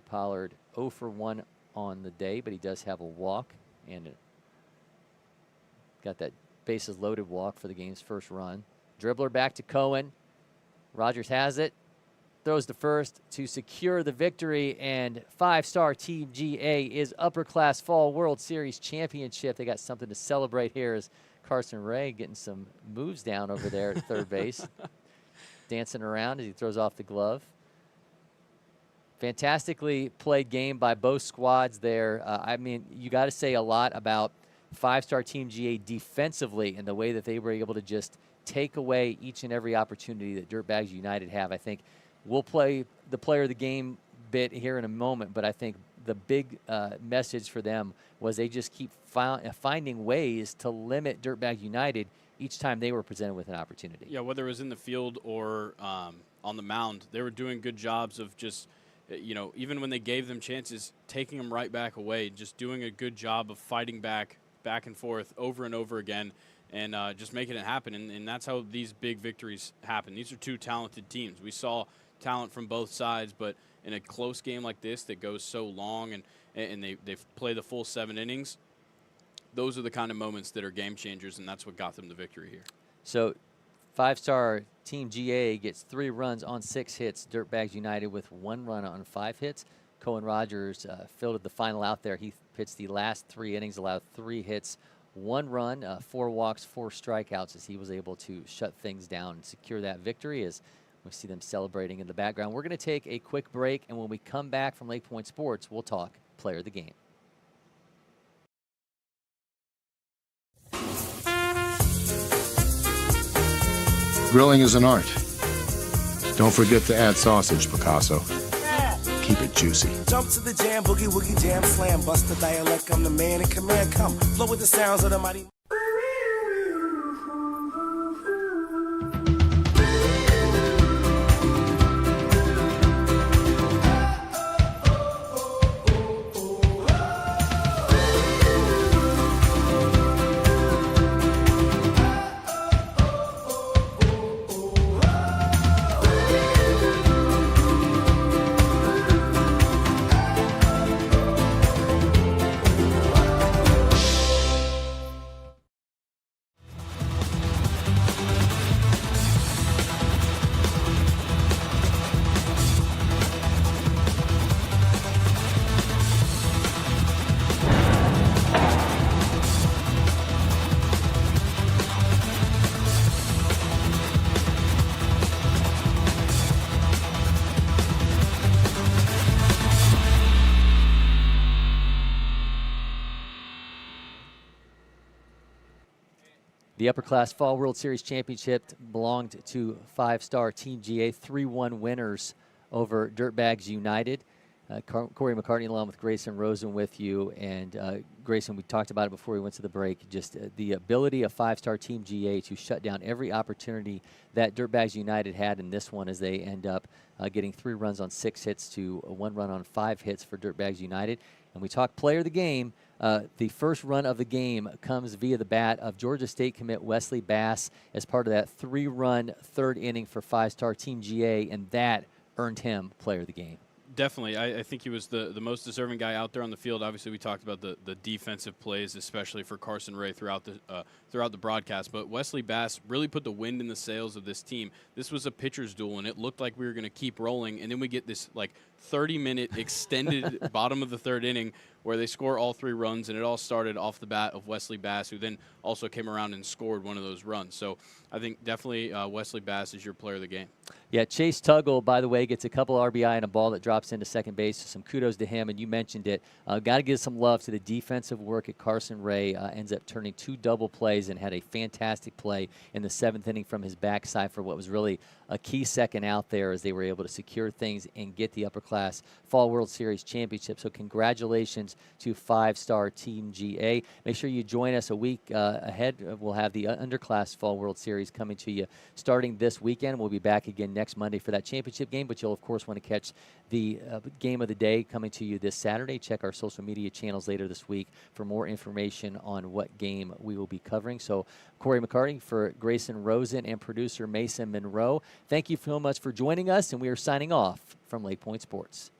Pollard 0 for 1 on the day, but he does have a walk and got that bases loaded walk for the game's first run. Dribbler back to Cohen. Rogers has it. Throws to first to secure the victory, and 5-star Team GA is Upper Class Fall World Series Championship. They got something to celebrate here as Carson Ray getting some moves down over there at third base. Dancing around as he throws off the glove. Fantastically played game by both squads there. I mean, you got to say a lot about 5-star Team GA defensively and the way that they were able to just take away each and every opportunity that Dirtbags United have. I think we'll play the player of the game bit here in a moment, but I think the big message for them was they just keep finding ways to limit Dirtbag United each time they were presented with an opportunity. Yeah, whether it was in the field or on the mound, they were doing good jobs of just, you know, even when they gave them chances, taking them right back away, just doing a good job of fighting back and forth over and over again, and just making it happen. And that's how these big victories happen. These are two talented teams. We saw talent from both sides, but in a close game like this that goes so long and they play the full 7 innings, those are the kind of moments that are game changers, and that's what got them the victory here. So 5-star Team GA gets 3 runs on 6 hits. Dirtbags United with 1 run on 5 hits. Cohen Rogers fielded the final out there. He pitched the last 3 innings, allowed 3 hits, 1 run, 4 walks, 4 strikeouts as he was able to shut things down and secure that victory as we see them celebrating in the background. We're going to take a quick break, and when we come back from LakePoint Sports, we'll talk player of the game. Grilling is an art. Don't forget to add sausage, Picasso. Keep it juicy. Jump to the jam, boogie woogie jam slam, bust the dialect. I'm the man in command. Come flow with the sounds of the mighty. The Upper Class Fall World Series Championship belonged to 5-star Team GA, 3-1 winners over Dirtbags United. Cory McCartney along with Grayson Rosen with you. And Grayson, we talked about it before we went to the break, just the ability of 5-star Team GA to shut down every opportunity that Dirtbags United had in this one as they end up getting 3 runs on 6 hits to 1 run on 5 hits for Dirtbags United. And we talk player of the game. The first run of the game comes via the bat of Georgia State commit Wesley Bass as part of that 3-run 3rd inning for 5-star Team GA, and that earned him player of the game. Definitely. I think he was the most deserving guy out there on the field. Obviously, we talked about the defensive plays, especially for Carson Ray throughout the broadcast. But Wesley Bass really put the wind in the sails of this team. This was a pitcher's duel, and it looked like we were going to keep rolling. And then we get this, 30-minute extended bottom of the third inning where they score all 3 runs, and it all started off the bat of Wesley Bass, who then also came around and scored one of those runs. So I think definitely Wesley Bass is your player of the game. Yeah, Chase Tuggle, by the way, gets a couple RBI and a ball that drops into second base. So some kudos to him, and you mentioned it. Got to give some love to the defensive work at Carson Ray. Ends up turning 2 double plays and had a fantastic play in the 7th inning from his backside for what was really a key second out there, as they were able to secure things and get the upper-class Fall World Series championship. So congratulations to 5-star Team GA. Make sure you join us a week ahead. We'll have the underclass Fall World Series coming to you starting this weekend. We'll be back again next Monday for that championship game, but you'll, of course, want to catch the game of the day coming to you this Saturday. Check our social media channels later this week for more information on what game we will be covering. So Cory McCartney for Grayson, Rosen, and producer Mason Monroe, thank you so much for joining us, and we are signing off from LakePoint Sports.